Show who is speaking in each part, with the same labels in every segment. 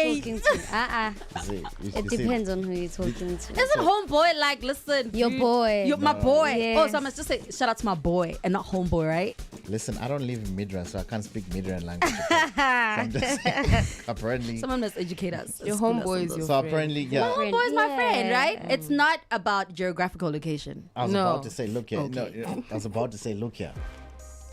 Speaker 1: talking to. It depends on who you're talking to.
Speaker 2: Isn't homeboy like, listen,
Speaker 1: Your boy.
Speaker 2: You're my boy.
Speaker 1: Yes.
Speaker 2: Oh, so I must just say shout out to my boy and not homeboy, right?
Speaker 3: Listen, I don't live in Midrand, so I can't speak Midrand language. So I'm just saying, apparently.
Speaker 2: Someone must educate us.
Speaker 4: Your homeboy is your
Speaker 3: So
Speaker 4: friend.
Speaker 3: apparently, yeah.
Speaker 2: My homeboy is my friend, right? It's not about geographical location.
Speaker 3: I was
Speaker 4: No.
Speaker 3: about to say, look here.
Speaker 2: Okay.
Speaker 3: No, I was about to say, look here.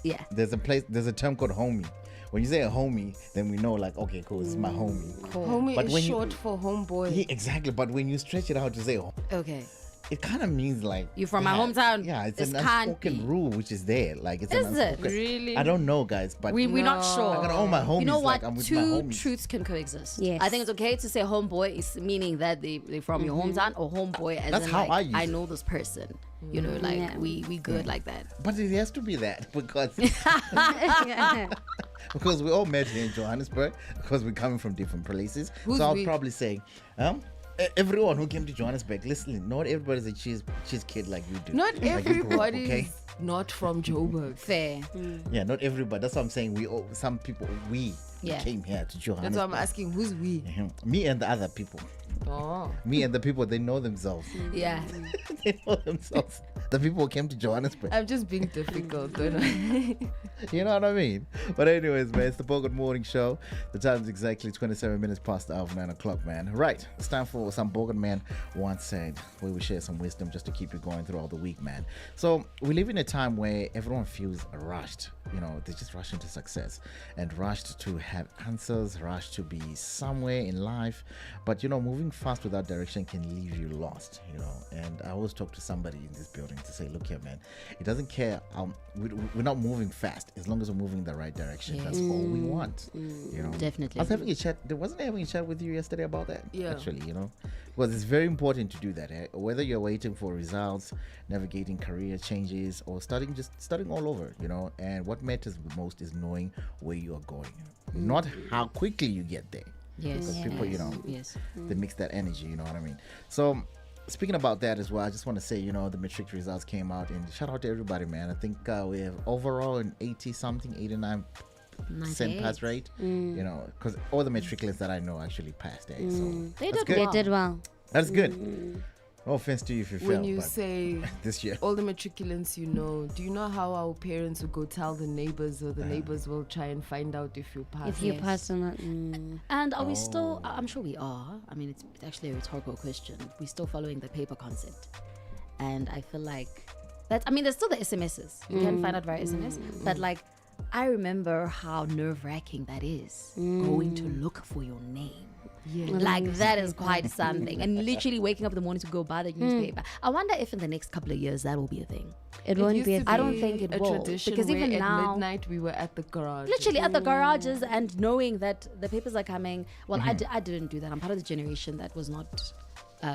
Speaker 2: Yeah.
Speaker 3: There's a term called homie. When you say a homie, then we know, like, okay, cool, this is my homie.
Speaker 4: Homie
Speaker 3: But
Speaker 4: is
Speaker 3: when you-
Speaker 4: short for homeboy.
Speaker 3: Yeah, exactly. But when you stretch it out to say,
Speaker 2: Okay.
Speaker 3: it kind of means like
Speaker 2: You from my hometown.
Speaker 3: Yeah, it's
Speaker 2: This
Speaker 3: an
Speaker 2: can't
Speaker 3: unspoken
Speaker 2: be.
Speaker 3: rule which is there. Like it's
Speaker 2: Is
Speaker 3: an
Speaker 2: it?
Speaker 3: unspoken.
Speaker 4: Really?
Speaker 3: I don't know, guys, but
Speaker 2: We're not
Speaker 4: No.
Speaker 2: sure.
Speaker 3: I got all my homies.
Speaker 2: You know what?
Speaker 3: Like, I'm with my
Speaker 2: Two
Speaker 3: homies.
Speaker 2: truths can coexist.
Speaker 1: Yes.
Speaker 2: I think it's okay to say homeboy is meaning that they're from your hometown, or homeboy as
Speaker 3: That's
Speaker 2: in
Speaker 3: how
Speaker 2: like,
Speaker 3: I use
Speaker 2: I
Speaker 3: it.
Speaker 2: know this person. You know, like
Speaker 1: Yeah.
Speaker 2: we good like that.
Speaker 3: But it has to be that because we all met here in Johannesburg because we're coming from different places.
Speaker 4: Who's
Speaker 3: so I'll
Speaker 4: we?
Speaker 3: probably say, everyone who came to Johannesburg, listen, not everybody's a cheese kid like you do.
Speaker 4: Not
Speaker 3: Like you grew up,
Speaker 4: everybody is not from Joburg.
Speaker 2: Fair.
Speaker 3: Yeah, not everybody. That's what I'm saying. Some people
Speaker 2: Yeah.
Speaker 3: came here to
Speaker 4: That's
Speaker 3: Johannesburg.
Speaker 4: why I'm asking, who's we?
Speaker 3: Me and the other people.
Speaker 4: Oh.
Speaker 3: Me and the people, they know themselves.
Speaker 2: Yeah.
Speaker 3: They know themselves. The people who came to Johannesburg.
Speaker 4: I'm just being difficult, don't I?
Speaker 3: You know what I mean? But anyways, man, it's the Bogart Morning Show. The time is exactly 27 minutes past the hour of 9 o'clock, man. Right, it's time for some Bogart man once said, where we share some wisdom just to keep you going throughout the week, man. So we live in a time where everyone feels rushed. You know, they just rush into success and rushed to have answers, rushed to be somewhere in life. But, you know, moving fast without direction can leave you lost, you know. And I always talk to somebody in this building to say, look here, man, it doesn't care. We're not moving fast as long as we're moving in the right direction. That's all we want, you know.
Speaker 2: Definitely.
Speaker 3: I was having a chat. Wasn't I having a chat with you yesterday about that?
Speaker 4: Yeah.
Speaker 3: Actually, you know, because it's very important to do that. Whether you're waiting for results, navigating career changes, or starting all over, you know. And what matters the most is knowing where you are going, not how quickly you get there.
Speaker 2: Yes.
Speaker 3: Because people, you know,
Speaker 2: Yes.
Speaker 3: they mix that energy. You know what I mean? So. Speaking about that as well, I just want to say, you know, the Matric results came out, and shout out to everybody, man. I think we have overall an 89% pass rate, you know, because all the matriculants that I know actually passed it. So
Speaker 2: They
Speaker 3: that's
Speaker 2: did
Speaker 3: good.
Speaker 2: well.
Speaker 1: They did well.
Speaker 3: That's good. No offense to you if you failed,
Speaker 4: When you
Speaker 3: but
Speaker 4: say
Speaker 3: this year.
Speaker 4: all the matriculants you know, do you know how our parents will go tell the neighbors, or the neighbors will try and find out if you pass?
Speaker 1: If you
Speaker 2: Yes.
Speaker 1: pass or not.
Speaker 2: And are we still? I'm sure we are. I mean, it's actually a rhetorical question. We're still following the paper concept, and I feel like that's. I mean, there's still the SMSs. You can find out via SMS, but like, I remember how nerve-wracking that is going to look for your name.
Speaker 4: Yeah.
Speaker 2: Like that is quite something, and literally waking up in the morning to go buy the newspaper. I wonder if in the next couple of years that will be a thing.
Speaker 1: It won't
Speaker 4: used
Speaker 1: be.
Speaker 4: to
Speaker 1: I don't think it
Speaker 4: a
Speaker 1: will.
Speaker 4: tradition
Speaker 1: Because
Speaker 4: where
Speaker 1: even
Speaker 4: at
Speaker 1: now,
Speaker 4: midnight we were at the garage.
Speaker 2: Literally at the garages and knowing that the papers are coming. Well, I didn't do that. I'm part of the generation that was not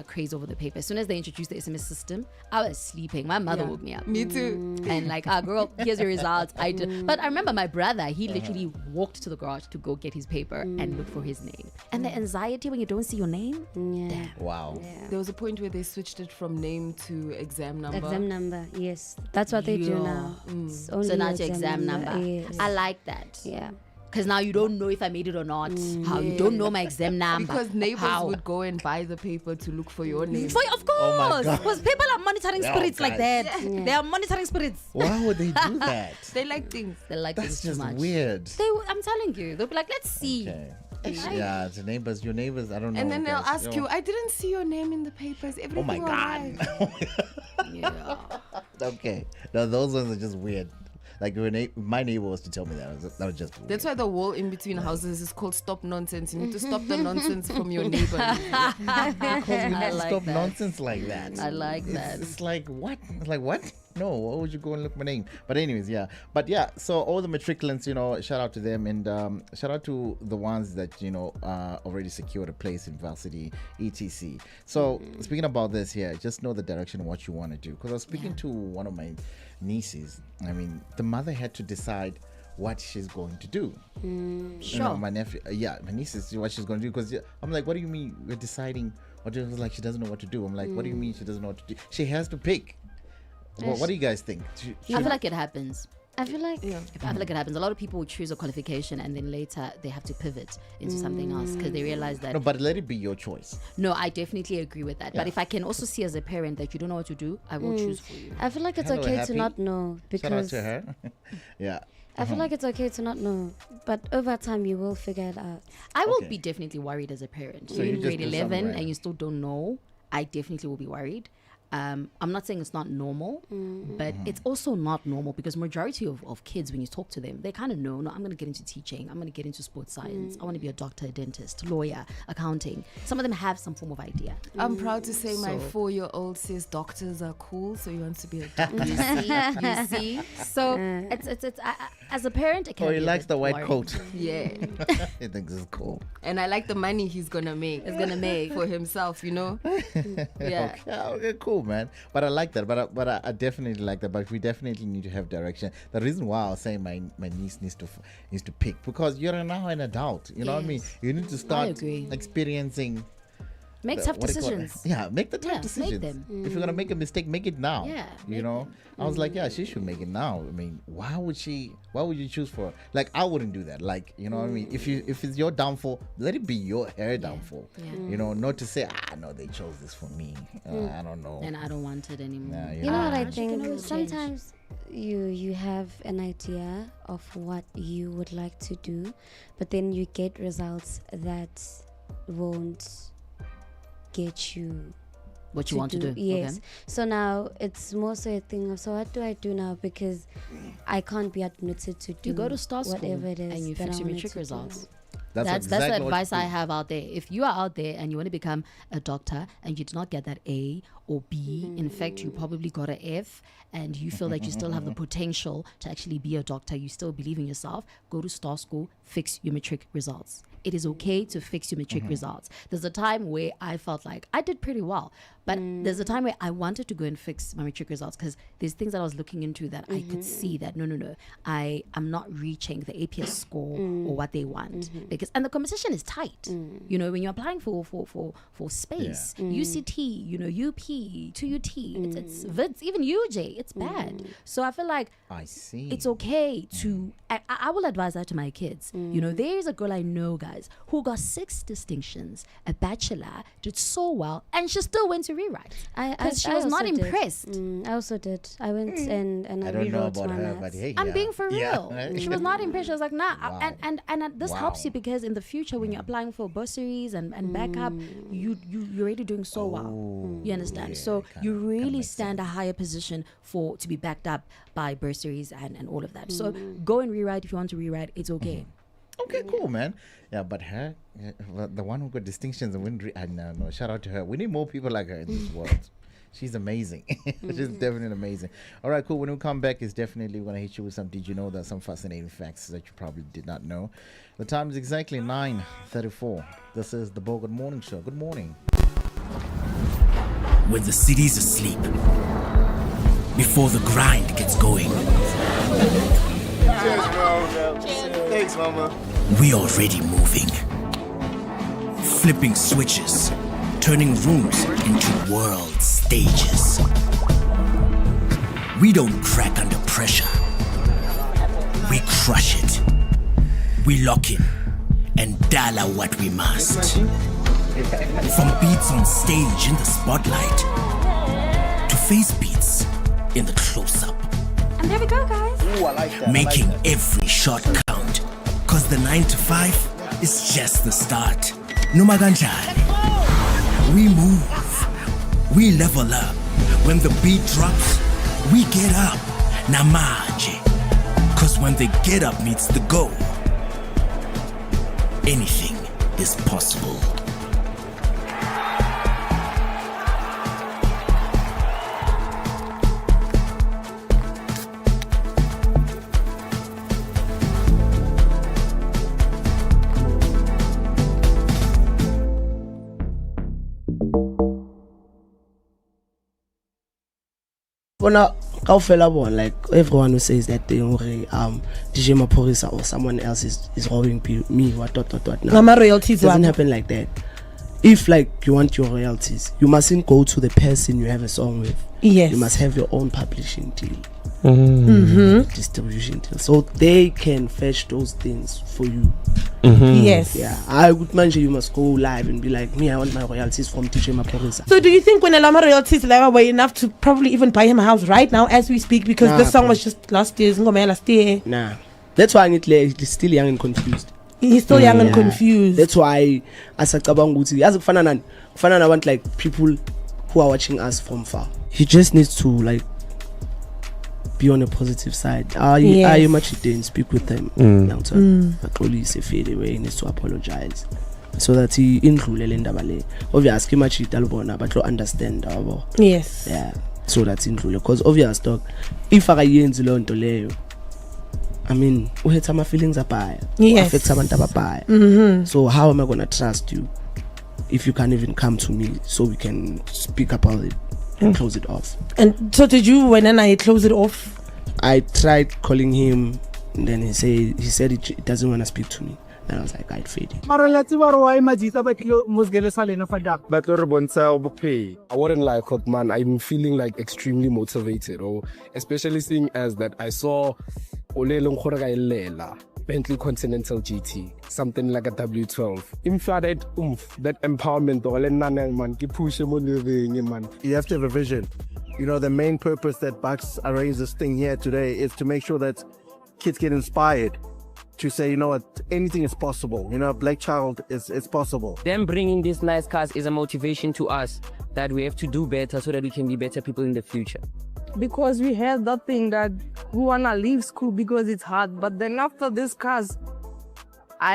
Speaker 2: crazy over the paper. As soon as they introduced the SMS system, I was sleeping. My mother woke me up.
Speaker 4: Me too.
Speaker 2: And like, girl, here's your results. I did. But I remember my brother, he literally walked to the garage to go get his paper and look for his name. And the anxiety when you don't see your name.
Speaker 1: yeah.
Speaker 3: Wow.
Speaker 4: There was a point where they switched it from name to exam number.
Speaker 1: Exam number, yes. That's what they do now. It's only
Speaker 2: So now
Speaker 1: your
Speaker 2: it's your exam number.
Speaker 1: Yes.
Speaker 2: I like that.
Speaker 1: Yeah.
Speaker 2: Because now you don't know if I made it or not. How you don't know my exam number.
Speaker 4: Because neighbors
Speaker 2: How?
Speaker 4: would go and buy the paper to look for your name.
Speaker 2: Of
Speaker 3: Oh my
Speaker 2: course.
Speaker 3: God.
Speaker 2: Because people are monitoring
Speaker 3: Yeah,
Speaker 2: spirits like
Speaker 3: guys.
Speaker 2: that. They are monitoring spirits.
Speaker 3: Why would they do that?
Speaker 4: They like things.
Speaker 2: They like
Speaker 3: That's
Speaker 2: things too
Speaker 3: just
Speaker 2: much.
Speaker 3: weird.
Speaker 2: I'm telling you. They'll be like, let's see.
Speaker 3: Okay. Yeah, the neighbors, your neighbors, I don't know.
Speaker 4: And then they'll
Speaker 3: guys.
Speaker 4: ask you, I didn't see your name in the papers. Everything
Speaker 3: Oh my
Speaker 4: all
Speaker 3: God.
Speaker 4: right?"
Speaker 2: Yeah.
Speaker 3: Okay. No, those ones are just weird. Like when my neighbor was to tell me that was just weird.
Speaker 4: That's why the wall in between houses is called stop nonsense. You need to stop the nonsense from your neighbor.
Speaker 3: Because we
Speaker 2: I
Speaker 3: don't
Speaker 2: like
Speaker 3: stop
Speaker 2: that.
Speaker 3: nonsense like that.
Speaker 2: I like that.
Speaker 3: It's like what? Like what? No, why would you go and look my name? But anyways, yeah. But yeah, so all the matriculants, you know, shout out to them, and shout out to the ones that, you know, already secured a place in varsity, etc. So speaking about this here, just know the direction of what you want to do. Because I was speaking to one of my nieces. I mean, the mother had to decide what she's going to do. You know, my nephew, my niece is what she's going to do. Because I'm like, what do you mean we're deciding? What do you, like, she doesn't know what to do. I'm like, what do you mean she doesn't know what to do? She has to pick. Well, what do you guys think?
Speaker 2: I feel like it happens.
Speaker 1: I feel like
Speaker 2: I feel like it happens. A lot of people choose a qualification and then later they have to pivot into something else because they realize that.
Speaker 3: No, but let it be your choice.
Speaker 2: No, I definitely agree with that. But if I can also see as a parent that you don't know what to do, I will choose for you.
Speaker 1: I feel like it's
Speaker 3: Hello,
Speaker 1: okay
Speaker 3: Happy.
Speaker 1: to not know
Speaker 3: Shout out
Speaker 1: because
Speaker 3: to her. Yeah.
Speaker 1: I feel like it's okay to not know, but over time you will figure it out.
Speaker 2: I will
Speaker 3: Okay.
Speaker 2: be definitely worried as a parent.
Speaker 3: So
Speaker 2: You're
Speaker 3: you
Speaker 2: in
Speaker 3: just
Speaker 2: grade
Speaker 3: do some
Speaker 2: 11
Speaker 3: random.
Speaker 2: and you still don't know. I definitely will be worried. I'm not saying it's not normal, but it's also not normal because majority of kids, when you talk to them, they kind of know, no, I'm going to get into teaching. I'm going to get into sports science. I want to be a doctor, a dentist, lawyer, accounting. Some of them have some form of idea.
Speaker 4: I'm proud to say my
Speaker 2: So-
Speaker 4: 4-year-old says doctors are cool, so he wants to be a doctor.
Speaker 2: You see? So it's as a parent, it can
Speaker 3: Oh,
Speaker 2: be
Speaker 3: he
Speaker 2: a
Speaker 3: likes
Speaker 2: bit
Speaker 3: the white
Speaker 2: worrying.
Speaker 3: coat.
Speaker 4: Yeah.
Speaker 3: He thinks it's cool.
Speaker 4: And I like the money he's gonna make.
Speaker 2: It's gonna make.
Speaker 4: For himself, you know. Yeah.
Speaker 3: Okay, cool, man. But I like that. But I definitely like that. But we definitely need to have direction. The reason why I was saying my niece needs to pick because you're now an adult. You know what I mean?
Speaker 2: Yes.
Speaker 3: You need to start
Speaker 2: agree.
Speaker 3: experiencing.
Speaker 2: Make
Speaker 3: the-
Speaker 2: tough
Speaker 3: what do you call it?
Speaker 2: decisions.
Speaker 3: Yeah, make the tough
Speaker 2: Yeah, make
Speaker 3: decisions.
Speaker 2: them.
Speaker 3: If you're gonna make a mistake, make it now.
Speaker 2: Yeah,
Speaker 3: you
Speaker 2: make
Speaker 3: know. I was like, yeah, she should make it now. I mean, why would you choose for her? Like, I wouldn't do that. Like, you know what I mean? If it's your downfall, let it be her downfall.
Speaker 2: Yeah.
Speaker 3: You know, not to say, no, they chose this for me. I don't know.
Speaker 2: And I don't want it anymore.
Speaker 3: Nah,
Speaker 1: You know what I
Speaker 2: She can
Speaker 1: think?
Speaker 2: always change.
Speaker 1: Sometimes you have an idea of what you would like to do, but then you get results that won't get you
Speaker 2: What you want to do.
Speaker 1: Yes.
Speaker 2: Okay.
Speaker 1: So now it's more so a thing of, so what do I do now? Because I can't be admitted to do
Speaker 2: You go to star school
Speaker 1: whatever it is
Speaker 2: and you
Speaker 1: that
Speaker 2: fix
Speaker 1: I
Speaker 2: your
Speaker 1: wanted
Speaker 2: matric
Speaker 1: to do.
Speaker 2: results.
Speaker 3: That's
Speaker 2: the
Speaker 3: exactly what
Speaker 2: advice
Speaker 3: you
Speaker 2: I
Speaker 3: do.
Speaker 2: have out there. If you are out there and you want to become a doctor and you did not get that A or B, in fact, you probably got an F and you feel that you still have the potential to actually be a doctor, you still believe in yourself, go to star school, fix your matric results. It is okay to fix your matric results. There's a time where I felt like I did pretty well, but there's a time where I wanted to go and fix my matric results because there's things that I was looking into that I could see that no, I'm not reaching the APS score or what they want and the competition is tight. You know, when you're applying for space, UCT, you know, UP, 2UT, it's VITS, even UJ, it's bad. So I feel like
Speaker 3: I see.
Speaker 2: it's okay to I will advise that to my kids. You know, there's a girl I know, guys, who got 6 distinctions, a bachelor, did so well, and she still went to rewrite because she was not
Speaker 1: also did.
Speaker 2: impressed.
Speaker 1: I also did. I went and I
Speaker 3: I don't know
Speaker 1: rewrote
Speaker 3: about
Speaker 1: my
Speaker 3: her,
Speaker 1: maths.
Speaker 3: but hey,
Speaker 2: I'm
Speaker 3: yeah.
Speaker 2: being for real.
Speaker 3: Yeah.
Speaker 2: She was not impressed. She was like, nah.
Speaker 3: Wow.
Speaker 2: And this helps you because in the future, when you're applying for bursaries and backup, you're already doing so well. You understand?
Speaker 3: yeah,
Speaker 2: So
Speaker 3: kinda-
Speaker 2: you
Speaker 3: kinda
Speaker 2: really
Speaker 3: makes
Speaker 2: stand a higher position to be backed up by bursaries and all of that. So go and rewrite if you want to rewrite. It's okay.
Speaker 3: Okay, cool, man. Yeah, but her, the one who got distinctions and wouldn't. No. Shout out to her. We need more people like her in this world. She's amazing. She's definitely amazing. All right, cool. When we come back, it's definitely going to hit you with some. Did you know that some fascinating facts that you probably did not know? The time is exactly 9:34. This is the Bogart Morning Show. Good morning.
Speaker 5: When the city's asleep, before the grind gets going,
Speaker 6: Cheers, bro. Thanks, mama.
Speaker 5: we already moving. Flipping switches, turning rooms into world stages. We don't crack under pressure. We crush it. We lock in and dollar what we must. From beats on stage in the spotlight to face beats in the close-up.
Speaker 1: And there we go, guys.
Speaker 6: Ooh, I like that.
Speaker 5: Making every shot count. Cause the 9 to 5 is just the start. Numaganjani. We move. We level up. When the beat drops, we get up. Namaje. Cause when the get up meets the go, anything is possible.
Speaker 7: For now, like everyone who says that thing, DJ Maporisa or someone else is robbing me, what. Now,
Speaker 8: Mama royalties
Speaker 7: it doesn't
Speaker 8: one.
Speaker 7: happen like that. if like you want your royalties, you mustn't go to the person you have a song with.
Speaker 8: Yes.
Speaker 7: You must have your own publishing deal. Distribution deal, so they can fetch those things for you.
Speaker 8: Yes.
Speaker 7: Yeah, I would mention you must go live and be like, me, I want my royalties from DJ Maporisa.
Speaker 8: So do you think when Elama royalties were enough to probably even buy him a house right now as we speak, because
Speaker 7: Nah,
Speaker 8: this song
Speaker 7: bro.
Speaker 8: was just last year's Ngoma last year?
Speaker 7: Nah, that's why he's still young and confused.
Speaker 8: He's still young and
Speaker 7: Yeah.
Speaker 8: confused.
Speaker 7: That's why as kufana na want like people who are watching us from far. He just needs to like be on a positive side. Are you much didn't speak with them? Young turn. Police fade away, he needs to apologize so that he indlulele indaba le. Obviously much italubona but lo understand abo.
Speaker 8: Yes.
Speaker 7: Yeah. So that's indlule, because obvious dog, if akayenzi lo nto leyo, I mean, uhetha my feelings abaya.
Speaker 8: Yes.
Speaker 7: Affect abantu abaya. So how am I gonna trust you if you can't even come to me so we can speak about it and close it off?
Speaker 8: And so did you, when I close it off?
Speaker 7: I tried calling him, and then he said he doesn't want to speak to me. And I was like, I'd fade it.
Speaker 9: I wouldn't lie, Cook, man. I'm feeling like extremely motivated, especially seeing as that I saw Bentley Continental GT, something like a W12. That empowerment, man.
Speaker 6: You have to have a vision. You know, the main purpose that Bucks arranged this thing here today is to make sure that kids get inspired to say, you know what, anything is possible. You know, Black Child is possible.
Speaker 10: Them bringing these nice cars is a motivation to us that we have to do better so that we can be better people in the future.
Speaker 11: Because we had that thing that we wanna leave school because it's hard, but then after this cars,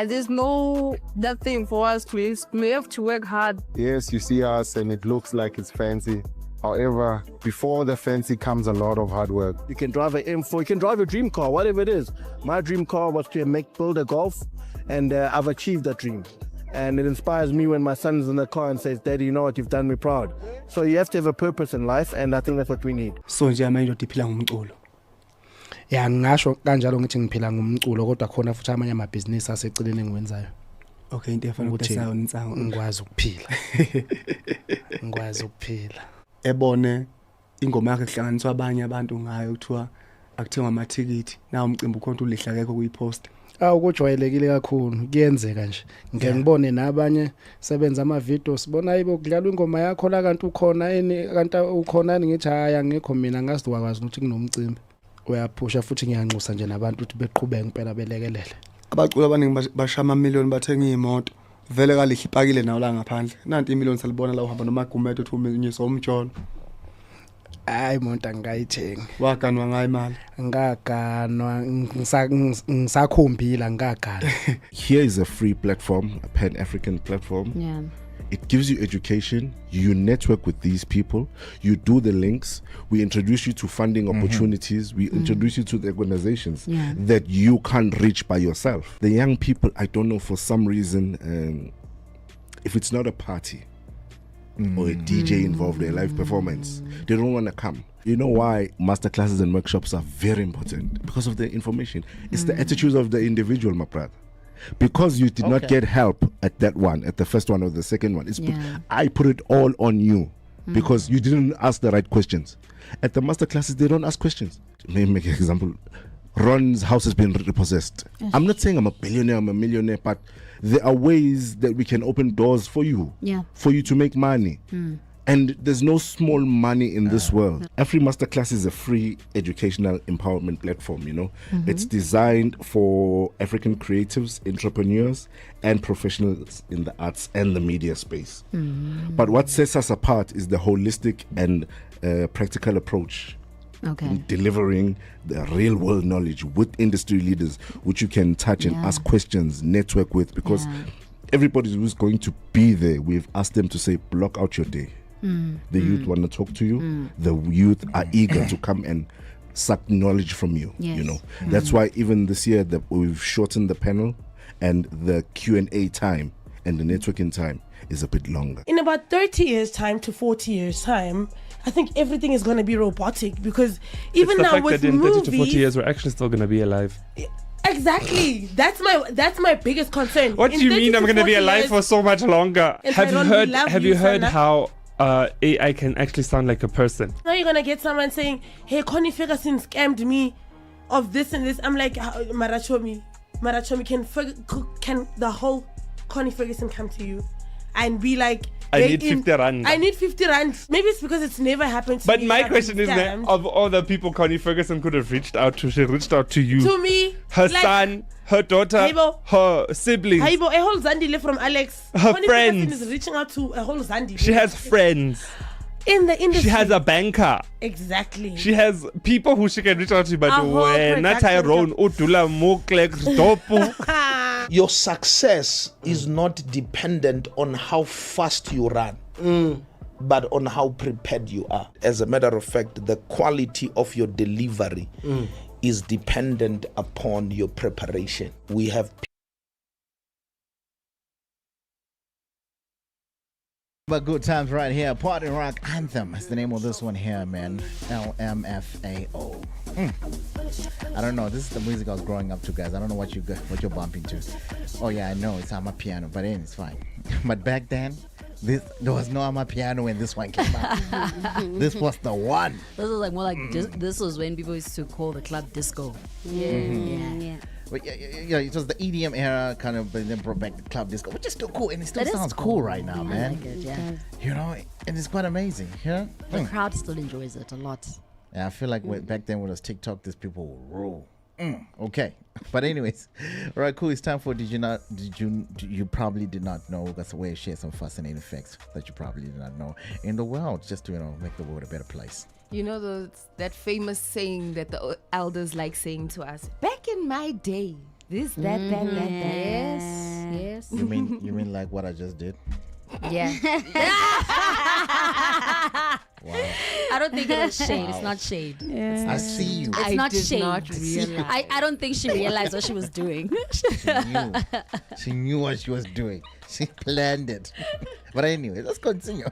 Speaker 11: there's no that thing for us to we have to work hard.
Speaker 12: Yes, you see us and it looks like it's fancy. However, before the fancy comes a lot of hard work.
Speaker 6: You can drive an M4, you can drive a dream car, whatever it is. My dream car was to build a Golf, and I've achieved that dream. And it inspires me when my son's in the car and says, Daddy, you know what, you've done me proud. So you have to have a purpose in life, and I think that's what we need.
Speaker 13: So nje manje ndiphila ngumculo. Ya ngisho kanjalo ngithi ngiphila ngumculo, kodwa khona futhi amanye amabhizinisi aseceleni engiwenzayo.
Speaker 14: Okay, into efana ukutesa unsango.
Speaker 13: Ngikwazi ukuphila. Ngikwazi ukuphila.
Speaker 14: Ebone ingoma yakhe kuhlanganiswa abanye abantu ngayo kuthiwa akuthengwa amathikithi, nawo umcimbi ukhona ulihla akekho kuyipost.
Speaker 13: Kujwayelekile kakhulu, kuyenzeka nje. Ngeke ngibone nabanye sebenza ama videos, sibona ayibo kudlala ingoma yakho la kanti ukhona kanti ukhona ngithi haya ngekho mina ngasithi wakwazi ukuthi kunomcimbi. Uyaphusha futhi ngiyanxusa nje nabantu ukuthi beqhubeke impela belekelele.
Speaker 14: Abaculi abaningi bashama amamiliyoni bathenga imoto. Vele kalihle ipakile nawo la ngaphandle. Nanti imiliyoni salibona la uhamba nomagumeto uthi umenyisa umtsholo.
Speaker 13: Hayi monta ngayithenga.
Speaker 14: Waganwa ngayo imali.
Speaker 13: Ngaganwa ngisakhombila ngaganwa.
Speaker 15: Here is a free platform, a Pan-African platform.
Speaker 2: Yeah.
Speaker 15: It gives you education. You network with these people. You do the links. We introduce you to funding opportunities. We introduce you to the organizations that you can't reach by yourself. The young people, I don't know, for some reason, if it's not a party or a DJ involved in a live performance, they don't want to come. You know why masterclasses and workshops are very important? Because of the information. It's the attitudes of the individual, my brother. Because you did not get help at that one, at the first one or the second one. I put it all on you because you didn't ask the right questions. At the masterclasses, they don't ask questions. Let me make an example. Ron's house has been repossessed. I'm not saying I'm a billionaire, I'm a millionaire, but there are ways that we can open doors for you, for you to make money. And there's no small money in this world. Every masterclass is a free educational empowerment platform, you know. It's designed for African creatives, entrepreneurs, and professionals in the arts and the media space. But what sets us apart is the holistic and practical approach in delivering the real world knowledge with industry leaders, which you can touch and ask questions, network with, because everybody who's going to be there, we've asked them to say, block out your day. The youth want to talk to you. The youth are eager to come and suck knowledge from you. You know, that's why even this year we've shortened the panel, and the Q&A time and the networking time is a bit longer.
Speaker 8: In about 30 years time to 40 years time, I think everything is going to be robotic, because even
Speaker 16: it's the
Speaker 8: now
Speaker 16: fact
Speaker 8: with
Speaker 16: that in
Speaker 8: movies,
Speaker 16: 30 to 40 years we're actually still going to be alive.
Speaker 8: Exactly. That's my biggest concern.
Speaker 16: What do you mean I'm going to be alive for so much longer?
Speaker 8: And
Speaker 16: Have you
Speaker 8: Tyrone, we
Speaker 16: heard?
Speaker 8: love
Speaker 16: Have
Speaker 8: you,
Speaker 16: you heard
Speaker 8: Sana.
Speaker 16: how AI can actually sound like a person?
Speaker 8: Now you're gonna get someone saying, "Hey, Connie Ferguson scammed me of this and this." I'm like, Marachomi, can the whole Connie Ferguson come to you and be like,
Speaker 16: I need 50 rand.
Speaker 8: I need 50 rand. Maybe it's because it's never happened to
Speaker 16: But
Speaker 8: me.
Speaker 16: my
Speaker 8: I've
Speaker 16: question
Speaker 8: been
Speaker 16: is, that
Speaker 8: scammed.
Speaker 16: of all the people Connie Ferguson could have reached out to, she reached out to you.
Speaker 8: To me,
Speaker 16: Her
Speaker 8: like-
Speaker 16: son, her daughter,
Speaker 8: Haibo.
Speaker 16: her siblings.
Speaker 8: Haibo, a whole Zandile from Alex.
Speaker 16: Her
Speaker 8: Connie
Speaker 16: friends.
Speaker 8: Ferguson is reaching out to a whole Zandile.
Speaker 16: She has friends.
Speaker 8: in the industry.
Speaker 16: She has a banker.
Speaker 8: Exactly.
Speaker 16: She has people who she can reach out to, but
Speaker 8: A whole
Speaker 16: when not
Speaker 8: production
Speaker 16: Tyrone, Udula Moklek, Dopu.
Speaker 17: Your success is not dependent on how fast you run, but on how prepared you are. As a matter of fact, the quality of your delivery is dependent upon your preparation. We have
Speaker 3: But good times right here. Party Rock Anthem is the name of this one here, man. LMFAO. I don't know. This is the music I was growing up to, guys. I don't know what you're bumping to. Oh yeah, I know it's Amapiano, but it's fine. But back then, there was no Amapiano when this one came out. This was the one.
Speaker 2: This was like more like this was when people used to call the club disco.
Speaker 3: Yeah. But yeah, it was the EDM era kind of, but then brought back the club disco, which is still cool, and it still
Speaker 2: That is
Speaker 3: sounds
Speaker 2: cool.
Speaker 3: cool right now, man.
Speaker 2: I like it, yeah.
Speaker 3: You know, and it's quite amazing. Yeah,
Speaker 2: The crowd still enjoys it a lot.
Speaker 3: Yeah, I feel like back then when it was TikTok, these people would rule. Okay, but anyways, all right, cool. It's time for you probably did not know. That's the way I share some fascinating facts that you probably did not know in the world, just to make the world a better place.
Speaker 4: You know that famous saying that the elders like saying to us, back in my day, this, that.
Speaker 2: Yes.
Speaker 3: You mean like what I just did?
Speaker 2: Yeah.
Speaker 3: Wow.
Speaker 2: I don't think it was shade. It's not shade.
Speaker 3: I see you.
Speaker 2: It's not
Speaker 4: did
Speaker 2: shade.
Speaker 4: not realize.
Speaker 2: I don't think she realized what she was doing.
Speaker 3: She knew what she was doing. She planned it. But anyway, let's continue.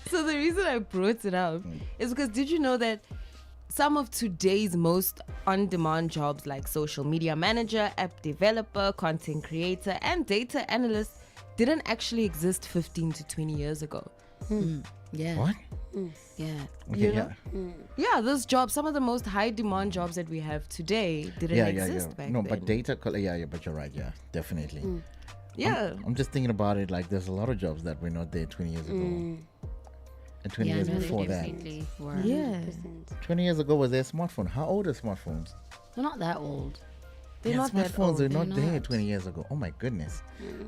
Speaker 4: So the reason I brought it up is because did you know that some of today's most on-demand jobs like social media manager, app developer, content creator, and data analyst didn't actually exist 15 to 20 years ago?
Speaker 2: Yeah.
Speaker 3: What?
Speaker 2: Yeah.
Speaker 3: Okay,
Speaker 4: You know? Yeah, those jobs, some of the most high-demand jobs that we have today didn't exist back
Speaker 3: No,
Speaker 4: then.
Speaker 3: but but you're right. Yeah, definitely.
Speaker 4: Yeah.
Speaker 3: I'm just thinking about it. Like, there's a lot of jobs that were not there 20 years ago. And 20 years before that.
Speaker 4: Yeah.
Speaker 3: 20 years ago, was there a smartphone? How old are smartphones?
Speaker 2: They're not that old.
Speaker 4: They're not that
Speaker 3: smartphones
Speaker 4: old.
Speaker 3: are not
Speaker 2: They're
Speaker 3: there
Speaker 2: not.
Speaker 3: 20 years ago. Oh my goodness.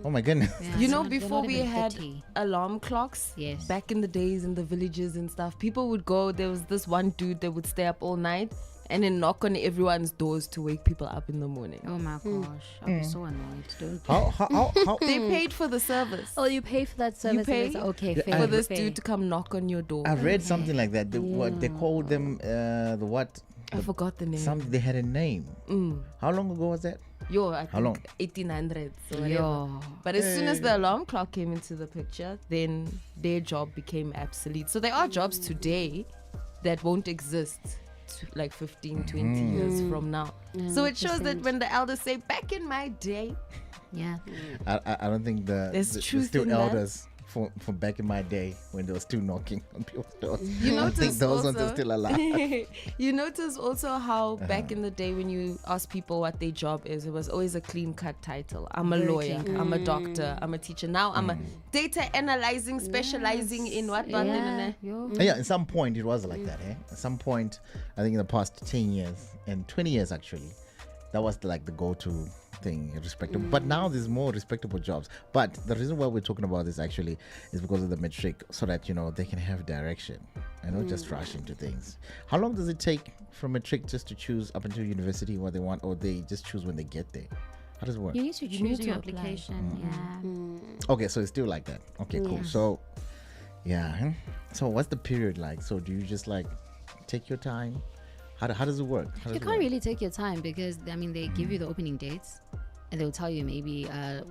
Speaker 3: Oh my goodness.
Speaker 2: Yeah,
Speaker 4: You
Speaker 2: they're
Speaker 4: know,
Speaker 2: not
Speaker 4: before we
Speaker 2: even
Speaker 4: had
Speaker 2: 30.
Speaker 4: alarm clocks,
Speaker 2: Yes.
Speaker 4: back in the days in the villages and stuff, people would go, there was this one dude that would stay up all night and then knock on everyone's doors to wake people up in the morning.
Speaker 2: Oh my gosh. I'd be so annoyed. Don't
Speaker 3: How?
Speaker 4: They paid for the service.
Speaker 2: Oh, you pay for that service?
Speaker 4: pay
Speaker 2: and it's okay,
Speaker 3: Yeah,
Speaker 2: fair.
Speaker 4: for this
Speaker 2: fair.
Speaker 4: dude to come knock on your door.
Speaker 3: I read something like that. What they called them,
Speaker 4: I forgot the name.
Speaker 3: Something, they had a name. How long ago was that?
Speaker 4: I
Speaker 3: How long?
Speaker 4: think 1800s or whatever.
Speaker 2: Yo.
Speaker 4: But as soon as the alarm clock came into the picture, then their job became obsolete. So there are jobs today that won't exist like 15, 20 years from now. So it shows that when the elders say, back in my day,
Speaker 2: Yeah.
Speaker 3: I don't think
Speaker 4: There's
Speaker 3: there's
Speaker 4: truth
Speaker 3: still
Speaker 4: in that.
Speaker 3: elders from back in my day when there was still knocking on people's doors.
Speaker 4: You
Speaker 3: I don't think
Speaker 4: notice
Speaker 3: those
Speaker 4: also,
Speaker 3: ones are still alive.
Speaker 4: You notice also how back in the day when you ask people what their job is, it was always a clean cut title. I'm a
Speaker 2: Very
Speaker 4: lawyer,
Speaker 2: clean-cut.
Speaker 4: I'm a doctor, I'm a teacher. Now I'm a data analyzing, specializing in what?
Speaker 2: Yeah.
Speaker 3: Yeah, at some point it was like that. At some point, I think in the past 10 years and 20 years actually, that was like the go-to thing, respectable. But now there's more respectable jobs. But the reason why we're talking about this actually is because of the Matric, so that they can have direction and not just rush into things. How long does it take from Matric just to choose up until university what they want, or they just choose when they get there? How does it work?
Speaker 2: You need to
Speaker 4: You
Speaker 2: choose
Speaker 4: need
Speaker 2: your
Speaker 4: to apply.
Speaker 2: application. Yeah.
Speaker 3: Okay, so it's still like that. Okay, cool.
Speaker 2: Yeah.
Speaker 3: So, yeah. So what's the period like? So do you just like take your time? How does it work? How does
Speaker 2: You
Speaker 3: it
Speaker 2: can't
Speaker 3: work?
Speaker 2: really take your time because they give you the opening dates, And they'll tell you maybe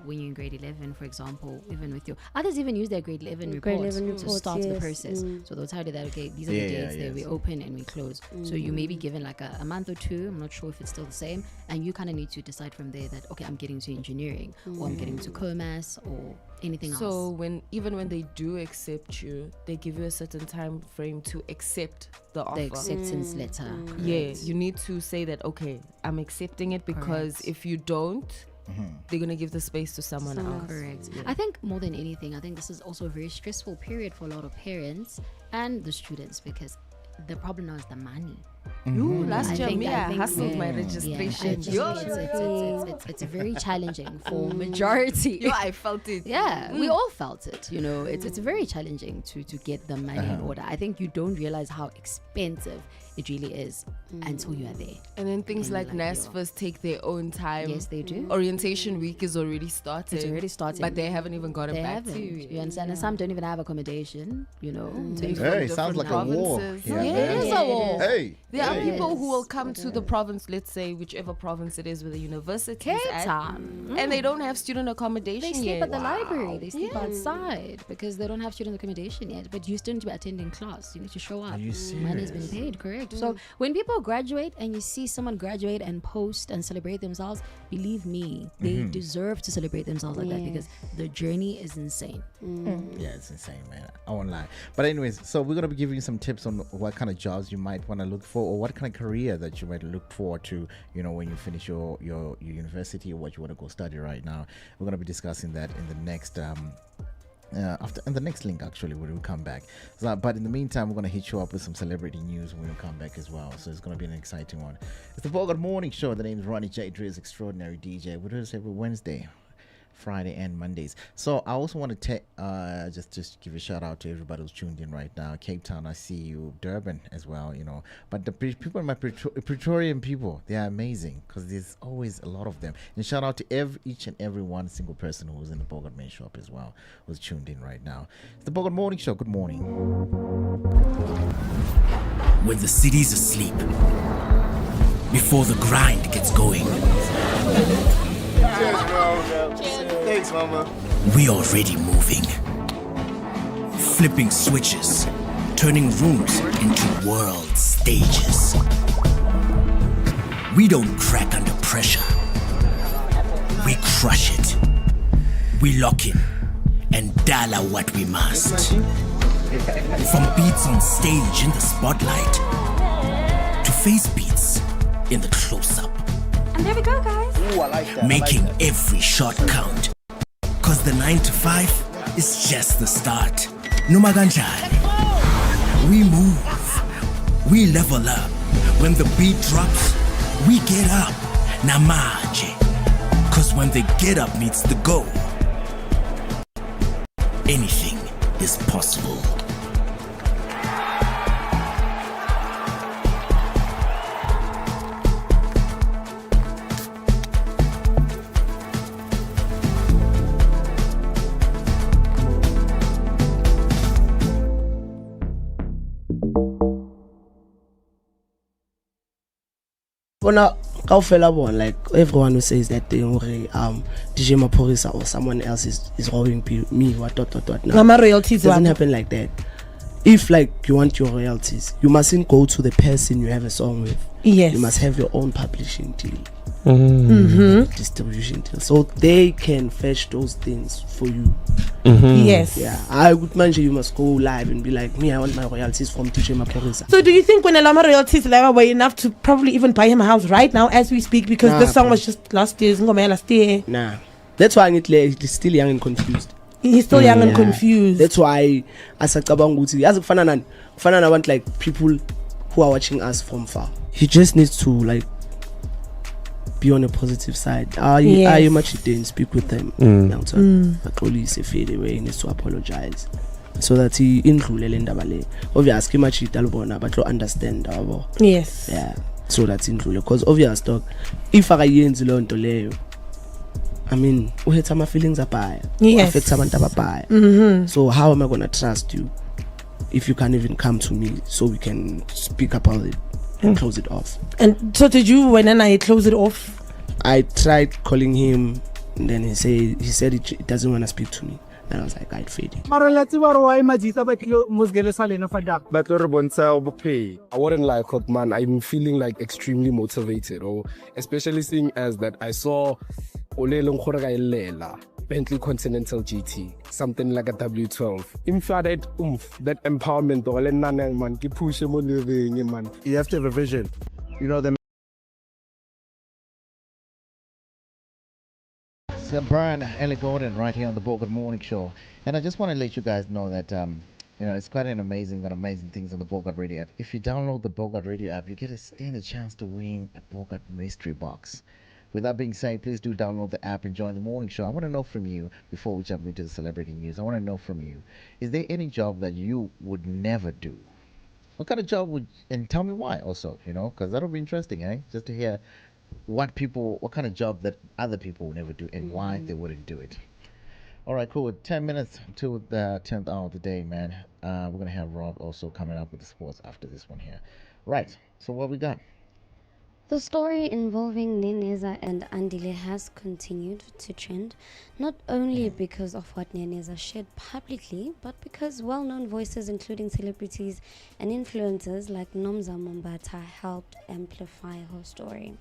Speaker 2: when you're in grade 11, for example, even with your others even use their grade 11 reports to start the process. So they'll tell you that, okay, these are the dates that we open and we close. So you may be given like a month or two. I'm not sure if it's still the same. And you kind of need to decide from there that, okay, I'm getting to engineering or I'm getting to commerce or anything else.
Speaker 4: So even when they do accept you, they give you a certain time frame to accept the offer.
Speaker 2: The acceptance letter.
Speaker 4: Yeah, you need to say that, okay, I'm accepting it, because if you don't, they're going to give the space to someone else.
Speaker 2: Correct. I think more than anything, I think this is also a very stressful period for a lot of parents and the students, because the problem now is the money.
Speaker 4: Last year, I hustled my registration.
Speaker 2: It's very challenging for majority.
Speaker 4: I felt it.
Speaker 2: Yeah, we all felt it. You know, it's very challenging to get the money in order. I think you don't realize how expensive it really is until you are there.
Speaker 4: And then things like NASFAs take their own time.
Speaker 2: Yes, they do.
Speaker 4: Orientation week is already started.
Speaker 2: It's already started.
Speaker 4: But they haven't even gotten back to you.
Speaker 2: You understand? And some don't even have accommodation, you know.
Speaker 3: Hey, sounds like a war.
Speaker 2: Yeah, it is a war.
Speaker 3: Hey.
Speaker 4: There are people who will come to the province, let's say whichever province it is where the university is at, and they don't have student accommodation
Speaker 2: They sleep
Speaker 4: yet.
Speaker 2: at the library. They sleep outside because they don't have student accommodation yet. But you still need to be attending class. You need to show up.
Speaker 3: Are you
Speaker 2: Money's been paid, correct? So when people graduate and you see someone graduate and post and celebrate themselves, believe me, they deserve to celebrate themselves like that, because the journey is insane.
Speaker 3: Yeah, it's insane, man. I won't lie. But anyways, so we're gonna be giving you some tips on what kind of jobs you might want to look for, or what kind of career that you might look forward to, you know, when you finish your university, or what you want to go study right now. We're gonna be discussing that in the next in the next link, actually, when we come back. So, but in the meantime, we're going to hit you up with some celebrity news when we come back as well. So it's going to be an exciting one. It's the Bogart Morning Show. The name is Ronnie J. Driz, extraordinary DJ. We do this every Wednesday, Friday, and Mondays. So I also want to just give a shout out to everybody who's tuned in right now. Cape Town, I see you. Durban as well, you know. But the people, my Praetorian people, they are amazing, because there's always a lot of them. And shout out to each and every one single person who's in the Bogart main shop as well, who's tuned in right now. It's the Bogart Morning Show. Good morning.
Speaker 5: When the city's asleep, before the grind gets going.
Speaker 18: Cheers, bro. Cheers. Thanks, mama.
Speaker 5: We already moving. Flipping switches, turning rooms into world stages. We don't crack under pressure. We crush it. We lock in and dollar what we must. From beats on stage in the spotlight to face beats in the close-up.
Speaker 19: And there we go, guys.
Speaker 18: Ooh, I like that.
Speaker 5: Making every shot count. Cause the 9 to 5 is just the start. Noma kanjani. We move. We level up. When the beat drops, we get up. Namaje. Cause when the get up meets the go, anything is possible.
Speaker 7: Bona kaofela bona, like everyone who says that thing where DJ Maporisa or someone else is robbing me, what.
Speaker 8: Now my royalties
Speaker 7: doesn't happen like that. If like you want your royalties, you mustn't go to the person you have a song with.
Speaker 8: Yes.
Speaker 7: You must have your own publishing deal. Distribution deal, so they can fetch those things for you.
Speaker 8: Yes.
Speaker 7: Yeah, I would mention you must go live and be like, me, I want my royalties from DJ Maporisa.
Speaker 8: So do you think when Elama royalties level were enough to probably even buy him a house right now as we speak, because the song was just last year?
Speaker 7: Nah, that's why he's still young and confused.
Speaker 8: He's still young and confused.
Speaker 7: That's why asacabanga ukuthi yazi kufana nabantu like people who are watching us from far. He just needs to like be on a positive side. Are you much then speak with them? He needs to apologize so that he indlule le ndaba le. Obviously much italubona but understand abo.
Speaker 8: Yes.
Speaker 7: Yeah. So that's indlule, because obvious dog, if akayenzi lo nto leyo, I mean, we had some feelings apaya.
Speaker 8: Yes.
Speaker 7: Affect abantu abapaya. So how am I gonna trust you if you can't even come to me so we can speak about it and close it off?
Speaker 8: And so did you, when I close it off?
Speaker 7: I tried calling him, and then he said he doesn't want to speak to me. And I was like, I'd fade it.
Speaker 9: I wouldn't lie, Cook, man. I'm feeling like extremely motivated, especially seeing as that I saw Bentley Continental GT, something like a W12. Infrared that empowerment, man, keep pushing man.
Speaker 6: You have to have a vision. You know, the
Speaker 3: So Brian Ellie Gordon right here on the Bogart Morning Show, and I just want to let you guys know that it's quite an amazing things on the Bogart Radio app. If you download the Bogart Radio app, you get a chance to win a Bogart mystery box. With that being said, please do download the app and join the morning show. I want to know from you, before we jump into the celebrity news, I want to know from you, is there any job that you would never do? What kind of job and tell me why also, because that'll be interesting, just to hear what kind of job that other people would never do and why they wouldn't do it. All right, cool. 10 minutes to the 10th hour of the day, man. We're going to have Rob also coming up with the sports after this one here. Right, so what we got?
Speaker 1: The story involving Neneza and Andile has continued to trend, not only because of what Neneza shared publicly, but because well-known voices including celebrities and influencers like Nomza Mombata helped amplify her story.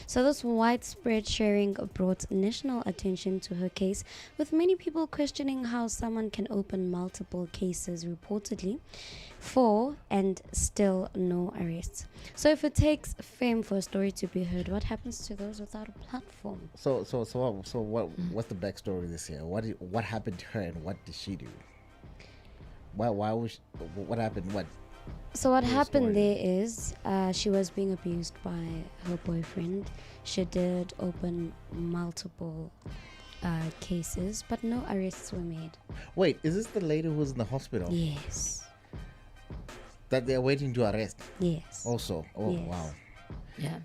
Speaker 1: So this widespread sharing brought national attention to her case, with many people questioning how someone can open multiple cases reportedly for and still no arrests. So if it takes fame for a story to be heard, what happens to those without a platform?
Speaker 3: So what's the backstory this year? What happened to her and what did she do? What happened?
Speaker 1: So what happened there is she was being abused by her boyfriend. She did open multiple cases, but no arrests were made.
Speaker 3: Wait, is this the lady who was in the hospital?
Speaker 1: Yes.
Speaker 3: That they're waiting to arrest?
Speaker 1: Yes.
Speaker 3: Also? Oh, yes. Wow.
Speaker 2: Yeah.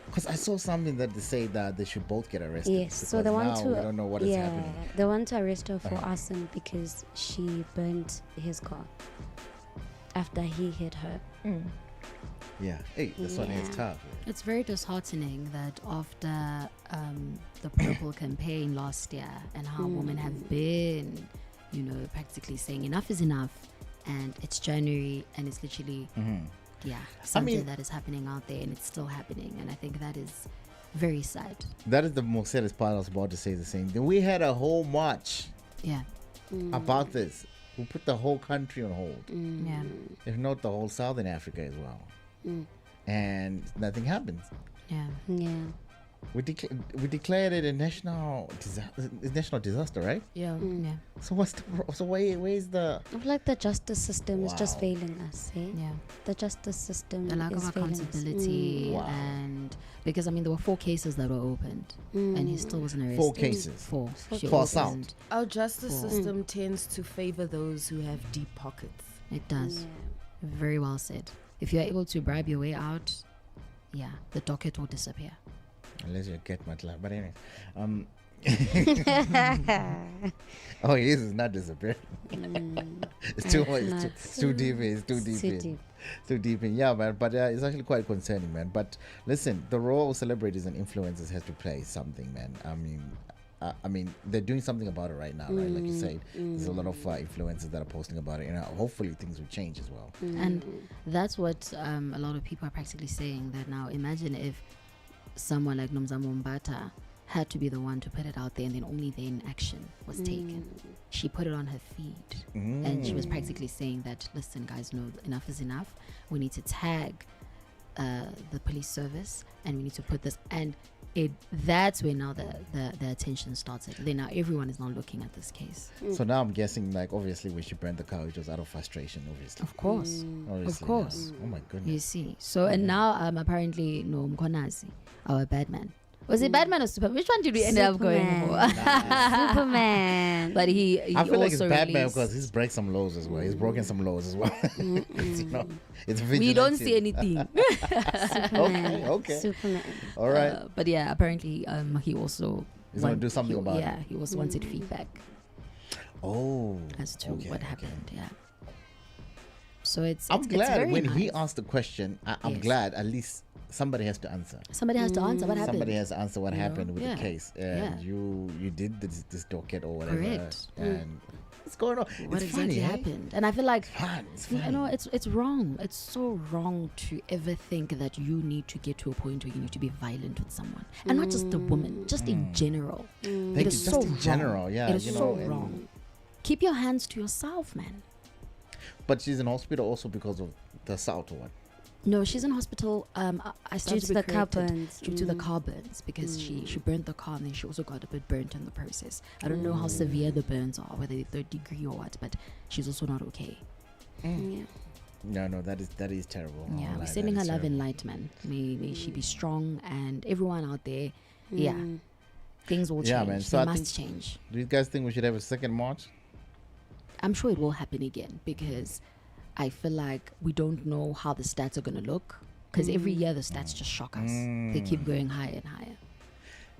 Speaker 3: Because I saw something that they say that they should both get arrested.
Speaker 1: Yes, so they want to.
Speaker 3: We don't know what is happening.
Speaker 1: They want to arrest her for arson because she burnt his car after he hit her.
Speaker 3: Yeah, hey, this one is tough.
Speaker 2: It's very disheartening that after the Purple campaign last year and how women have been, practically saying enough is enough, and it's January and it's literally. Something that is happening out there, and it's still happening, and I think that is very sad.
Speaker 3: That is the most saddest part. I was about to say the same thing. We had a whole march about this. We put the whole country on hold.
Speaker 2: Yeah.
Speaker 3: If not the whole Southern Africa as well. And nothing happens.
Speaker 1: Yeah.
Speaker 3: We declared it a national disaster, right?
Speaker 2: Yeah. Yeah.
Speaker 3: So where is the?
Speaker 1: I feel like the justice system is just failing us. Eh?
Speaker 2: Yeah.
Speaker 1: The justice system.
Speaker 2: The lack of accountability, and because there were 4 cases that were opened, and he still wasn't arrested.
Speaker 3: 4 cases.
Speaker 2: 4.
Speaker 3: For assault.
Speaker 4: Our justice system tends to favor those who have deep pockets.
Speaker 2: It does. Very well said. If you're able to bribe your way out, the docket will disappear.
Speaker 3: Unless you get my club. But anyway. Oh, his is not disappearing. It's too much. It's too deep. It's too deep in. Yeah, man. But it's actually quite concerning, man. But listen, the role of celebrities and influencers has to play something, man. I mean, they're doing something about it right now, right? Like you said, there's a lot of influencers that are posting about it. Hopefully things will change as well.
Speaker 2: And that's what a lot of people are practically saying, that now imagine if someone like Nomza Mombata had to be the one to put it out there, and then only then action was taken. She put it on her feed, and she was practically saying that, listen guys, no, enough is enough. We need to tag the police service, and we need to put this, and that's where now the attention started. Then now everyone is now looking at this case.
Speaker 3: So now I'm guessing, like, obviously when she burned the car, it was out of frustration, obviously.
Speaker 2: Of course.
Speaker 3: Obviously,
Speaker 2: of course.
Speaker 3: Yeah. Oh my goodness.
Speaker 2: You see. So and now apparently Mkonazi, our Batman. Was it Batman or Superman? Which one did we end up going for?
Speaker 1: Superman.
Speaker 2: But he
Speaker 3: I feel like it's
Speaker 2: also
Speaker 3: Batman
Speaker 2: released...
Speaker 3: because he's break some laws as well. He's broken some laws as well. It's
Speaker 2: we don't see anything.
Speaker 3: Okay.
Speaker 1: Superman.
Speaker 3: All right.
Speaker 2: But yeah, apparently he also
Speaker 3: he's gonna do something about it.
Speaker 2: Yeah, he also wanted feedback.
Speaker 3: Oh.
Speaker 2: As to what happened. Yeah. So
Speaker 3: I'm glad
Speaker 2: very
Speaker 3: when
Speaker 2: nice.
Speaker 3: he asked the question. I'm glad at least somebody has to answer.
Speaker 2: Somebody has to answer what happened.
Speaker 3: Somebody has to answer what happened with
Speaker 2: Yeah.
Speaker 3: the case.
Speaker 2: Yeah.
Speaker 3: And you did this docket or whatever.
Speaker 2: Correct.
Speaker 3: And what's going on?
Speaker 2: What
Speaker 3: It's
Speaker 2: exactly
Speaker 3: funny, eh?
Speaker 2: happened? And I feel like
Speaker 3: It's
Speaker 2: you know, it's wrong. It's so wrong to ever think that you need to get to a point where you need to be violent with someone, and not just the woman, just in general.
Speaker 3: Thank
Speaker 2: It
Speaker 3: you.
Speaker 2: is
Speaker 3: Just
Speaker 2: so
Speaker 3: in
Speaker 2: wrong.
Speaker 3: general, yeah,
Speaker 2: It is
Speaker 3: you
Speaker 2: so
Speaker 3: know, and-
Speaker 2: wrong. Keep your hands to yourself, man.
Speaker 3: But she's in hospital also because of the assault or what?
Speaker 2: No, she's in hospital. I started
Speaker 1: to
Speaker 2: to
Speaker 1: the
Speaker 2: be
Speaker 1: car
Speaker 2: corrected
Speaker 1: burns.
Speaker 2: due to the car burns because she burnt the car and then she also got a bit burnt in the process. I don't know how severe the burns are, whether they're third degree or what, but she's also not okay.
Speaker 1: Yeah.
Speaker 3: No, that is terrible.
Speaker 2: Yeah,
Speaker 3: Oh,
Speaker 2: we're
Speaker 3: that
Speaker 2: sending her
Speaker 3: is
Speaker 2: love
Speaker 3: terrible.
Speaker 2: and light, man. May she be strong, and everyone out there, yeah, things will change.
Speaker 3: Yeah, man. So
Speaker 2: they
Speaker 3: I
Speaker 2: must
Speaker 3: think,
Speaker 2: change.
Speaker 3: Do you guys think we should have a second March?
Speaker 2: I'm sure it will happen again because I feel like we don't know how the stats are going to look because every year the stats just shock us. They keep going higher and higher.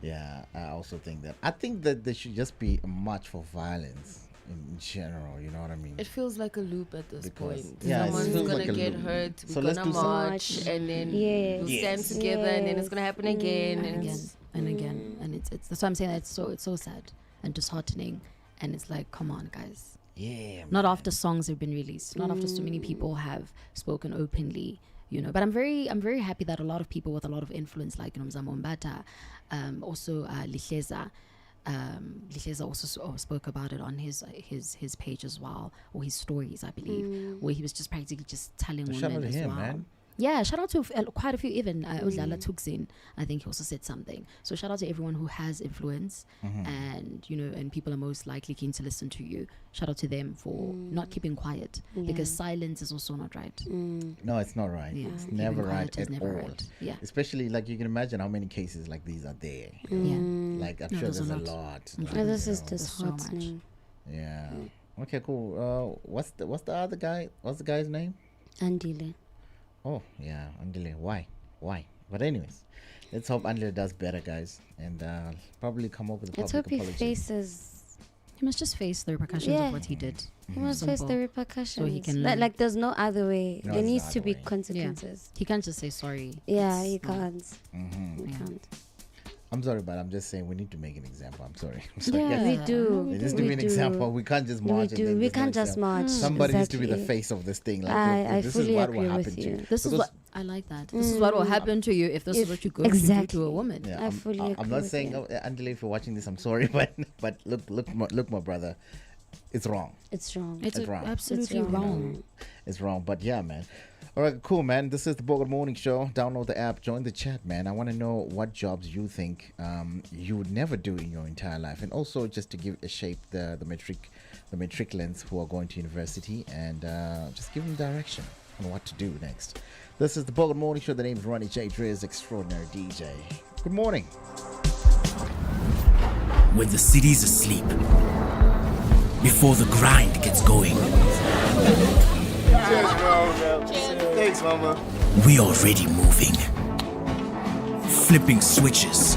Speaker 3: Yeah, I also think that. I think that there should just be a march for violence in general. You know what I mean?
Speaker 4: It feels like a loop at this
Speaker 3: Because-
Speaker 4: point.
Speaker 3: yeah, it
Speaker 4: Someone's
Speaker 3: feels
Speaker 4: gonna
Speaker 3: like a
Speaker 4: get
Speaker 3: loop.
Speaker 4: hurt.
Speaker 3: So
Speaker 4: We're
Speaker 3: let's
Speaker 4: gonna
Speaker 3: do some-
Speaker 4: march, and then we'll stand together, and then it's gonna happen again,
Speaker 2: and again and again, and it's that's why I'm saying that it's so sad and disheartening, and it's like, come on, guys.
Speaker 3: Yeah.
Speaker 2: Not after songs have been released, not after so many people have spoken openly, you know. But I'm very happy that a lot of people with a lot of influence, like Mzamo Mbata, also Lihleza. Lihleza also spoke about it on his page as well, or his stories, I believe, where he was just practically just telling
Speaker 3: Shout out
Speaker 2: women
Speaker 3: to
Speaker 2: as
Speaker 3: him,
Speaker 2: well.
Speaker 3: man.
Speaker 2: Yeah, shout out to quite a few, even Udlala Tukzin. I think he also said something. So shout out to everyone who has influence, and you know, and people are most likely keen to listen to you. Shout out to them for not keeping quiet, because silence is also not right.
Speaker 3: No, it's not right.
Speaker 2: Yeah.
Speaker 3: It's
Speaker 2: Keeping
Speaker 3: never
Speaker 2: quiet
Speaker 3: right
Speaker 2: is
Speaker 3: at
Speaker 2: never
Speaker 3: all.
Speaker 2: right. Yeah.
Speaker 3: Especially like you can imagine how many cases like these are there. you
Speaker 2: Yeah.
Speaker 3: know? Like I'm
Speaker 2: No,
Speaker 3: sure
Speaker 2: there's a
Speaker 3: there's a
Speaker 2: lot.
Speaker 3: lot.
Speaker 2: I'm
Speaker 3: like,
Speaker 2: sure
Speaker 1: This
Speaker 3: you
Speaker 1: is
Speaker 3: know.
Speaker 1: disheartening.
Speaker 3: Yeah. Okay, cool. What's the other guy? What's the guy's name?
Speaker 1: Andile.
Speaker 3: Oh yeah, Andile. Why? But anyways, let's hope Andile does better, guys, and probably come up with a
Speaker 1: Let's
Speaker 3: public
Speaker 1: hope he
Speaker 3: apology.
Speaker 1: faces.
Speaker 2: He must just face the repercussions
Speaker 1: Yeah.
Speaker 2: of what he did.
Speaker 1: He must face the
Speaker 2: Simple.
Speaker 1: repercussions.
Speaker 2: So he can
Speaker 1: Like,
Speaker 2: learn.
Speaker 1: like there's no other way.
Speaker 3: No,
Speaker 1: there
Speaker 3: there's
Speaker 1: needs
Speaker 3: no
Speaker 1: to
Speaker 3: other
Speaker 1: be
Speaker 3: way.
Speaker 1: consequences.
Speaker 2: He can't just say sorry.
Speaker 1: Yeah,
Speaker 2: It's
Speaker 1: he
Speaker 2: not-
Speaker 1: can't. He
Speaker 2: Yeah.
Speaker 1: can't.
Speaker 3: I'm sorry, but I'm just saying we need to make an example. I'm sorry. I'm sorry.
Speaker 1: Yeah, we do.
Speaker 3: It needs to be an example. We can't just march.
Speaker 1: We
Speaker 3: and
Speaker 1: do.
Speaker 3: then
Speaker 1: We
Speaker 3: there's no
Speaker 1: can't just
Speaker 3: example.
Speaker 1: march.
Speaker 3: Somebody needs to be the
Speaker 1: Exactly.
Speaker 3: face of this thing. Like,
Speaker 1: I
Speaker 3: look, this
Speaker 1: fully
Speaker 3: is what
Speaker 1: agree
Speaker 3: will
Speaker 1: with
Speaker 3: happen to
Speaker 1: you.
Speaker 3: you.
Speaker 2: This is
Speaker 3: Because-
Speaker 2: what I like that. This is what will happen to you if this is what you go to do to a woman.
Speaker 3: Yeah,
Speaker 1: I fully agree
Speaker 3: I'm not
Speaker 1: with
Speaker 3: saying,
Speaker 1: you.
Speaker 3: Andile, if you're watching this, I'm sorry, but look, my brother, it's wrong.
Speaker 1: It's wrong.
Speaker 2: It's
Speaker 3: wrong.
Speaker 2: absolutely
Speaker 1: It's
Speaker 2: wrong.
Speaker 3: It's wrong. But yeah, man. All right, cool, man. This is the Bogart Morning Show. Download the app, join the chat, man. I want to know what jobs you think you would never do in your entire life, and also just to give a shape the matriculants who are going to university, and just give them direction on what to do next. This is the Bogart Morning Show. The name is Ronnie J. Driz, extraordinary DJ. Good morning.
Speaker 5: When the city's asleep, before the grind gets going,
Speaker 18: Cheers, bro. Thanks, mama.
Speaker 5: we already moving. Flipping switches,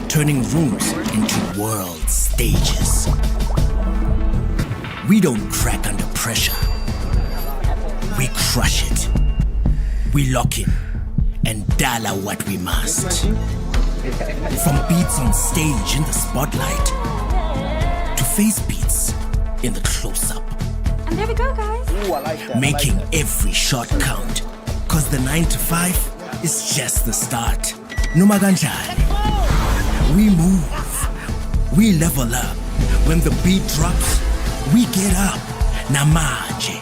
Speaker 5: turning rooms into world stages. We don't crack under pressure. We crush it. We lock in and dollar what we must. From beats on stage in the spotlight to face beats in the close-up.
Speaker 1: And there we go, guys.
Speaker 18: Ooh, I like that.
Speaker 5: Making every shot count. Cause the 9 to 5 is just the start. Numaganjani. We move. We level up. When the beat drops, we get up. Namaje.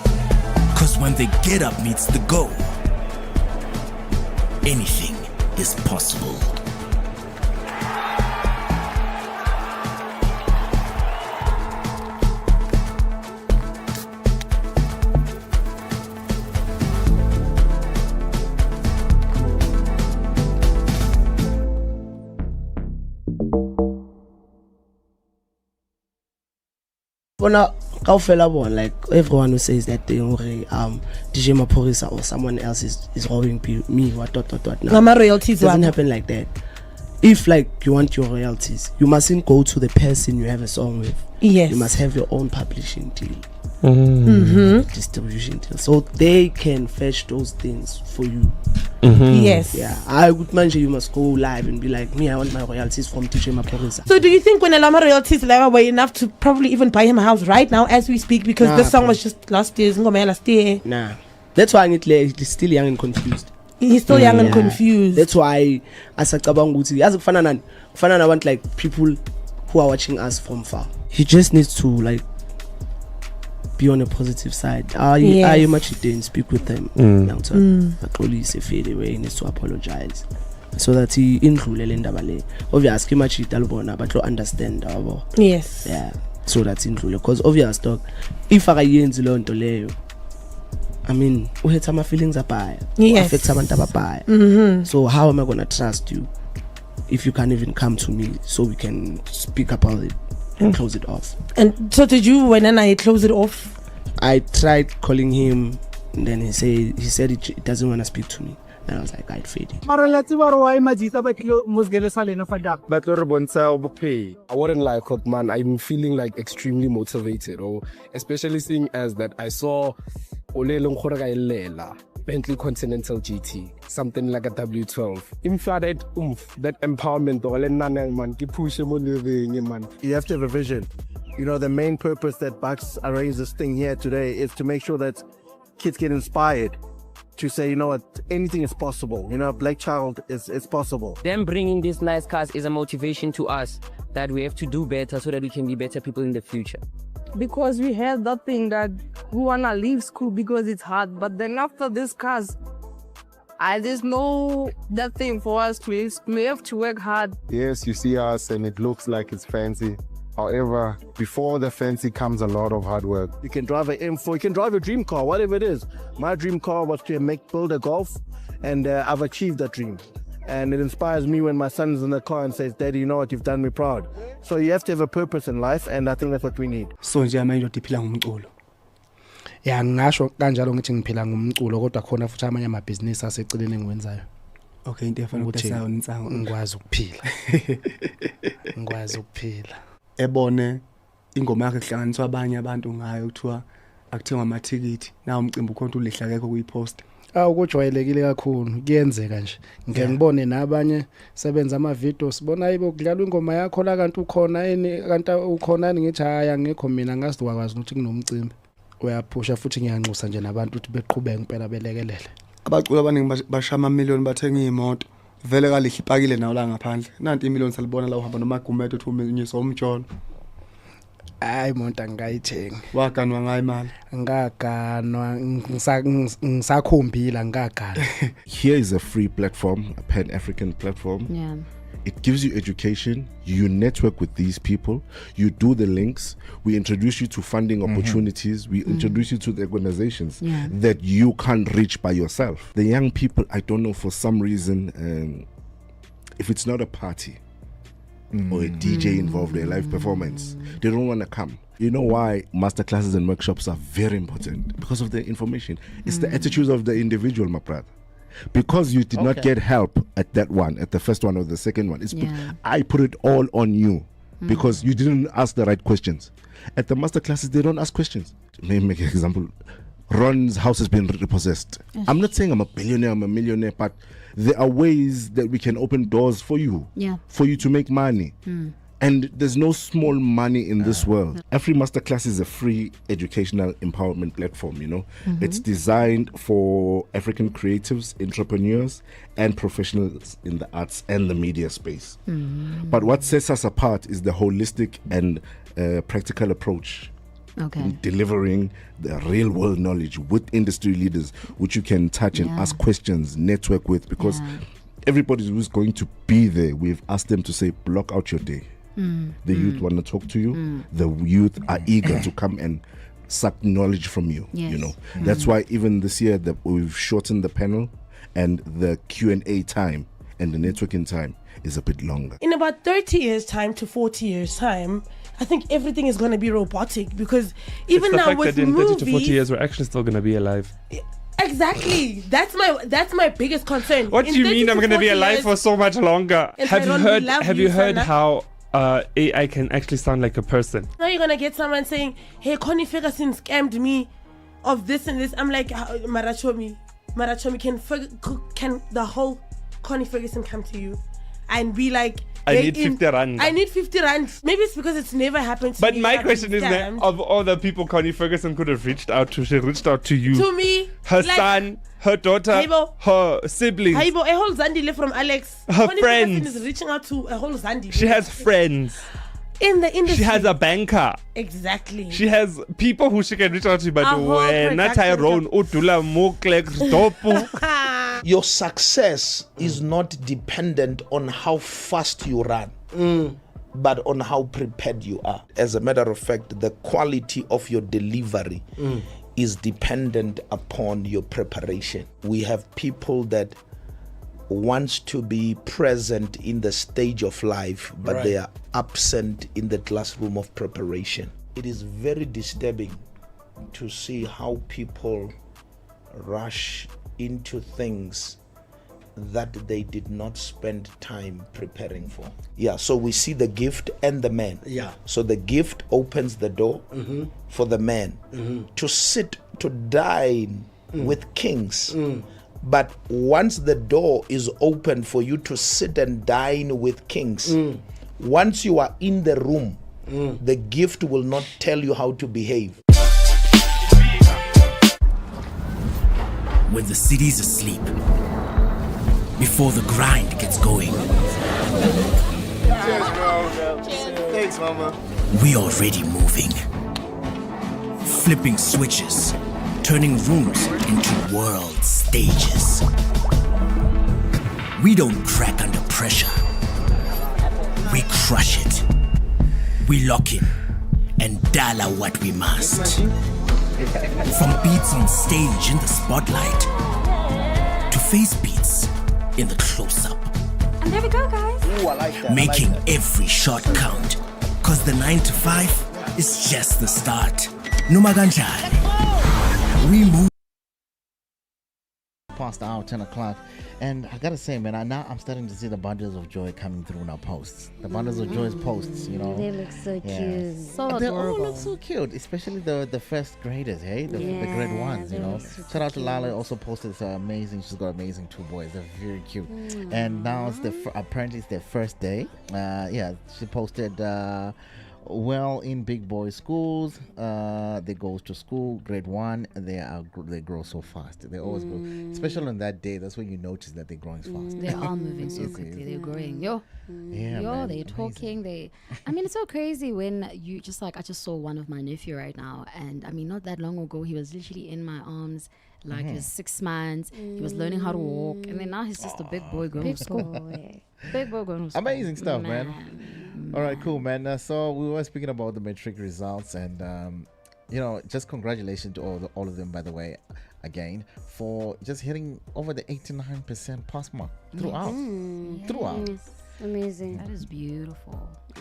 Speaker 5: Cause when the get up meets the go, anything is possible.
Speaker 7: Bona kaofela bona, like everyone who says that thing DJ Maporisa or someone else is robbing me what. No,
Speaker 8: My royalties
Speaker 7: doesn't
Speaker 8: what?
Speaker 7: happen like that. If like you want your royalties, you mustn't go to the person you have a song with.
Speaker 8: Yes.
Speaker 7: You must have your own publishing deal. distribution deal, so they can fetch those things for you.
Speaker 8: Yes.
Speaker 7: Yeah, I would mention you must go live and be like, me, I want my royalties from DJ Maporisa.
Speaker 8: So do you think when Elama royalties were enough to probably even buy him a house right now as we speak, because this song was just last year?
Speaker 7: Nah, that's why he's still young and confused.
Speaker 8: He's still young and confused.
Speaker 7: That's why as a Kabanguti, as a Fanana want like people who are watching us from far. He just needs to like be on a positive side. I much didn't speak with them. He needs to apologize so that he include obviously much but to understand.
Speaker 8: Yes.
Speaker 7: Yeah. So that's include, because obvious dog, if I mean, we had some feelings affect so how am I gonna trust you if you can't even come to me so we can speak about it and close it off?
Speaker 8: And so did you, when I close it off?
Speaker 7: I tried calling him, and then he said he doesn't want to speak to me. And I was like, I'd fade it.
Speaker 9: I wouldn't lie, man. I'm feeling like extremely motivated, or especially seeing as that I saw Bentley Continental GT, something like a W12. That empowerment,
Speaker 6: You have to have a vision. You know, the main purpose that Bucks arranged this thing here today is to make sure that kids get inspired to say, you know what, anything is possible. You know, Black Child is possible.
Speaker 10: Them bringing these nice cars is a motivation to us that we have to do better so that we can be better people in the future.
Speaker 11: Because we had that thing that we wanna leave school because it's hard, but then after this cars, I just know that thing for us to we have to work hard.
Speaker 12: Yes, you see us and it looks like it's fancy. However, before the fancy comes a lot of hard work.
Speaker 6: You can drive an M4, you can drive a dream car, whatever it is. My dream car was to build a Golf, and I've achieved that dream. And it inspires me when my son's in the car and says, Daddy, you know what, you've done me proud. So you have to have a purpose in life, and I think that's what we need.
Speaker 7: So nje manje udiphila ngumculo.
Speaker 13: Yeah, ngisho kanjalo ngithi ngiphila ngumculo, kodwa khona futhi amanye amabhizinisi aseceleni engiwenzayo.
Speaker 7: Okay, into efana ukutesa unsango.
Speaker 13: Ngikwazi ukuphila. Ngikwazi ukuphila.
Speaker 14: Ebone ingoma yakhe kuhlanganiswa abanye abantu ngayo kuthiwa akuthengwa amathikithi nawo umcimbi ukhona ulihla akekho kuyipost.
Speaker 13: Ukujwayelekile kakhulu kuyenzeka nje. Ngeke ngibone nabanye sebenza ama videos sibona ayibo kudlalwa ingoma yakho la kanti ukhona kanti ukhonani ngithi hayi angekho mina ngasiduka kwazi ukuthi kunomcimbi. Uyaphusha futhi ngiyanxusa nje nabantu ukuthi beqhubeke impela belekelele.
Speaker 14: Abaculi abaningi bashama amamiliyoni bathenga imoto. Vele kalihle ipakile nawo la ngaphandle. Nanti imiliyoni salibona la uhamba noma gumeto uthi umenyisa umtsholo.
Speaker 13: Hayi monta ngayithenga.
Speaker 14: Waganwa ngayi imali.
Speaker 13: Ngaganwa ngisakhombila ngagana.
Speaker 15: Here is a free platform, a Pan-African platform.
Speaker 2: Yeah.
Speaker 15: It gives you education. You network with these people. You do the links. We introduce you to funding opportunities. We introduce you to the organizations that you can't reach by yourself. The young people, I don't know, for some reason, if it's not a party or a DJ involved in a live performance, they don't want to come. You know why masterclasses and workshops are very important? Because of the information. It's the attitudes of the individual, my brother. Because you did not get help at that one, at the first one or the second one. I put it all on you because you didn't ask the right questions. At the masterclasses, they don't ask questions. Let me make an example. Ron's house has been repossessed. I'm not saying I'm a billionaire, I'm a millionaire, but there are ways that we can open doors for you, for you to make money. And there's no small money in this world. Every masterclass is a free educational empowerment platform, you know. It's designed for African creatives, entrepreneurs, and professionals in the arts and the media space. But what sets us apart is the holistic and practical approach. In delivering the real world knowledge with industry leaders, which you can touch and ask questions, network with, because everybody who's going to be there, we've asked them to say, block out your day. The youth want to talk to you. The youth are eager to come and suck knowledge from you. You know, that's why even this year that we've shortened the panel, and the Q&A time and the networking time is a bit longer.
Speaker 8: In about 30 years time to 40 years time, I think everything is going to be robotic, because even now with
Speaker 16: that in
Speaker 8: movies,
Speaker 16: 30 to 40 years we're actually still going to be alive.
Speaker 8: Exactly. That's my biggest concern.
Speaker 16: What do you mean I'm going to be alive for so much longer? Have you heard how AI can actually sound like a person.
Speaker 8: Now you're gonna get someone saying, "Hey, Connie Ferguson scammed me of this and this." I'm like, Marachomi, can the whole Connie Ferguson come to you and be like,
Speaker 16: I need 50 rand.
Speaker 8: I need 50 rand. Maybe it's because it's never happened to
Speaker 16: But
Speaker 8: me.
Speaker 16: my
Speaker 8: I've
Speaker 16: question
Speaker 8: been
Speaker 16: is that
Speaker 8: scammed.
Speaker 16: of all the people Connie Ferguson could have reached out to, she reached out to you.
Speaker 8: To me,
Speaker 16: Her
Speaker 8: like-
Speaker 16: son, her daughter,
Speaker 8: Haibo.
Speaker 16: her siblings.
Speaker 8: Haibo, a whole Zandile from Alex.
Speaker 16: Her
Speaker 8: Connie
Speaker 16: friends.
Speaker 8: Ferguson is reaching out to a whole Zandile.
Speaker 16: She has friends.
Speaker 8: In the industry.
Speaker 16: She has a banker.
Speaker 8: Exactly.
Speaker 16: She has people who she can reach out to, but
Speaker 8: A whole
Speaker 16: when Tyrone, Udula, Moklek, Stopu.
Speaker 17: Your success is not dependent on how fast you run, but on how prepared you are. As a matter of fact, the quality of your delivery is dependent upon your preparation. We have people that wants to be present in the stage of life, but
Speaker 3: Right.
Speaker 17: they are absent in the classroom of preparation. It is very disturbing to see how people rush into things that they did not spend time preparing for. Yeah, so we see the gift and the man.
Speaker 7: Yeah.
Speaker 17: So the gift opens the door for the man to sit, to dine with kings. But once the door is open for you to sit and dine with kings, once you are in the room, the gift will not tell you how to behave.
Speaker 5: When the city's asleep, before the grind gets going,
Speaker 18: Cheers, bro. Thanks, mama.
Speaker 5: we already moving. Flipping switches, turning rooms into world stages. We don't crack under pressure. We crush it. We lock in and dial out what we must. From beats on stage in the spotlight to face beats in the close-up.
Speaker 19: And there we go, guys.
Speaker 18: Ooh, I like that.
Speaker 5: Making every shot count. Cause the 9 to 5 is just the start. Noma kanjani. We move.
Speaker 3: Past the hour, 10 o'clock. And I gotta say, man, now I'm starting to see the bundles of joy coming through in our posts. The bundles of joy's posts, you know.
Speaker 1: They look so cute.
Speaker 3: So they all look so cute, especially the first graders, hey? The grade ones, you know. Shout out to Lala, also posted this amazing, she's got amazing 2 boys. They're very cute. And now it's apparently it's their first day. She posted, well, in big boy schools, they go to school, grade 1, they grow so fast. They always grow, especially on that day. That's when you notice that they're growing fast.
Speaker 2: They are moving so quickly. They're growing.
Speaker 3: Man,
Speaker 2: they're talking. I mean, it's so crazy when you just like, I just saw one of my nephew right now, and I mean, not that long ago, he was literally in my arms. Like he's 6 months, he was learning how to walk, and then now he's just a big boy going to school. Big boy going to school.
Speaker 3: Amazing stuff, man. All right, cool, man. So we were speaking about the Matric results, and just congratulations to all of them, by the way, again, for just hitting over the 89% pass mark throughout.
Speaker 1: Amazing.
Speaker 2: That is beautiful.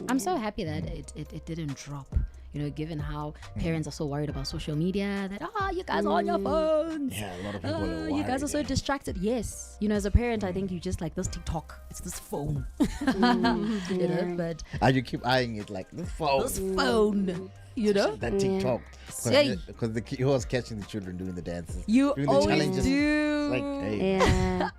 Speaker 2: I'm so happy that it didn't drop. You know, given how parents are so worried about social media, that you guys are on your phones.
Speaker 3: Yeah, a lot of people are worried.
Speaker 2: You guys are so distracted. Yes, you know, as a parent, I think you just like this TikTok. It's this phone. You know, but
Speaker 3: you keep eyeing it like this phone.
Speaker 2: This phone. You know
Speaker 3: that TikTok because he was catching the children doing the dances.
Speaker 2: You
Speaker 3: doing
Speaker 2: always
Speaker 3: the challenges.
Speaker 2: do.
Speaker 3: Like, hey.
Speaker 1: Yeah.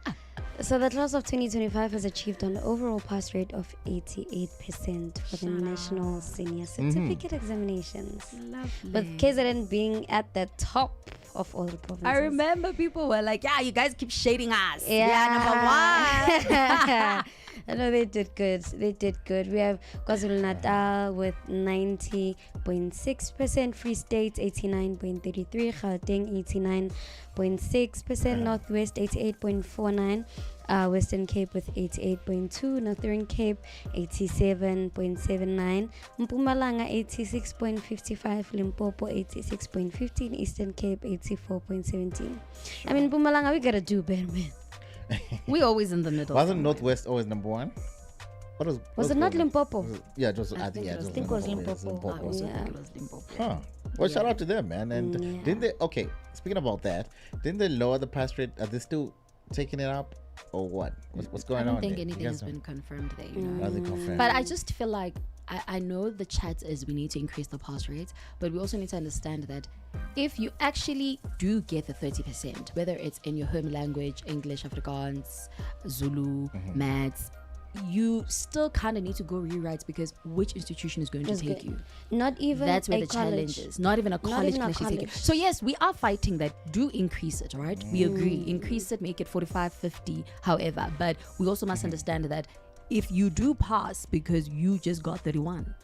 Speaker 1: So the class of 2025 has achieved an overall pass rate of 88% for the national senior certificate examinations.
Speaker 2: Lovely.
Speaker 1: With KZN being at the top of all the provinces.
Speaker 2: I remember people were like, "Yeah, you guys keep shading us.
Speaker 1: Yeah,
Speaker 2: number 1."
Speaker 1: I know they did good. We have KwaZulu-Natal with 90.6%, Free State 89.33%, Gauteng 89.6%, Northwest 88.49%, Western Cape with 88.2%, Northern Cape 87.79%, Mpumalanga 86.55%, Limpopo 86.15%, Eastern Cape 84.17%. I mean, Mpumalanga, we gotta do better, man.
Speaker 2: We always in the middle.
Speaker 3: Wasn't Northwest always number 1?
Speaker 1: Was it not Limpopo?
Speaker 3: Yeah, it was.
Speaker 1: I think it was Limpopo.
Speaker 3: Huh. Well, shout out to them, man. And didn't they? Okay, speaking about that, didn't they lower the pass rate? Are they still taking it up? or what? What's going
Speaker 2: I
Speaker 3: on?
Speaker 2: don't think
Speaker 3: there?
Speaker 2: anything
Speaker 3: You
Speaker 2: has
Speaker 3: guys
Speaker 2: been confirmed there.
Speaker 3: Nothing confirmed.
Speaker 2: But I just feel like I know the chat is we need to increase the pass rates, but we also need to understand that if you actually do get the 30%, whether it's in your home language, English, Afrikaans, Zulu, Maths, you still kind of need to go rewrite because which institution is going to take you?
Speaker 1: Not even
Speaker 2: That's where
Speaker 1: a
Speaker 2: the
Speaker 1: college.
Speaker 2: challenge is. Not even a college can actually take you. So yes, we are fighting that. Do increase it, right? We agree. Increase it, make it 45, 50, however. But we also must understand that if you do pass because you just got 31,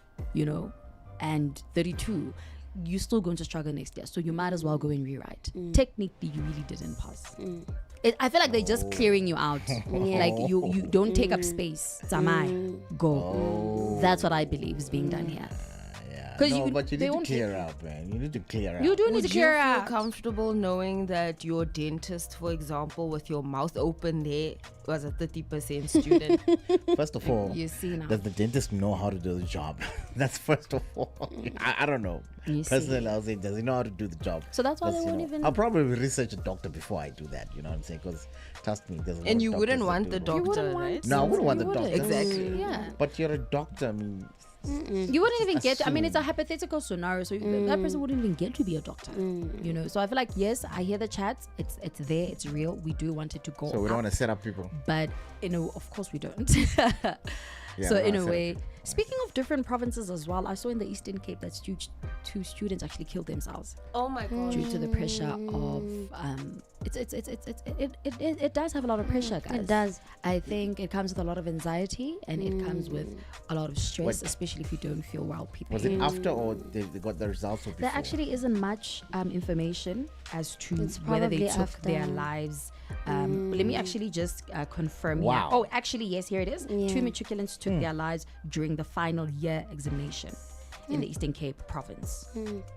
Speaker 2: and 32, you're still going to struggle next year. So you might as well go and rewrite. Technically, you really didn't pass. I feel like they're just clearing you out. Like you don't take up space. Samai, go. That's what I believe is being done here.
Speaker 3: But you need to clear out, man. You need to clear out.
Speaker 2: You do need to clear out.
Speaker 4: Would you feel comfortable knowing that your dentist, for example, with your mouth open there, was a 30% student?
Speaker 3: First of all,
Speaker 2: you see now.
Speaker 3: Does the dentist know how to do the job? That's first of all. I don't know. Personally, I'll say, does he know how to do the job?
Speaker 2: So that's why they won't even.
Speaker 3: I'll probably research a doctor before I do that. You know what I'm saying? Because trust me, there's a lot
Speaker 4: And
Speaker 3: of
Speaker 4: you wouldn't
Speaker 3: doctors
Speaker 4: want
Speaker 3: that
Speaker 4: the
Speaker 3: do that.
Speaker 4: doctor, right?
Speaker 3: No, I wouldn't want the doctor.
Speaker 4: Exactly.
Speaker 2: Yeah.
Speaker 3: But you're a doctor. I mean,
Speaker 2: you wouldn't even get. I mean, it's a hypothetical scenario, so that person wouldn't even get to be a doctor. So I feel like yes, I hear the chats. It's there. It's real. We do want it to go.
Speaker 3: So we don't want to set up people.
Speaker 2: But of course we don't.
Speaker 3: Yeah,
Speaker 2: so
Speaker 3: no,
Speaker 2: in
Speaker 3: I
Speaker 2: a
Speaker 3: said
Speaker 2: way,
Speaker 3: it.
Speaker 2: speaking of different provinces as well, I saw in the Eastern Cape that two students actually killed themselves.
Speaker 4: Oh my god!
Speaker 2: Due to the pressure of it does have a lot of pressure, guys.
Speaker 1: It does.
Speaker 2: I think it comes with a lot of anxiety and it comes with a lot of stress, especially if you don't feel well. People.
Speaker 3: Was it after or they got the results or before?
Speaker 2: There actually isn't much information as to
Speaker 1: It's
Speaker 2: whether they
Speaker 1: probably
Speaker 2: took
Speaker 1: after.
Speaker 2: their lives. Let me actually just confirm.
Speaker 3: Wow.
Speaker 2: Here. Oh, actually, yes, here it is.
Speaker 1: Yeah.
Speaker 2: 2 matriculants took their lives during the final year examination in the Eastern Cape province.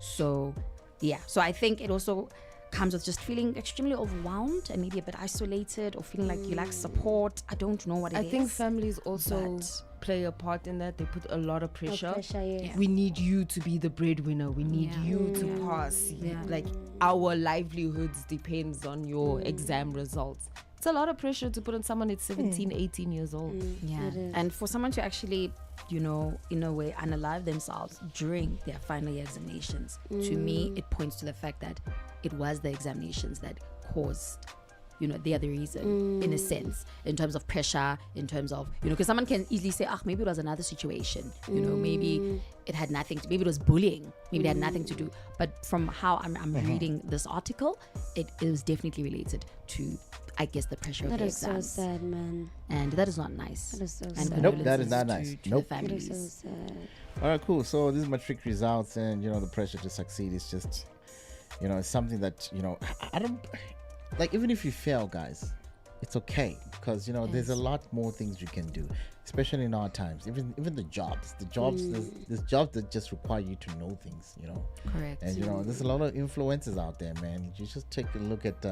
Speaker 2: So, yeah. So I think it also comes with just feeling extremely overwhelmed and maybe a bit isolated or feeling like you lack support. I don't know what it is.
Speaker 4: I think families also play a part in that. They put a lot of pressure.
Speaker 1: Yes.
Speaker 4: We need you to be the breadwinner. We need you to pass. Like our livelihoods depends on your exam results. It's a lot of pressure to put on someone that's 17, 18 years old.
Speaker 2: Yeah. And for someone to actually, in a way, unalive themselves during their final year examinations, to me, it points to the fact that it was the examinations that caused, they are the reason, in a sense, in terms of pressure, in terms of, because someone can easily say, maybe it was another situation, maybe it had nothing to, maybe it was bullying, maybe it had nothing to do. But from how I'm reading this article, it was definitely related to, I guess, the pressure of
Speaker 1: That
Speaker 2: the
Speaker 1: is so
Speaker 2: exams.
Speaker 1: sad, man.
Speaker 2: And that is not nice.
Speaker 1: That is so
Speaker 2: And
Speaker 1: sad.
Speaker 3: Nope, that is
Speaker 2: condolences
Speaker 3: not nice.
Speaker 2: to
Speaker 3: Nope.
Speaker 2: the
Speaker 1: That is
Speaker 2: families.
Speaker 1: so sad.
Speaker 3: All right, cool. So this matric results and the pressure to succeed is just it's something that I don't like. Even if you fail, guys, it's okay because there's a lot more things you can do, especially in our times. Even the jobs, there's jobs that just require you to know things,
Speaker 2: Correct.
Speaker 3: And there's a lot of influencers out there, man. You just take a look at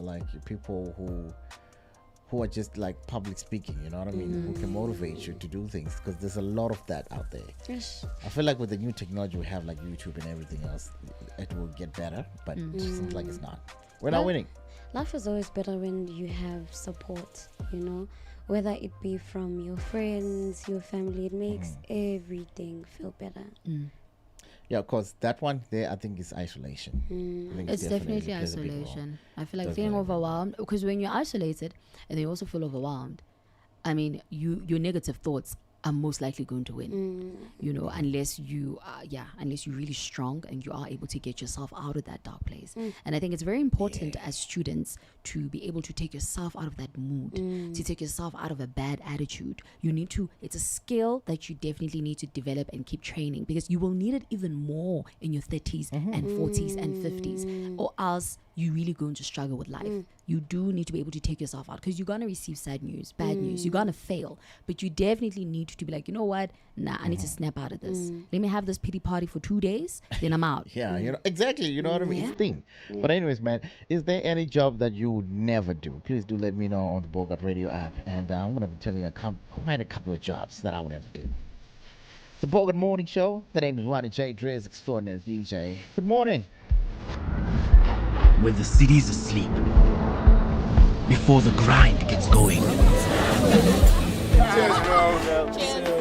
Speaker 3: like people who are just like public speaking, you know what I mean, who can motivate you to do things, because there's a lot of that out there.
Speaker 1: Yes.
Speaker 3: I feel like with the new technology we have, like YouTube and everything else, it will get better, but it seems like it's not. We're not winning.
Speaker 1: Life is always better when you have support, whether it be from your friends, your family. It makes everything feel better.
Speaker 3: Yeah, because that one there, I think, is isolation. I think
Speaker 2: It's definitely
Speaker 3: plays a big role.
Speaker 2: isolation. I feel like
Speaker 3: Does
Speaker 2: feeling
Speaker 3: play a big role.
Speaker 2: overwhelmed, because when you're isolated and you also feel overwhelmed, I mean, your negative thoughts are most likely going to win, unless you unless you're really strong and you are able to get yourself out of that dark place. And I think it's very important as students to be able to take yourself out of that mood, to take yourself out of a bad attitude. It's a skill that you definitely need to develop and keep training, because you will need it even more in your 30s and 40s and 50s, or else you're really going to struggle with life. You do need to be able to take yourself out, because you're going to receive sad news, bad news. You're going to fail, but you definitely need to be like, you know what? Nah, I need to snap out of this. Let me have this pity party for 2 days, then I'm out.
Speaker 3: Yeah, exactly. You know what I mean? It's the thing. But anyways, man, is there any job that you would never do? Please do let me know on the Bogart Radio app, and I'm going to tell you quite a couple of jobs that I would never do. The Bogart Morning Show. That name is Ronnie J. Drez, extraordinary DJ. Good morning.
Speaker 5: When the city's asleep, before the grind gets going.
Speaker 18: Cheers, bro.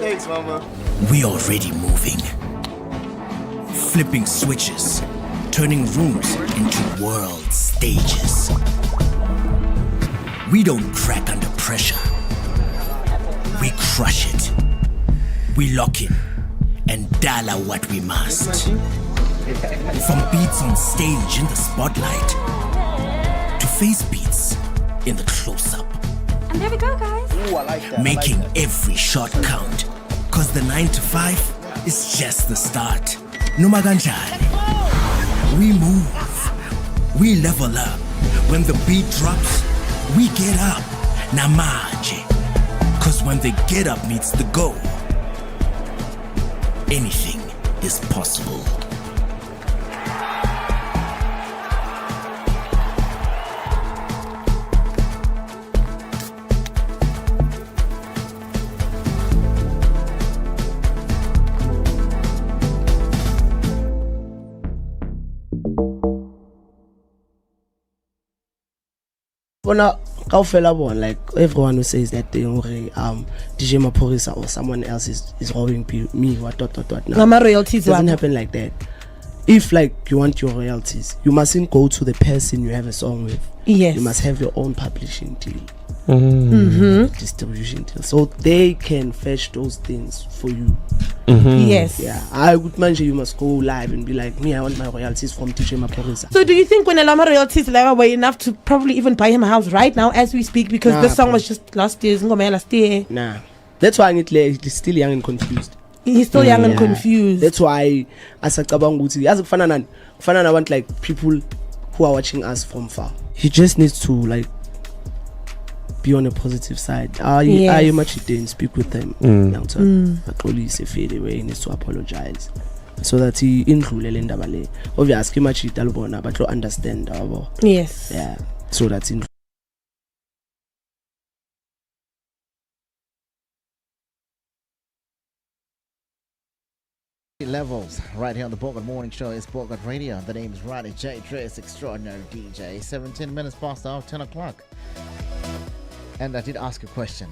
Speaker 18: Thanks, mama.
Speaker 5: We already moving. Flipping switches, turning rooms into world stages. We don't crack under pressure. We crush it. We lock in and dollar what we must. From beats on stage in the spotlight to face beats in the close-up.
Speaker 19: And there we go, guys.
Speaker 18: Ooh, I like that.
Speaker 5: Making
Speaker 18: I like that.
Speaker 5: every shot count. Cause the 9 to 5 is just the start. Noma kanjani. We move. We level up. When the beat drops, we get up. Namanje. Cause when the get up meets the go, anything is possible.
Speaker 7: Bona kaofela bona, like everyone who says that thing, DJ Maporisa or someone else is robbing me, what. No,
Speaker 8: my royalties
Speaker 7: doesn't happen like that. If like you want your royalties, you mustn't go to the person you have a song with.
Speaker 8: Yes.
Speaker 7: You must have your own publishing deal.
Speaker 8: Mm-hmm.
Speaker 7: Distribution deal. So they can fetch those things for you.
Speaker 8: Mm-hmm. Yes.
Speaker 7: Yeah. I would mention you must go live and be like, me, I want my royalties from DJ Maporisa.
Speaker 8: So do you think when Alama royalties level were enough to probably even buy him a house right now as we speak? Because this song was just last year.
Speaker 7: Nah. That's why he's still young and confused.
Speaker 8: He's still young and confused.
Speaker 7: That's why as a Kabanguti, as a Fanana want like people who are watching us from far. He just needs to like be on a positive side. Are you much then speak with them? Police fade away, he needs to apologize. So that he include obviously much Talbona, but to understand
Speaker 8: yes.
Speaker 7: Yeah. So that's in
Speaker 3: levels right here on the Bogart Morning Show. It's Bogart Radio. The name is Roddy J. Dress, extraordinary DJ. 17 minutes past the hour, 10 o'clock. And I did ask a question.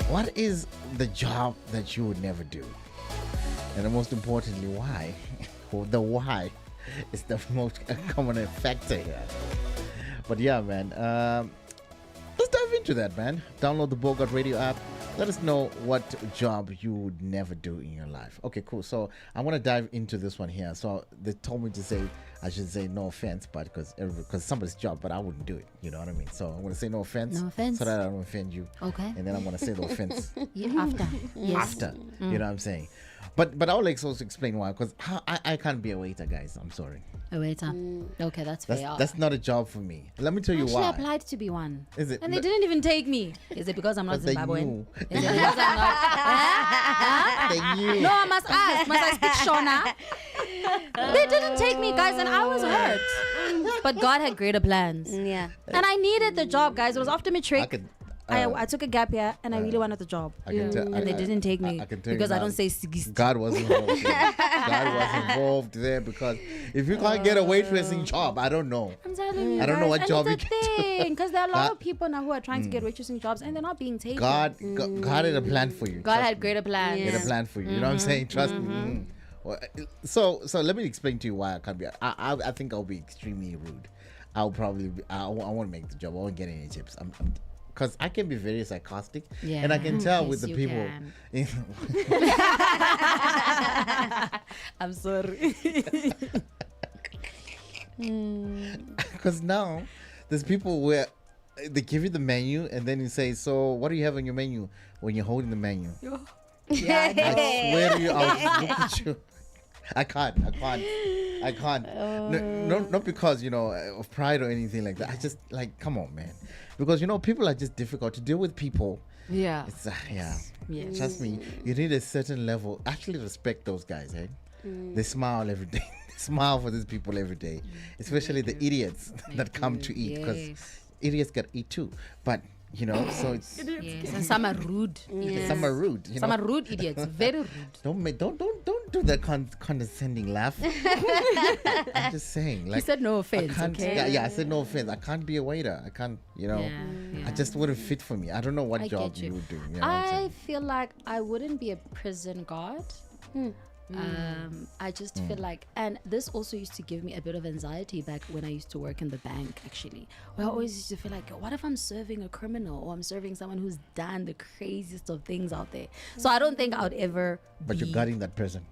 Speaker 3: What is the job that you would never do? And most importantly, why? Well, the why is the most common factor here. But yeah, man. Let's dive into that, man. Download the Bogart Radio app. Let us know what job you would never do in your life. Okay, cool. So I want to dive into this one here. So they told me to say, I should say no offense, but because somebody's job, but I wouldn't do it. You know what I mean? So I'm going to say no offense.
Speaker 2: No offense.
Speaker 3: So that I don't offend you.
Speaker 2: Okay.
Speaker 3: And then I'm going to say the offense.
Speaker 2: After. Yes.
Speaker 3: After. You know what I'm saying? But I will also explain why. Because I can't be a waiter, guys. I'm sorry.
Speaker 2: A waiter. Okay, that's fair.
Speaker 3: That's not a job for me. Let me tell you why.
Speaker 2: I actually applied to be one.
Speaker 3: Is it?
Speaker 2: And they didn't even take me. Is it because I'm not Zimbabwean? Is it because I'm not?
Speaker 3: They knew.
Speaker 2: No, I must ask. Must I speak Shona? They didn't take me, guys, and I was hurt. But God had greater plans.
Speaker 1: Yeah.
Speaker 2: And I needed the job, guys. It was after Matric. I took a gap year and I really wanted the job. And they didn't take me because I don't say Sigist.
Speaker 3: God was involved there. God was involved there because if you can't get a waitressing job, I don't know.
Speaker 2: I'm telling you,
Speaker 3: I don't know what job you
Speaker 2: can
Speaker 3: get.
Speaker 2: Because there are a lot of people now who are trying to get waitressing jobs and they're not being taken.
Speaker 3: God had a plan for you.
Speaker 2: God had greater plans.
Speaker 3: He had a plan for you. You know what I'm saying? Trust me. Well, so let me explain to you why I can't be. I think I'll be extremely rude. I'll probably I won't make the job. I won't get any tips. Because I can be very sarcastic, and I can tell with the people.
Speaker 2: I'm sorry.
Speaker 3: Because now there's people where they give you the menu, and then you say, "So what do you have on your menu?" When you're holding the menu, I swear to you, I'll look at you. I can't. No, not because of pride or anything like that. I just like, come on, man. Because people are just difficult to deal with. People.
Speaker 2: Yeah.
Speaker 3: It's Trust me, you need a certain level. Actually, respect those guys. Eh? They smile every day. They smile for these people every day, especially the idiots that come to eat. Because idiots got to eat too. But so it's
Speaker 2: and some are rude.
Speaker 3: Some are rude.
Speaker 2: Some are rude idiots. Very rude.
Speaker 3: Don't don't do that condescending laugh. I'm just saying. Like,
Speaker 2: he said no offense,
Speaker 3: I can't,
Speaker 2: okay?
Speaker 3: Yeah, I said no offense. I can't be a waiter. I can't, I just wouldn't fit for me. I don't know what job you would do. You know what I'm
Speaker 2: I
Speaker 3: saying?
Speaker 2: feel like I wouldn't be a prison guard. I just feel like, and this also used to give me a bit of anxiety back when I used to work in the bank, actually, where I always used to feel like, what if I'm serving a criminal or I'm serving someone who's done the craziest of things out there? So I don't think I would ever.
Speaker 3: But you're guarding that person.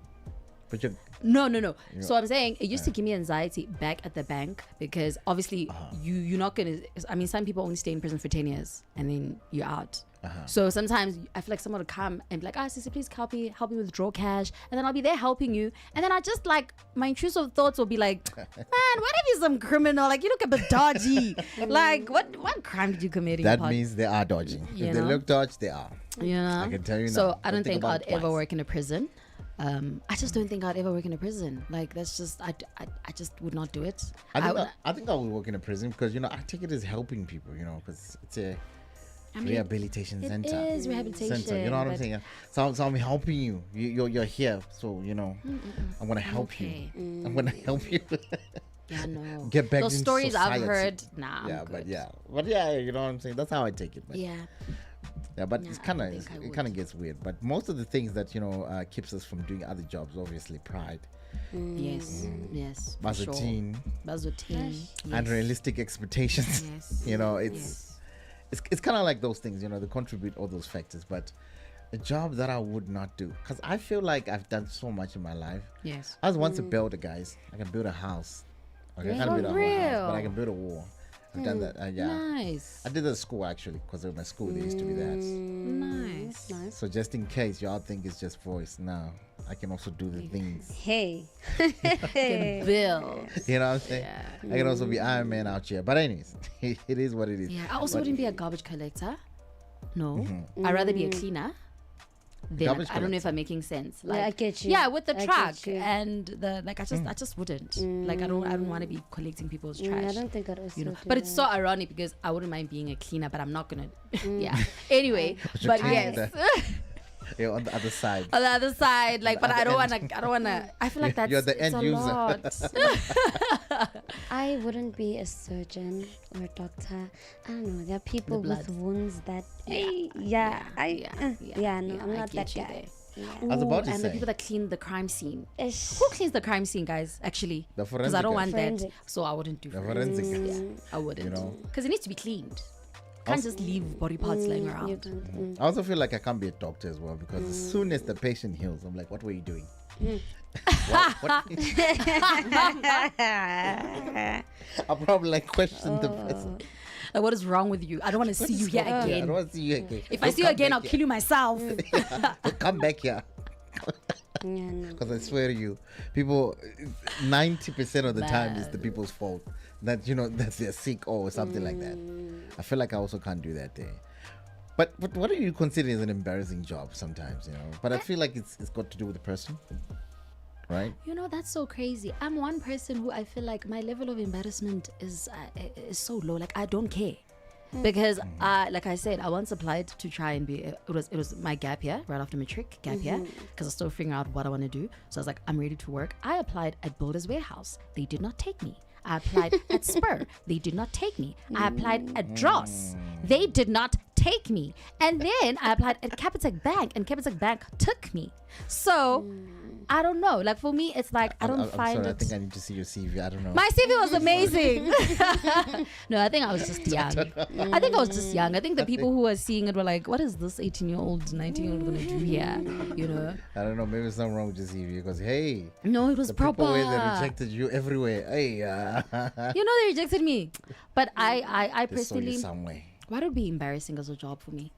Speaker 3: But you're.
Speaker 2: No. So I'm saying it used to give me anxiety back at the bank because obviously you're not gonna. I mean, some people only stay in prison for 10 years and then you're out. So sometimes I feel like someone would come and be like, sister, please help me withdraw cash, and then I'll be there helping you, and then I just like my intrusive thoughts will be like, man, what if you're some criminal? Like you look a bit dodgy. Like what crime did you commit?
Speaker 3: That means they are dodging. If they look dodgy, they are.
Speaker 2: Yeah,
Speaker 3: I can tell you.
Speaker 2: So
Speaker 3: now.
Speaker 2: I don't think I'd ever work in a prison. I just don't think I'd ever work in a prison. Like that's just I just would not do it.
Speaker 3: I think I would work in a prison because I take it as helping people. Because it's a rehabilitation center.
Speaker 2: It is rehabilitation.
Speaker 3: Center, you know what I'm saying? So I'm helping you. You're here, so I'm gonna help you. I'm gonna help you.
Speaker 2: Yeah, no.
Speaker 3: Get back.
Speaker 2: Those
Speaker 3: into
Speaker 2: society. I've heard.
Speaker 3: But you know what I'm saying. That's how I take it. Man.
Speaker 2: Yeah.
Speaker 3: Yeah, but it kind of gets weird. But most of the things that keeps us from doing other jobs, obviously, pride.
Speaker 2: Yes.
Speaker 3: Bazotin.
Speaker 2: Yes.
Speaker 3: Unrealistic expectations.
Speaker 2: Yes.
Speaker 3: It's kind of like those things, they contribute all those factors. But a job that I would not do, because I feel like I've done so much in my life.
Speaker 2: Yes.
Speaker 3: I was once a builder, guys. I can build a house. Okay, I can't build a whole house, but I can build a wall. I've done that. Yeah.
Speaker 2: Nice.
Speaker 3: I did that at school actually, because in my school they used to be that.
Speaker 2: Nice.
Speaker 3: So just in case y'all think it's just voice, no, I can also do the things.
Speaker 1: Hey.
Speaker 2: Can build.
Speaker 3: You know what I'm saying?
Speaker 2: Yeah.
Speaker 3: I can also be Iron Man out here. But anyways, it is what it is.
Speaker 2: Yeah. I also wouldn't be a garbage collector. No.
Speaker 3: Mm-hmm.
Speaker 2: I'd rather be a cleaner. Then I don't know if I'm making sense. Like,
Speaker 1: I get you.
Speaker 2: Yeah, with the
Speaker 1: I
Speaker 2: truck
Speaker 1: get you.
Speaker 2: and the I just wouldn't. Like I don't want to be collecting people's trash.
Speaker 1: I don't think I'd also do
Speaker 2: But it's so
Speaker 1: that.
Speaker 2: ironic because I wouldn't mind being a cleaner, but I'm not gonna. Yeah. Anyway, but yes.
Speaker 3: You're on the other side.
Speaker 2: On the other side, like, but I don't wanna. I feel like that's
Speaker 3: You're the end
Speaker 2: a
Speaker 3: user.
Speaker 2: lot.
Speaker 1: I wouldn't be a surgeon or a doctor. I don't know. There are people with wounds that. I'm not that guy.
Speaker 3: I was about to
Speaker 2: and
Speaker 3: say.
Speaker 2: the people that clean the crime scene. Who cleans the crime scene, guys? Actually,
Speaker 3: The
Speaker 2: because I don't want
Speaker 3: forensic
Speaker 2: that, so I wouldn't do
Speaker 3: The forensic guys.
Speaker 2: Yeah, I wouldn't.
Speaker 3: You know.
Speaker 2: Because it needs to be cleaned. Can't just leave body parts laying around.
Speaker 3: I also feel like I can't be a doctor as well because as soon as the patient heals, I'm like, what were you doing? What? I'll probably like question the person.
Speaker 2: Like, what is wrong with you? I don't want to see you here
Speaker 3: I
Speaker 2: again.
Speaker 3: don't want to see you again.
Speaker 2: If I see you again, I'll kill you myself.
Speaker 3: Don't come back here. Because I swear to you, people, 90% of the time is the people's fault. That that they're sick or something like that. I feel like I also can't do that there. But what do you consider as an embarrassing job sometimes? But I feel like it's got to do with the person, right?
Speaker 2: That's so crazy. I'm one person who I feel like my level of embarrassment is so low. Like I don't care. Because like I said, I once applied to try and be it was my gap year right after Matric gap year because I was still figuring out what I want to do. So I was like, I'm ready to work. I applied at Builders Warehouse. They did not take me. I applied at Spur. They did not take me. I applied at Dross. They did not take me. And then I applied at Capitec Bank, and Capitec Bank took me. So I don't know. Like for me, it's like I don't
Speaker 3: I'm
Speaker 2: find
Speaker 3: sorry,
Speaker 2: it.
Speaker 3: I think I need to see your CV. I don't know.
Speaker 2: My CV was amazing. No, I think I was just young. I think I was just young. I think the people who were seeing it were like, what is this 18-year-old, 19-year-old going to do here?
Speaker 3: I don't know. Maybe there's something wrong with your CV because, hey.
Speaker 2: No, it was
Speaker 3: the
Speaker 2: proper.
Speaker 3: People where they rejected you everywhere. Hey.
Speaker 2: They rejected me. But I
Speaker 3: They saw you
Speaker 2: personally.
Speaker 3: somewhere.
Speaker 2: Why would it be embarrassing as a job for me?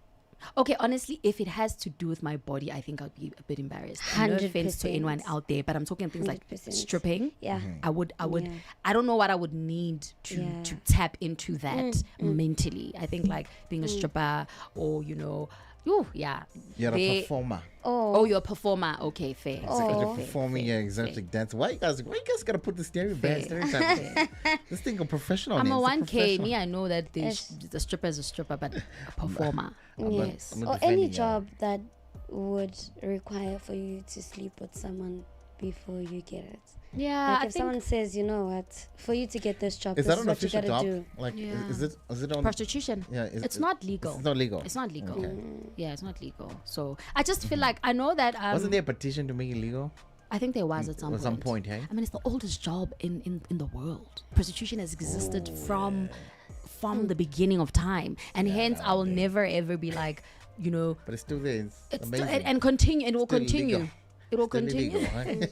Speaker 2: Okay, honestly, if it has to do with my body, I think I'd be a bit embarrassed. No offense to
Speaker 1: 100%.
Speaker 2: anyone out there, but I'm talking things like
Speaker 1: 100%.
Speaker 2: stripping.
Speaker 1: Yeah.
Speaker 2: I would.
Speaker 1: Yeah.
Speaker 2: I don't know what I would need to tap into that mentally. I think like being a stripper or yeah.
Speaker 3: You're a performer.
Speaker 2: Oh, you're a performer. Okay, fair.
Speaker 3: You're performing your exotic dance. Why you guys gotta put the stereotype? This thing a professional.
Speaker 2: I'm a
Speaker 3: name. It's
Speaker 2: 1K.
Speaker 3: professional.
Speaker 2: Me, I know that the stripper is a stripper, but a performer.
Speaker 1: Yes.
Speaker 3: I'm not
Speaker 1: Or any
Speaker 3: defending
Speaker 1: job that would require for you to sleep with someone before you get it.
Speaker 2: Yeah,
Speaker 1: like
Speaker 2: I
Speaker 1: if
Speaker 2: think-
Speaker 1: someone says, you know what, for you to get this job,
Speaker 3: Is
Speaker 1: this
Speaker 3: that
Speaker 1: is
Speaker 3: an
Speaker 1: what you
Speaker 3: official
Speaker 1: gotta
Speaker 3: job?
Speaker 1: do.
Speaker 3: Like,
Speaker 2: Yeah.
Speaker 3: is it on
Speaker 2: prostitution?
Speaker 3: Yeah,
Speaker 2: It's not legal.
Speaker 3: It's not legal.
Speaker 2: It's not legal.
Speaker 3: Okay.
Speaker 2: Yeah, it's not legal. So I just feel like I know that.
Speaker 3: Wasn't there a petition to make it legal?
Speaker 2: I think there was at some point.
Speaker 3: Hey?
Speaker 2: I mean, it's the oldest job in the world. Prostitution has existed from the beginning of time, and hence I will never ever be like, you know.
Speaker 3: But it's still there.
Speaker 2: It's
Speaker 3: amazing.
Speaker 2: and continue. It will
Speaker 3: Still
Speaker 2: continue.
Speaker 3: illegal.
Speaker 2: It will
Speaker 3: Still
Speaker 2: continue,
Speaker 3: illegal, right?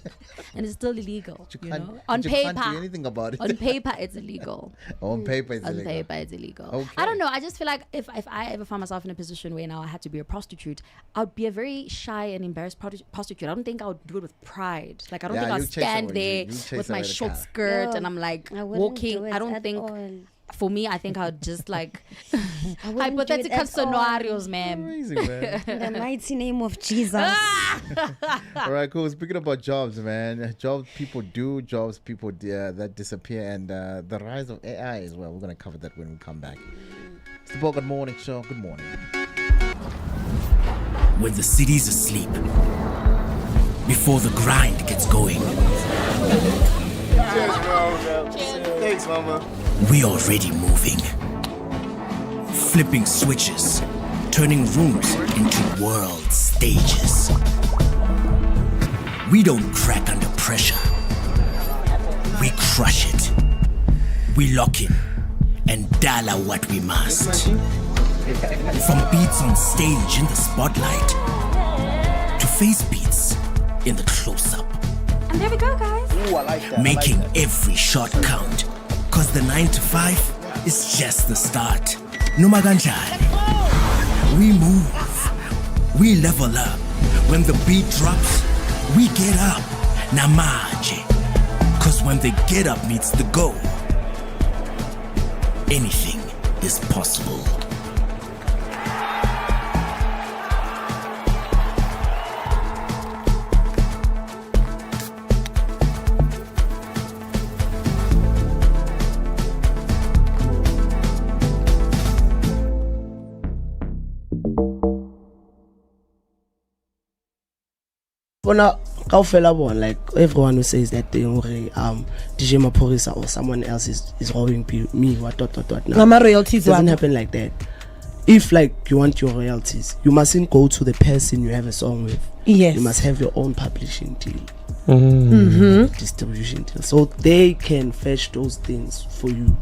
Speaker 2: and it's still illegal. You
Speaker 3: can't-
Speaker 2: know, on
Speaker 3: you
Speaker 2: paper,
Speaker 3: can't do anything about it.
Speaker 2: on paper, it's illegal.
Speaker 3: On paper, it's
Speaker 2: on
Speaker 3: illegal.
Speaker 2: paper, it's illegal.
Speaker 3: Okay.
Speaker 2: I don't know. I just feel like if I ever found myself in a position where now I had to be a prostitute, I'd be a very shy and embarrassed prostitute. I don't think I would do it with pride. Like I don't
Speaker 3: Yeah,
Speaker 2: think I'll
Speaker 3: you chase
Speaker 2: stand
Speaker 3: away,
Speaker 2: there
Speaker 3: you chase
Speaker 2: with my
Speaker 3: away the
Speaker 2: short
Speaker 3: car.
Speaker 2: skirt
Speaker 1: No,
Speaker 2: and I'm like
Speaker 1: I wouldn't
Speaker 2: walking.
Speaker 1: do it
Speaker 2: I don't
Speaker 1: at
Speaker 2: think.
Speaker 1: all.
Speaker 2: For me, I think I'd just like
Speaker 1: I wouldn't do it
Speaker 2: hypothetical
Speaker 1: at all.
Speaker 2: scenarios, ma'am.
Speaker 3: Crazy, man.
Speaker 1: In the mighty name of Jesus.
Speaker 3: All right, cool. Speaking about jobs, man, jobs people do, jobs people that disappear, and the rise of AI as well. We're gonna cover that when we come back. It's the Bogart Morning Show. Good morning.
Speaker 5: When the city's asleep, before the grind gets going,
Speaker 18: Cheers, bro. Thanks, mama.
Speaker 5: we already moving. Flipping switches, turning rooms into world stages. We don't crack under pressure. We crush it. We lock in and dial out what we must. From beats on stage in the spotlight to face beats in the close-up.
Speaker 19: And there we go, guys.
Speaker 18: Ooh, I like that.
Speaker 5: Making every shot count. Cause the 9 to 5 is just the start. Noma kanjani. We move. We level up. When the beat drops, we get up. Namaje. Cause when the get up meets the go, anything is possible.
Speaker 7: Bona kaofela bona, like everyone who says that thing DJ Maporisa or someone else is robbing me what. No,
Speaker 8: Mama royalties
Speaker 7: doesn't
Speaker 8: wabo.
Speaker 7: happen like that. If like you want your royalties, you mustn't go to the person you have a song with.
Speaker 8: Yes.
Speaker 7: You must have your own publishing deal. Distribution deal. So they can fetch those things for you.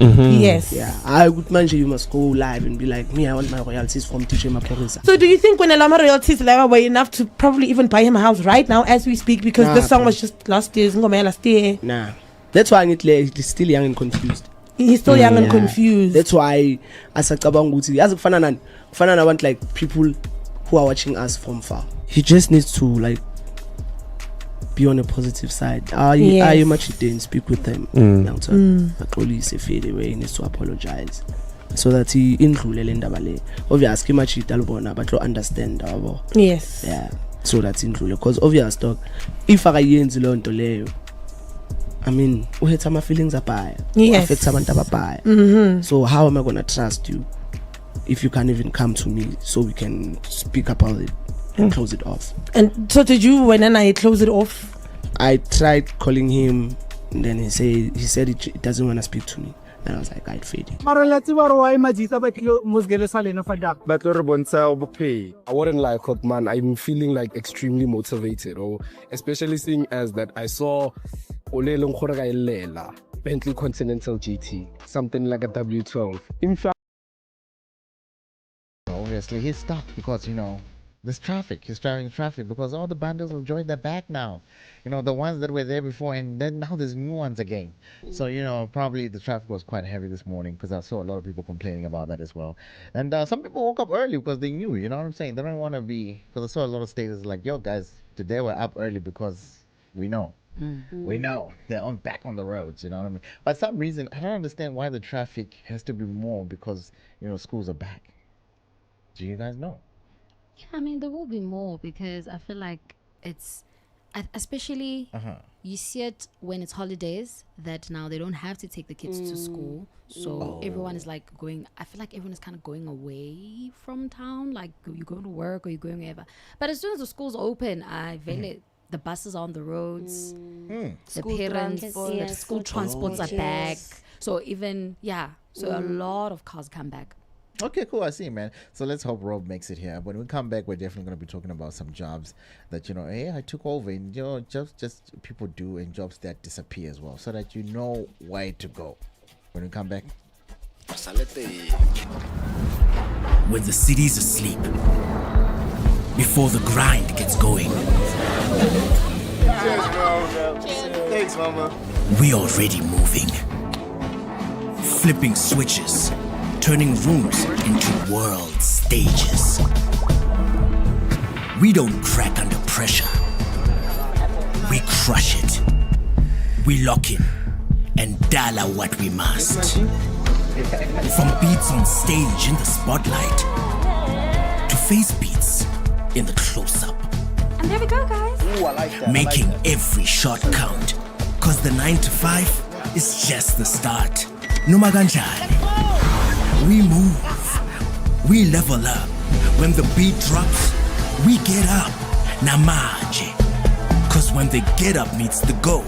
Speaker 8: Yes.
Speaker 7: Yeah. I would mention you must go live and be like, me, I want my royalties from DJ Maporisa.
Speaker 8: So do you think when Elama royalties were enough to probably even buy him a house right now as we speak, because
Speaker 7: Nah,
Speaker 8: this song
Speaker 7: bro.
Speaker 8: was just last year's Ngoma last year?
Speaker 7: Nah. That's why he's still young and confused.
Speaker 8: He's still young and
Speaker 7: Yeah.
Speaker 8: confused.
Speaker 7: That's why asacabanga ukuthi yazi kufana nani want like people who are watching us from far. He just needs to like be on a positive side. Are you much didn't speak with them? Axolise fade away, he needs to apologize so that he indlulele indaba le. Obviously much italbona but lo understand abo.
Speaker 8: Yes.
Speaker 7: Yeah. So that's indlule because obvious dog if akayenzi lo nto leyo, I mean, uhetha my feelings abaya.
Speaker 8: Yes.
Speaker 7: Affect abantu ababaya. So how am I gonna trust you if you can't even come to me so we can speak about it and close it off?
Speaker 8: And so did you when I close it off?
Speaker 7: I tried calling him and then he said he doesn't want to speak to me. And I was like, I'd fade it.
Speaker 9: I wouldn't like it, man. I'm feeling like extremely motivated, especially seeing as that I saw Bentley Continental GT, something like a W12. In fact,
Speaker 3: Obviously, he's stuck because, there's traffic. He's driving traffic because all the bundles have joined their back now. The ones that were there before, and then now there's new ones again. So, probably the traffic was quite heavy this morning because I saw a lot of people complaining about that as well. And some people woke up early because they knew, you know what I'm saying? They don't want to be, because I saw a lot of statuses like, yo, guys, today we're up early because we know. We know they're back on the roads, you know what I mean? But some reason, I don't understand why the traffic has to be more because, schools are back. Do you guys know?
Speaker 2: Yeah, I mean, there will be more because I feel like it's, especially you see it when it's holidays, that now they don't have to take the kids to school. So everyone is like going, I feel like everyone is kind of going away from town. Like you go to work or you're going wherever. But as soon as the schools open, the buses are on the roads. The
Speaker 4: School
Speaker 2: parents,
Speaker 4: transport.
Speaker 2: the school transports are back. So even, so a lot of cars come back.
Speaker 3: Okay, cool. I see, man. So let's hope Rob makes it here. When we come back, we're definitely going to be talking about some jobs that, hey, I took over, and, just people do, and jobs that disappear as well, so that you know where to go. When we come back.
Speaker 5: When the city's asleep, before the grind gets going,
Speaker 18: Cheers, bro. Thanks, mama.
Speaker 5: we already moving. Flipping switches, turning rooms into world stages. We don't crack under pressure. We crush it. We lock in and dollar what we must. From beats on stage in the spotlight to face beats in the close-up.
Speaker 19: And there we go, guys.
Speaker 18: Ooh, I like that.
Speaker 5: Making every shot count. Cause the 9 to 5 is just the start. Noma kanjani. We move. We level up. When the beat drops, we get up. Namaje. Cause when the get up meets the go,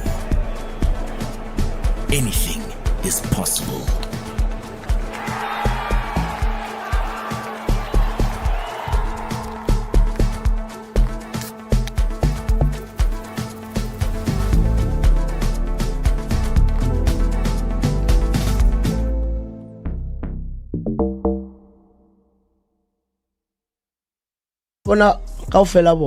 Speaker 5: anything is possible.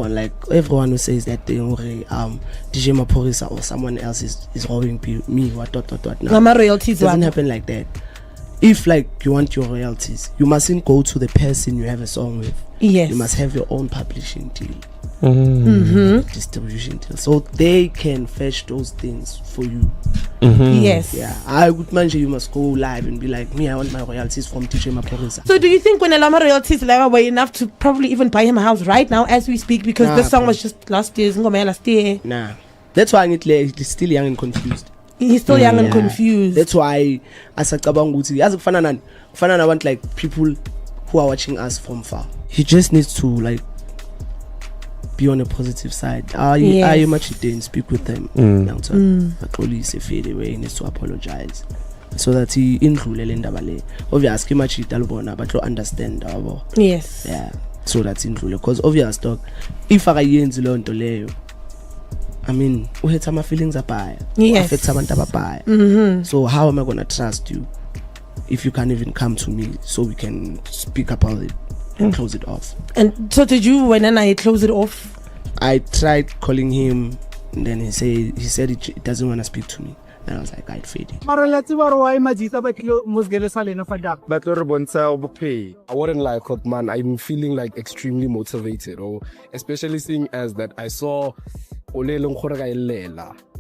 Speaker 7: Like everyone who says that thing, DJ Maporisa or someone else is robbing me, what. Now,
Speaker 8: royalties
Speaker 7: doesn't happen like that. If you want your royalties, you mustn't go to the person you have a song with.
Speaker 8: Yes.
Speaker 7: You must have your own publishing deal. Distribution deal, so they can fetch those things for you.
Speaker 8: Yes.
Speaker 7: Yeah, I would mention you must go live and be like, me, I want my royalties from DJ Maporisa.
Speaker 8: So do you think when Elama royalties were enough to probably even buy him a house right now as we speak, because this song was just last year's last year?
Speaker 7: Nah, that's why he's still young and confused.
Speaker 8: He's still young and confused.
Speaker 7: That's why asacabanga ukuthi yazi kufana want people who are watching us from far. He just needs to be on a positive side. Are you much then speak with them? He needs to apologize so that he indlule le ndaba le. Obviously much italbona but understand abo.
Speaker 8: Yes.
Speaker 7: Yeah. So that's indlule, because obvious dog, if akayenzi lo nto leyo, I mean, uhetha my feelings apaya.
Speaker 8: Yes.
Speaker 7: Affect abantu abapaya. So how am I going to trust you if you can't even come to me so we can speak about it and close it off?
Speaker 8: And so did you, when I close it off?
Speaker 7: I tried calling him, and then he said he doesn't want to speak to me. And I was like, I'd fade it.
Speaker 9: I wouldn't like it, man. I'm feeling extremely motivated, or especially seeing as that I saw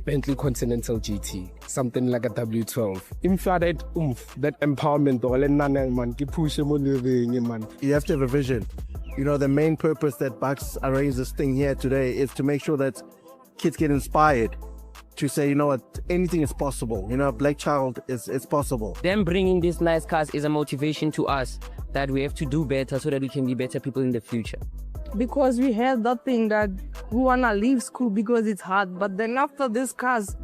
Speaker 9: Bentley Continental GT, something like a W12. That empowerment, man.
Speaker 6: You have to have a vision. The main purpose that Bucks arranged this thing here today is to make sure that kids get inspired to say, you know what, anything is possible. A black child is possible.
Speaker 10: Them bringing these nice cars is a motivation to us that we have to do better so that we can be better people in the future.
Speaker 11: Because we had that thing that we wanna leave school because it's hard, but then after this cars,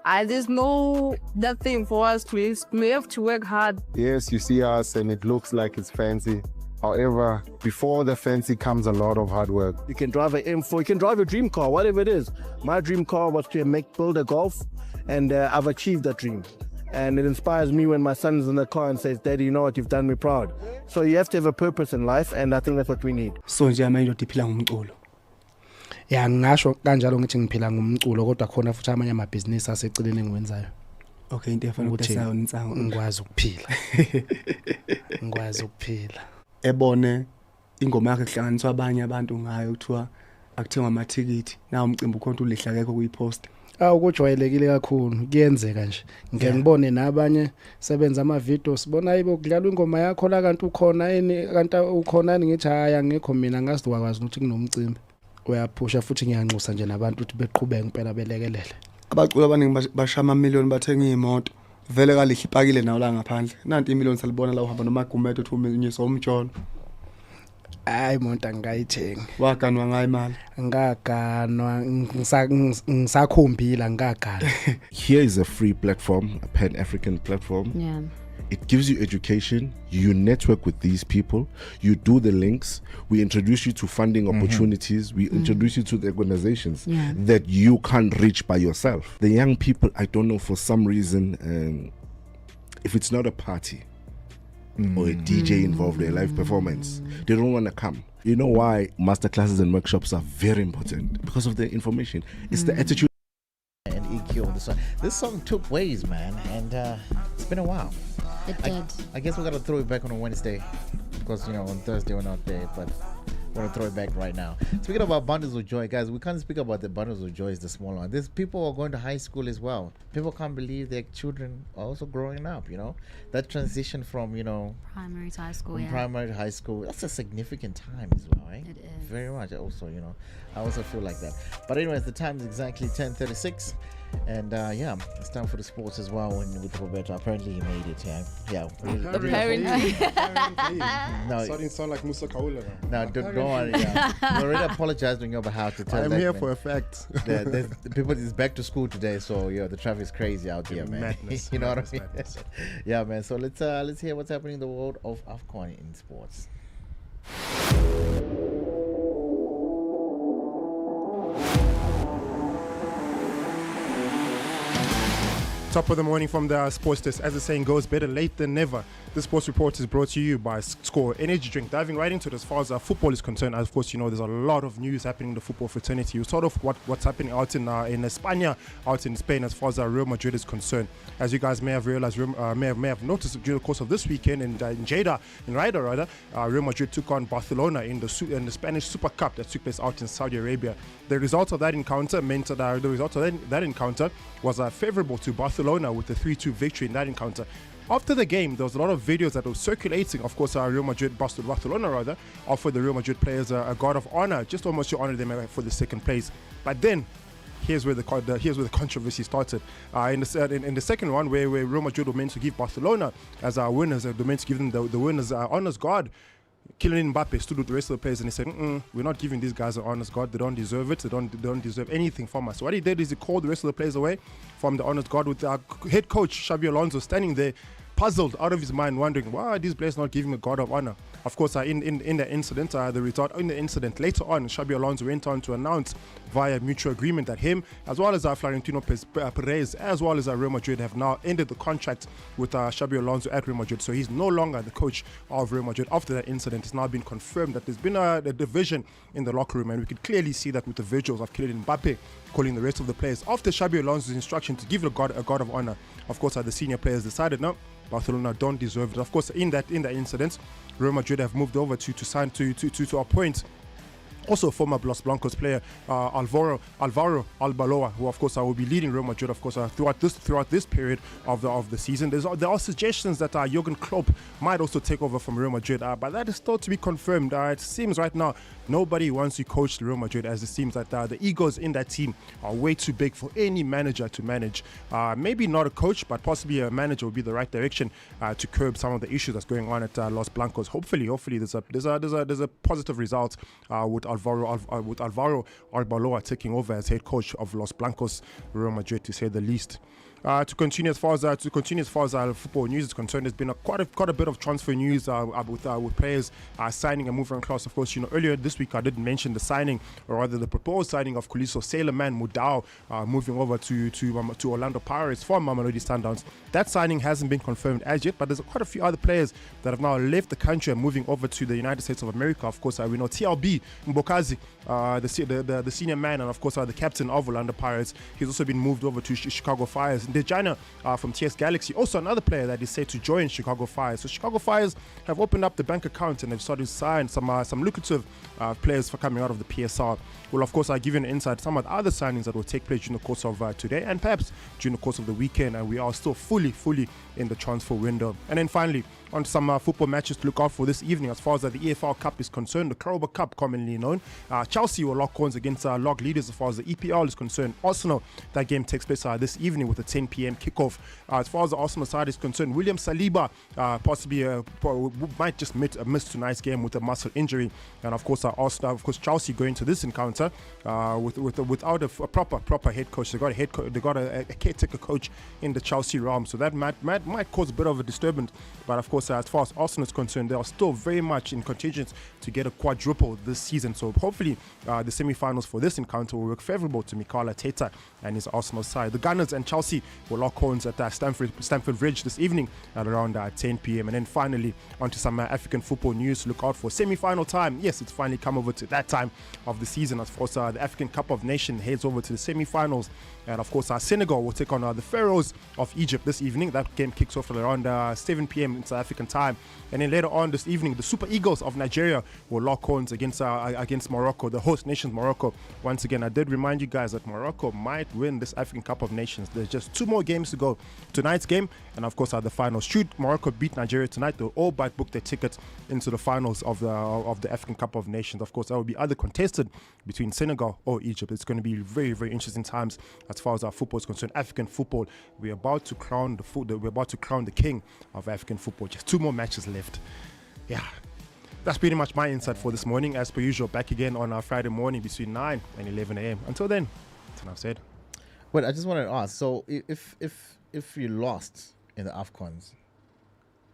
Speaker 11: there's no that thing for us to use. We have to work hard.
Speaker 12: Yes, you see us and it looks like it's fancy. However, before the fancy comes a lot of hard work.
Speaker 6: You can drive an M4, you can drive your dream car, whatever it is. My dream car was to build a Golf, and I've achieved that dream. And it inspires me when my son's in the car and says, Daddy, you know what, you've done me proud. So you have to have a purpose in life, and I think that's what we need.
Speaker 13: So nje manje udiphila ngumculo. Ya ngisho kanjalo ngithi ngiphila ngumculo, kodwa khona futhi amanye amabhizinisi aseceleni engiwenzayo.
Speaker 7: Okay, into efana ukutesa unsango
Speaker 13: ngikwazi ukuphila. Ngikwazi ukuphila.
Speaker 14: Ebone ingoma yakhe kuhlanganiswa abanye abantu ngayo kuthiwa akuthengwa amathikithi. Na umcimbi ukhonto ulihla akekho kuyipost.
Speaker 13: Ukujwayelekile kakhulu kuyenzeka nje. Ngeke ngibone nabanye sebenza ama videos bona ayibo kudlala ingoma yakho la kanti ukhona kanti ukhona ngithi haya ngekho mina ngazi wakwazi ukuthi kunomcimbi. uyaphusha futhi ngiyanxusa nje nabantu ukuthi beqhubeke impela belekelele.
Speaker 14: Abaculi abaningi bashama amamiliyoni bathenga iy'moto vele kalihle ipakile nawo la ngaphandle nanti imiliyoni salibona la uhamba noma Gumede uthi unyisa umtsholo.
Speaker 13: Hayi monto angayithengi.
Speaker 14: Waganwa ngayo imali.
Speaker 13: Ngaganwa ngisakhumbila ngaganwa.
Speaker 15: Here is a free platform, a Pan-African platform.
Speaker 2: Yeah.
Speaker 15: It gives you education. You network with these people. You do the links. We introduce you to funding opportunities. We introduce you to the organizations that you can't reach by yourself. The young people, I don't know, for some reason, if it's not a party or a DJ involved in a live performance, they don't want to come. You know why masterclasses and workshops are very important? Because of the information. It's the attitude.
Speaker 3: And EQ on the song. This song took ways, man, and it's been a while.
Speaker 1: It did.
Speaker 3: I guess we gotta throw it back on a Wednesday because on Thursday we're not there, but we're gonna throw it back right now. Speaking about bundles of joy, guys, we can't speak about the bundles of joy as the small one. There's people who are going to high school as well. People can't believe their children are also growing up. That transition from
Speaker 2: primary to high school.
Speaker 3: from primary to high school. That's a significant time as well, right?
Speaker 2: It is
Speaker 3: very much. Also, I also feel like that. But anyways, the time is exactly 10:36. And it's time for the sports as well. With Roberto, apparently he made it. Yeah.
Speaker 2: Apparently.
Speaker 3: No,
Speaker 20: starting to sound like Musa Kaula now.
Speaker 3: No, don't worry. Yeah. I already apologized on your behalf to tell.
Speaker 20: I'm here for a fact.
Speaker 3: The people is back to school today, so the traffic is crazy out here, man.
Speaker 20: Madness,
Speaker 3: you know what I mean? Yeah, man. So let's hear what's happening in the world of AFCON in sports.
Speaker 20: Top of the morning from the sports desk. As the saying goes, better late than never. The sports report is brought to you by Score Energy Drink. Diving right into it as far as football is concerned, of course, there's a lot of news happening in the football fraternity. You sort of what's happening out in España, out in Spain, as far as Real Madrid is concerned. As you guys may have realized, may have noticed during the course of this weekend in Jeddah, Real Madrid took on Barcelona in the Spanish Super Cup that took place out in Saudi Arabia. The result of that encounter was favourable to Barcelona with a 3-2 victory in that encounter. After the game, there was a lot of videos that were circulating. Of course, Barcelona offered the Real Madrid players a guard of honor, just almost to honor them for the second place. But then, here's where the controversy started. In the second one, where Real Madrid were meant to give Barcelona as our winners, they were meant to give them the winners' honors guard. Kylian Mbappe stood with the rest of the players and he said, we're not giving these guys an honors guard. They don't deserve it. They don't deserve anything from us. So what he did is he called the rest of the players away from the honors guard with our head coach, Xabi Alonso, standing there, puzzled out of his mind, wondering why are these players not giving a guard of honor. Of course, in the incident, later on, Xabi Alonso went on to announce via mutual agreement that him, as well as Florentino Perez, as well as Real Madrid, have now ended the contract with Xabi Alonso at Real Madrid. So he's no longer the coach of Real Madrid. After that incident, it's now been confirmed that there's been a division in the locker room, and we could clearly see that with the visuals of Kylian Mbappe calling the rest of the players after Xabi Alonso's instruction to give a guard of honor. Of course, the senior players decided no. Barcelona don't deserve it. Of course, in that incident, Real Madrid have moved over to appoint also former Los Blancos player Alvaro Arbeloa, who of course will be leading Real Madrid of course throughout this period of the season. There are suggestions that Jurgen Klopp might also take over from Real Madrid, but that is still to be confirmed. It seems right now nobody wants to coach Real Madrid, as it seems that the egos in that team are way too big for any manager to manage. Maybe not a coach, but possibly a manager would be the right direction to curb some of the issues that's going on at Los Blancos. Hopefully there's a positive result with Alvaro Arbeloa taking over as head coach of Los Blancos Real Madrid, to say the least. To continue as far as football news is concerned, there's been quite a bit of transfer news with players signing and moving across. Of course, earlier this week I did mention the signing, or rather the proposed signing of Kuliso Sailorman Mudau moving over to Orlando Pirates from Mamelodi Sundowns. That signing hasn't been confirmed as yet, but there's quite a few other players that have now left the country and moving over to the United States of America. Of course, we know TLB Mbokazi, the senior man, and of course the captain of Orlando Pirates. He's also been moved over to Chicago Fires. Dejana from TS Galaxy, also another player that is set to join Chicago Fire. So Chicago Fires have opened up the bank account and they've started to sign some lucrative players for coming out of the PSR. Well, of course, I give you an insight some of the other signings that will take place during the course of today and perhaps during the course of the weekend. And we are still fully in the transfer window. And then finally, on some football matches to look out for this evening as far as the EFL Cup is concerned, the Carabao Cup commonly known. Chelsea will lock horns against log leaders as far as the EPL is concerned. Arsenal, that game takes place this evening with a 10 p.m. kickoff. As far as the Arsenal side is concerned, William Saliba possibly might just miss tonight's game with a muscle injury. And of course, Chelsea going to this encounter without a proper head coach. They got a caretaker coach in the Chelsea realm, so that might cause a bit of a disturbance. But of course, as far as Arsenal is concerned, they are still very much in contention to get a quadruple this season. So hopefully, the semi-finals for this encounter will work favourable to Mikel Arteta and his Arsenal side. The Gunners and Chelsea will lock horns at Stamford Bridge this evening at around 10 p.m. And then finally, onto some African football news to look out for. Semi-final time. Yes, it's finally come over to that time of the season. As far as the African Cup of Nations heads over to the semi-finals. And of course, Senegal will take on the Pharaohs of Egypt this evening. That game kicks off at around 7 p.m. in South African time. And then later on this evening, the Super Eagles of Nigeria will lock horns against Morocco, the host nations Morocco. Once again, I did remind you guys that Morocco might win this African Cup of Nations. There's just 2 more games to go. Tonight's game, and of course, the finals. Should Morocco beat Nigeria tonight, they'll all but book their tickets into the finals of the African Cup of Nations. Of course, that will be either contested between Senegal or Egypt. It's going to be very, very interesting times as far as our football is concerned. African football, we're about to crown the king of African football. Just 2 more matches left. Yeah, that's pretty much my insight for this morning. As per usual, back again on our Friday morning between 9 and 11 a.m. Until then, that's enough said.
Speaker 3: Well, I just wanted to ask, so if you lost in the AFCONs,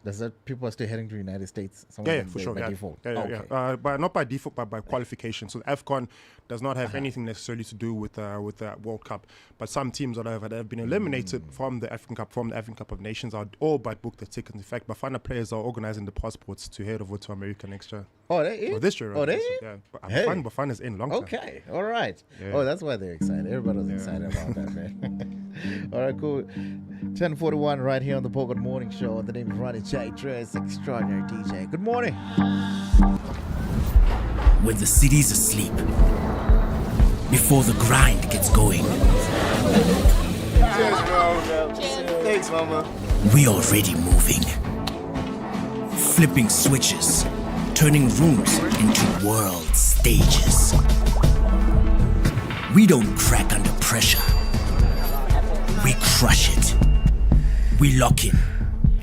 Speaker 3: does that people are still heading to the United States?
Speaker 20: Yeah, for sure. By default. But not by default, but by qualification. So the AFCON does not have anything necessarily to do with the World Cup. But some teams that have been eliminated from the African Cup of Nations are all but booked their tickets. In fact, Bafana players are organizing the passports to head over to America next year.
Speaker 3: Oh, they in?
Speaker 20: Or this year.
Speaker 3: Oh, they in?
Speaker 20: Yeah. But
Speaker 3: Hey.
Speaker 20: Bafana's in long time.
Speaker 3: Okay, all right.
Speaker 20: Yeah.
Speaker 3: Oh, that's why they're excited. Everybody's excited about that, man. All right, cool. 10:41 right here on the Bogart Morning Show. The name is Ronnie J. Dress, extraordinary DJ. Good morning.
Speaker 5: When the city's asleep, before the grind gets going,
Speaker 18: Cheers, bro. Thanks, mama.
Speaker 5: we already moving. Flipping switches, turning rooms into world stages. We don't crack under pressure. We crush it. We lock in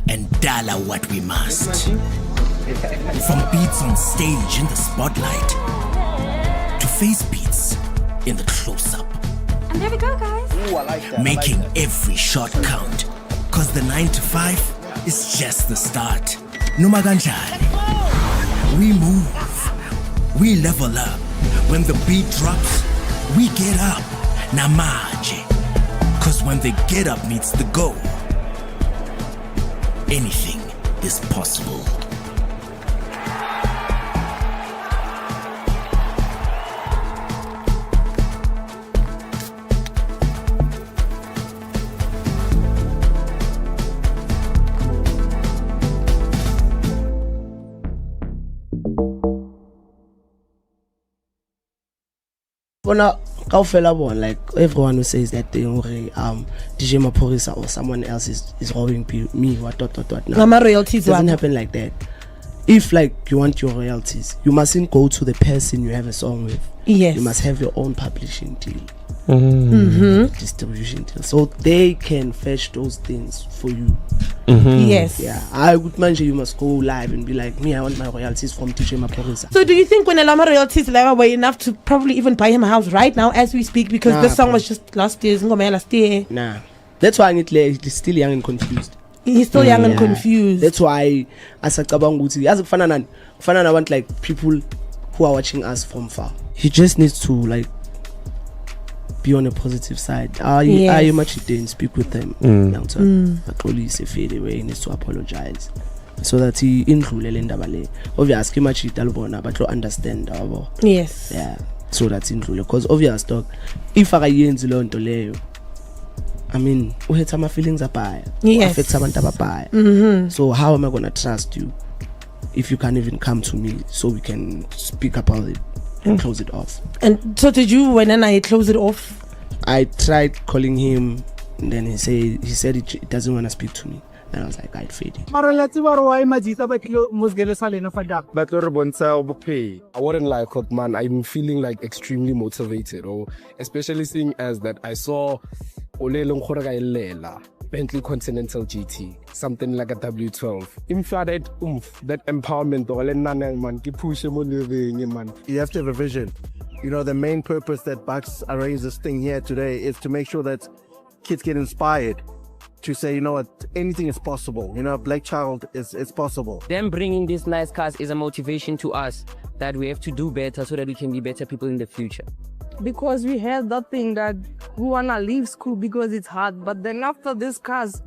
Speaker 5: and dollar what we must. From beats on stage in the spotlight to face beats in the close-up.
Speaker 19: And there we go, guys.
Speaker 18: Ooh, I like that.
Speaker 5: Making every shot count. Cause the 9 to 5 is just the start. Noma kanjani. We move. We level up. When the beat drops, we get up. Namaje. Cause when the get up meets the go, anything is possible.
Speaker 7: Bona kaofela bona, like everyone who says that thing, DJ Maporisa or someone else is robbing me, what. No,
Speaker 8: my royalties
Speaker 7: doesn't
Speaker 8: what?
Speaker 7: happen like that. If like you want your royalties, you mustn't go to the person you have a song with.
Speaker 8: Yes.
Speaker 7: You must have your own publishing deal.
Speaker 8: Mhm.
Speaker 7: Distribution deal. So they can fetch those things for you.
Speaker 8: Yes.
Speaker 7: Yeah. I would mention you must go live and be like, me, I want my royalties from DJ Maporisa.
Speaker 8: So do you think when Elama royalties level were enough to probably even buy him a house right now as we speak, because
Speaker 7: Nah,
Speaker 8: this song
Speaker 7: bro.
Speaker 8: was just last year?
Speaker 7: Nah. That's why he's still young and confused.
Speaker 8: He's still young and confused.
Speaker 7: That's why asacabanga ukuthi yazi kufana want like people who are watching us from far. He just needs to like be on a positive side. Are you much then speak with them? Actually fade away, he needs to apologize so that he indlulele indaba le. Obviously much dalbona but to understand abo.
Speaker 8: Yes.
Speaker 7: Yeah. So that's indlule because obvious dog if akayenzi lo nto leyo, I mean, we had some feelings about
Speaker 8: Yes.
Speaker 7: affect abantu ababhaya. So how am I gonna trust you if you can't even come to me so we can speak about it and close it off?
Speaker 8: And so did you when I close it off?
Speaker 7: I tried calling him and then he said he doesn't want to speak to me. And I was like, I'd feed him.
Speaker 9: I wouldn't lie, cause man, I'm feeling like extremely motivated, or especially seeing as that I saw Bentley Continental GT, something like a W12. That empowerment, man.
Speaker 6: You have to have a vision. You know, the main purpose that Bucks arranged this thing here today is to make sure that kids get inspired to say, you know what, anything is possible. You know, Black Child is possible.
Speaker 10: Them bringing these nice cars is a motivation to us that we have to do better so that we can be better people in the future.
Speaker 11: Because we had that thing that we wanna leave school because it's hard. But then after this cars,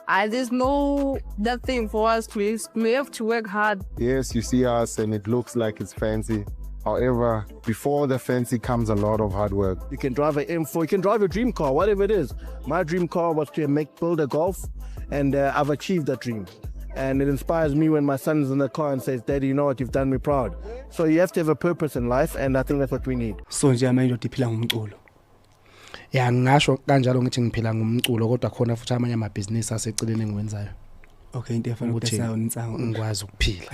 Speaker 11: there's no that thing for us to leave. We have to work hard.
Speaker 12: Yes, you see us and it looks like it's fancy. However, before the fancy comes a lot of hard work.
Speaker 6: You can drive an M4, you can drive a dream car, whatever it is. My dream car was to build a Golf, and I've achieved that dream. And it inspires me when my son is in the car and says, Daddy, you know what, you've done me proud. So you have to have a purpose in life, and I think that's what we need.
Speaker 7: So nje manje udiphila ngumculo.
Speaker 13: Ya ngisho kanjalo ngithi ngiphila ngumculo kodwa khona futhi amanye amabhizinisi aseceleni engiwenzayo.
Speaker 7: Okay, into efana ukutesa unsango.
Speaker 13: Ngikwazi ukuphila.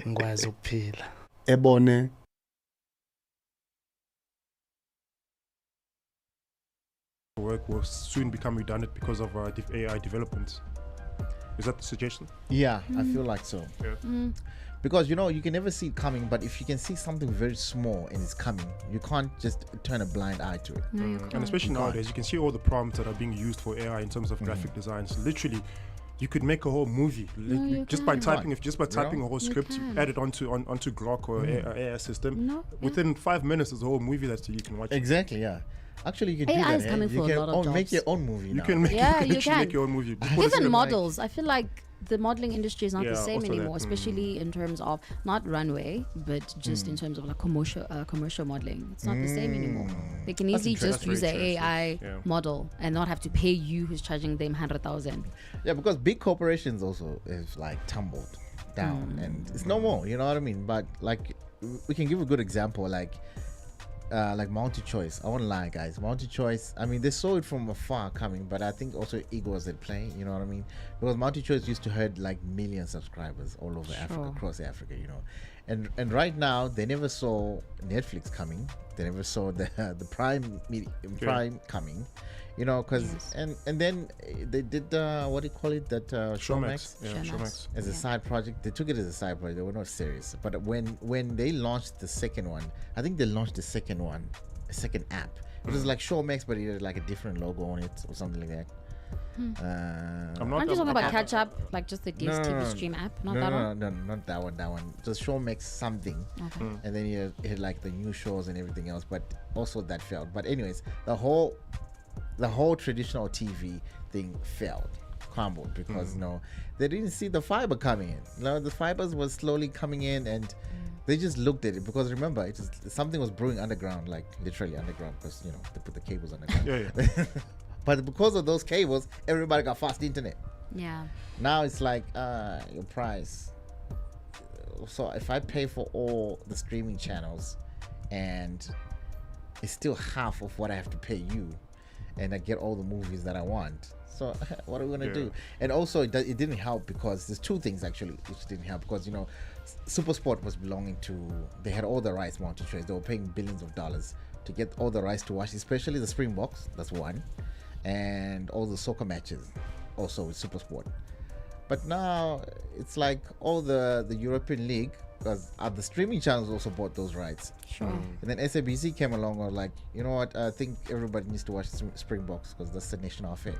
Speaker 13: Ngikwazi ukuphila.
Speaker 14: Ebone
Speaker 20: work will soon become redundant because of AI developments. Is that the suggestion?
Speaker 3: Yeah, I feel like so.
Speaker 20: Yeah.
Speaker 3: Because, you know, you can never see it coming, but if you can see something very small and it's coming, you can't just turn a blind eye to it.
Speaker 20: And especially nowadays, you can see all the prompts that are being used for AI in terms of graphic designs. Literally, you could make a whole movie just by typing. If just by typing a whole script, you add it onto Grok or AI system. Within 5 minutes, there's a whole movie that you can watch.
Speaker 3: Exactly, yeah. Actually, you can do that.
Speaker 2: Coming
Speaker 3: You
Speaker 2: for a lot of
Speaker 3: can make
Speaker 2: jobs.
Speaker 3: your own movie.
Speaker 20: You can make, make your own movie.
Speaker 2: Even models. I feel like the modeling industry is not the same
Speaker 20: also
Speaker 2: anymore,
Speaker 20: that.
Speaker 2: especially in terms of not runway, but just in terms of like commercial modeling. It's not the same anymore. They can easily just use an AI model and not have to pay you who's charging them 100,000.
Speaker 3: Yeah, because big corporations also is like tumbled down and it's no more. You know what I mean? But like we can give a good example, like multi-choice. I won't lie, guys. Multi-choice, I mean, they saw it from afar coming, but I think also ego was at play, you know what I mean? Because multi-choice used to herd like million subscribers all over Africa, across Africa, you know. And right now, they never saw Netflix coming. They never saw the Prime coming, you know, because and then they did what do you call it, that Showmax?
Speaker 20: Showmax
Speaker 3: as a side project. They took it as a side project. They were not serious. But when they launched the second one, I think they launched the second one, a second app. It was like Showmax, but it had like a different logo on it or something like that.
Speaker 2: Aren't you talking about Catch Up, like just the DSTV stream app? Not that one?
Speaker 3: No, not that one. That one. Just Showmax something.
Speaker 2: Okay.
Speaker 3: And then it had like the new shows and everything else. But also that failed. But anyways, the whole traditional TV thing failed, crumbled, because you know they didn't see the fiber coming in. You know, the fibers was slowly coming in, and they just looked at it, because remember, something was brewing underground, like literally underground, because you know they put the cables underground. Yeah. But because of those cables, everybody got fast internet.
Speaker 2: Yeah.
Speaker 3: Now it's like your price. So if I pay for all the streaming channels, and it's still half of what I have to pay you, and I get all the movies that I want. So what are we gonna do? And also it didn't help, because there's two things actually which didn't help, because you know SuperSport was belonging to, they had all the rights, multi-choice. They were paying billions of dollars to get all the rights to watch, especially the Springboks. That's one, and all the soccer matches also with SuperSport. But now it's like all the European League, because the streaming channels also bought those rights.
Speaker 2: Sure.
Speaker 3: And then SABC came along and was like, you know what, I think everybody needs to watch Springboks, because that's the national affair.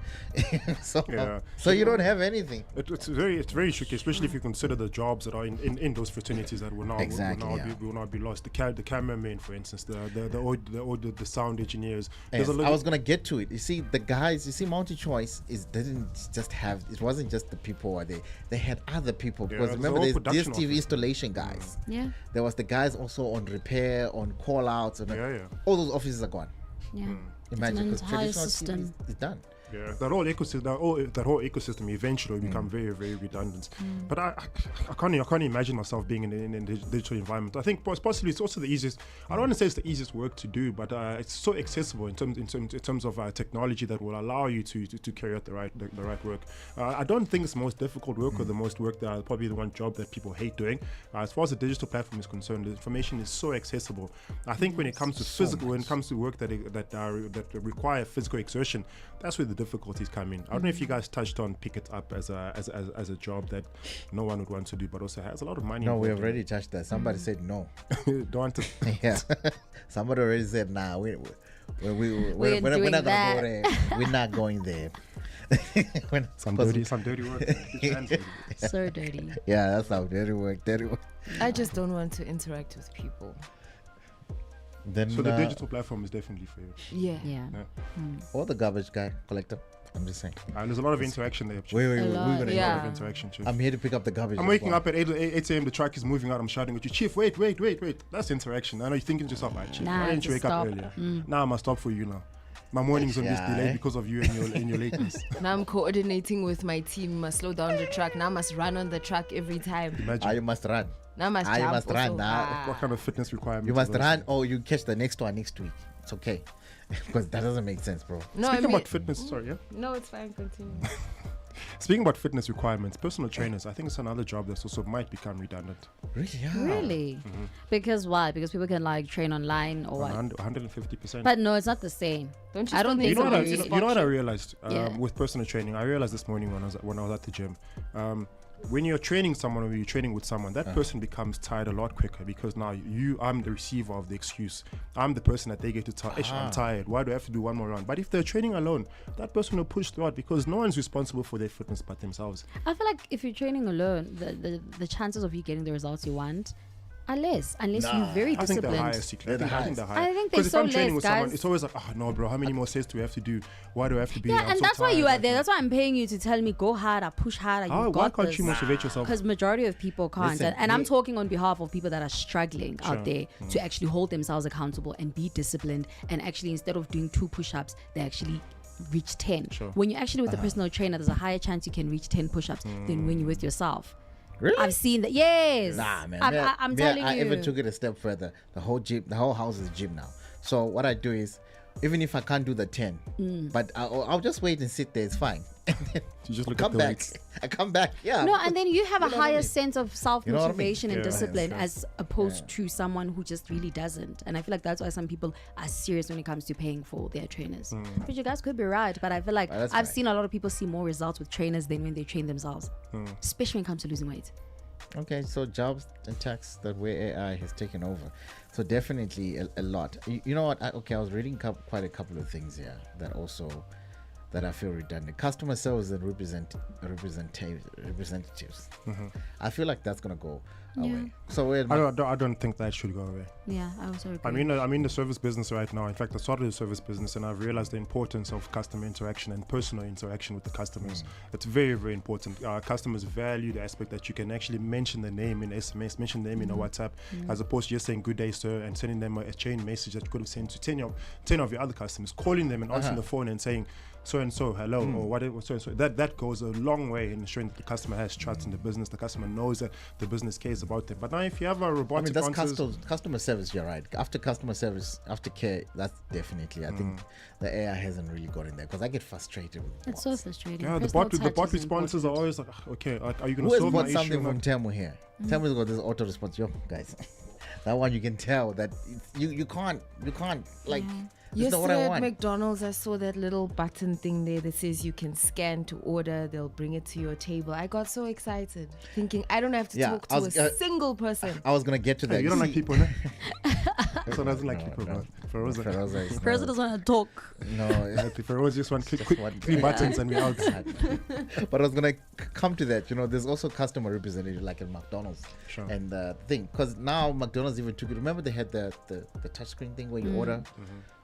Speaker 3: So you don't have anything.
Speaker 20: It's very tricky, especially if you consider the jobs that are in those fraternities that will now be lost. The cameramen, for instance, the sound engineers.
Speaker 3: Yes, I was gonna get to it. You see, the guys, multi-choice it wasn't just the people who are there. They had other people, because remember there's DSTV installation guys.
Speaker 2: Yeah.
Speaker 3: There was the guys also on repair, on call outs, and all those offices are gone.
Speaker 2: Yeah.
Speaker 3: Imagine,
Speaker 2: it's an
Speaker 3: because
Speaker 2: entire
Speaker 3: traditional
Speaker 2: system
Speaker 3: TV is done.
Speaker 20: Yeah, that whole ecosystem eventually will become very, very redundant. But I can't imagine myself being in a digital environment. I think possibly it's also the easiest. I don't want to say it's the easiest work to do, but it's so accessible in terms of technology that will allow you to carry out the right work. I don't think it's the most difficult work or the most work that probably the one job that people hate doing. As far as the digital platform is concerned, the information is so accessible. I think when it comes to work that require physical exertion, that's where the difficulties come in. I don't know if you guys touched on pick it up as a job that no one would want to do, but also has a lot of money.
Speaker 3: No, we already touched that. Somebody said no.
Speaker 20: Don't want to.
Speaker 3: Yeah, somebody already said nah. We're not gonna go there. We're not going there.
Speaker 20: Some dirty work.
Speaker 2: So dirty.
Speaker 3: Yeah, that's some dirty work.
Speaker 4: I just don't want to interact with people.
Speaker 3: Then,
Speaker 20: so the digital platform is definitely for you.
Speaker 4: Yeah.
Speaker 3: Or the garbage guy collector. I'm just saying.
Speaker 20: And there's a lot of interaction there.
Speaker 3: Wait, we're gonna
Speaker 20: a lot of interaction too.
Speaker 3: I'm here to pick up the garbage.
Speaker 20: I'm waking up at 8 a.m. The truck is moving out. I'm shouting at you, Chief. Wait. That's interaction. I know you're thinking to yourself, Chief.
Speaker 2: Nah,
Speaker 20: why didn't you wake up earlier? Now I must stop for you now. My morning's on this delay because of you and your lateness.
Speaker 4: Now I'm coordinating with my team. Must slow down the truck. Now I must run on the truck every time.
Speaker 20: Imagine.
Speaker 3: You must run.
Speaker 4: Now must
Speaker 3: you must run.
Speaker 20: What kind of fitness requirements?
Speaker 3: You must run, or you catch the next one next week. It's okay, because that doesn't make sense, bro.
Speaker 4: No,
Speaker 20: Speaking about fitness, sorry, yeah.
Speaker 4: No, it's fine. Continue.
Speaker 20: Speaking about fitness requirements, personal trainers, I think it's another job that also might become redundant.
Speaker 3: Really? Yeah.
Speaker 2: Really?
Speaker 20: Mm-hmm.
Speaker 2: Because why? Because people can like train online or what?
Speaker 20: 150%.
Speaker 2: But no, it's not the same.
Speaker 4: I don't think
Speaker 20: you know what I realized
Speaker 2: Yeah.
Speaker 20: with personal training? I realized this morning when I was at the gym. When you're training someone or you're training with someone, that person becomes tired a lot quicker because now I'm the receiver of the excuse. I'm the person that they get to tell, I'm tired. Why do I have to do one more round? But if they're training alone, that person will push throughout because no one's responsible for their fitness but themselves.
Speaker 2: I feel like if you're training alone, the chances of you getting the results you want are less, unless you're very disciplined.
Speaker 20: I think they're highest. I think they're higher.
Speaker 2: I think they're so
Speaker 20: if I'm training
Speaker 2: less,
Speaker 20: with
Speaker 2: guys.
Speaker 20: someone, it's always like, oh no, bro, how many more sets do we have to do? Why do I have to be?
Speaker 2: Yeah,
Speaker 20: I'm
Speaker 2: and
Speaker 20: so
Speaker 2: that's why
Speaker 20: tired.
Speaker 2: you are there. That's why I'm paying you to tell me go harder, push harder. You
Speaker 20: Why
Speaker 2: got
Speaker 20: can't
Speaker 2: this.
Speaker 20: you motivate yourself?
Speaker 2: Because majority of people can't,
Speaker 3: Listen,
Speaker 2: and I'm talking on behalf of people that are struggling out there
Speaker 20: Mm.
Speaker 2: to actually hold themselves accountable and be disciplined. And actually, instead of doing 2 push-ups, they actually reach 10.
Speaker 20: Sure.
Speaker 2: When you're actually with a personal trainer, there's a higher chance you can reach 10 push-ups than when you're with yourself.
Speaker 3: Really?
Speaker 2: I've seen that. Yes.
Speaker 3: Nah, man.
Speaker 2: I'm telling you.
Speaker 3: I even took it a step further. The whole house is a gym now. So what I do is, even if I can't do the 10, but I'll just wait and sit there. It's fine.
Speaker 20: You just look
Speaker 3: come
Speaker 20: at the
Speaker 3: back.
Speaker 20: weights.
Speaker 3: I come back. Yeah.
Speaker 2: No, and then you have a
Speaker 3: You know what I
Speaker 2: higher
Speaker 3: mean?
Speaker 2: sense of self-motivation
Speaker 3: You know what I mean?
Speaker 2: and
Speaker 20: Yeah.
Speaker 2: discipline
Speaker 20: Yes,
Speaker 2: as opposed to someone who just really doesn't. And I feel like that's why some people are serious when it comes to paying for their trainers. But you guys could be right, but I feel like
Speaker 3: That's
Speaker 2: I've
Speaker 3: fine.
Speaker 2: seen a lot of people see more results with trainers than when they train themselves, especially when it comes to losing weight.
Speaker 3: Okay, so jobs and tax that where AI has taken over. So definitely a lot. You know what? I was reading quite a couple of things here that I feel redundant. Customer service and representatives. I feel like that's gonna go away. So
Speaker 20: I don't think that should go away.
Speaker 2: Yeah, I also agree.
Speaker 20: I'm in the service business right now. In fact, I started the service business and I've realized the importance of customer interaction and personal interaction with the customers. It's very, very important. Customers value the aspect that you can actually mention the name in SMS, mention the name in a WhatsApp, as opposed to just saying good day, sir, and sending them a chain message that you could have sent to 10 of your other customers, calling them and answering the phone and saying, so and so, hello, or whatever, so and so. That goes a long way in ensuring that the customer has trust in the business. The customer knows that the business cares about them. But now, if you have a robotic
Speaker 3: that's
Speaker 20: answers,
Speaker 3: customer service. You're right. After customer service, after care, that's definitely. I think the AI hasn't really got in there because I get frustrated with
Speaker 2: It's so frustrating.
Speaker 20: yeah, the
Speaker 2: Personal
Speaker 20: bot
Speaker 2: touch is
Speaker 20: responses are
Speaker 2: important.
Speaker 20: always like, okay, like, are you going
Speaker 3: Who
Speaker 20: to
Speaker 3: has
Speaker 20: solve my
Speaker 3: bought
Speaker 20: issue?
Speaker 3: something from Temu here? Temu's got this auto response. Yo, guys, that one you can tell that you can't like. That's not what I
Speaker 4: Yesterday at
Speaker 3: want.
Speaker 4: McDonald's, I saw that little button thing there that says you can scan to order. They'll bring it to your table. I got so excited, thinking I don't have to
Speaker 3: Yeah,
Speaker 4: talk
Speaker 3: I
Speaker 4: to
Speaker 3: was-
Speaker 4: a single person.
Speaker 3: I was gonna get to that.
Speaker 20: Hey, you don't like
Speaker 3: See-
Speaker 20: people, no? So doesn't like people,
Speaker 3: no.
Speaker 20: man. Feroza.
Speaker 3: Feroza is
Speaker 2: Person doesn't want to talk.
Speaker 3: No,
Speaker 20: Exactly. Feroza just want three buttons and we out.
Speaker 3: But I was gonna come to that. You know, there's also customer representative like at McDonald's,
Speaker 20: Sure.
Speaker 3: and thing because now McDonald's even took it. Remember they had the touchscreen thing where you order.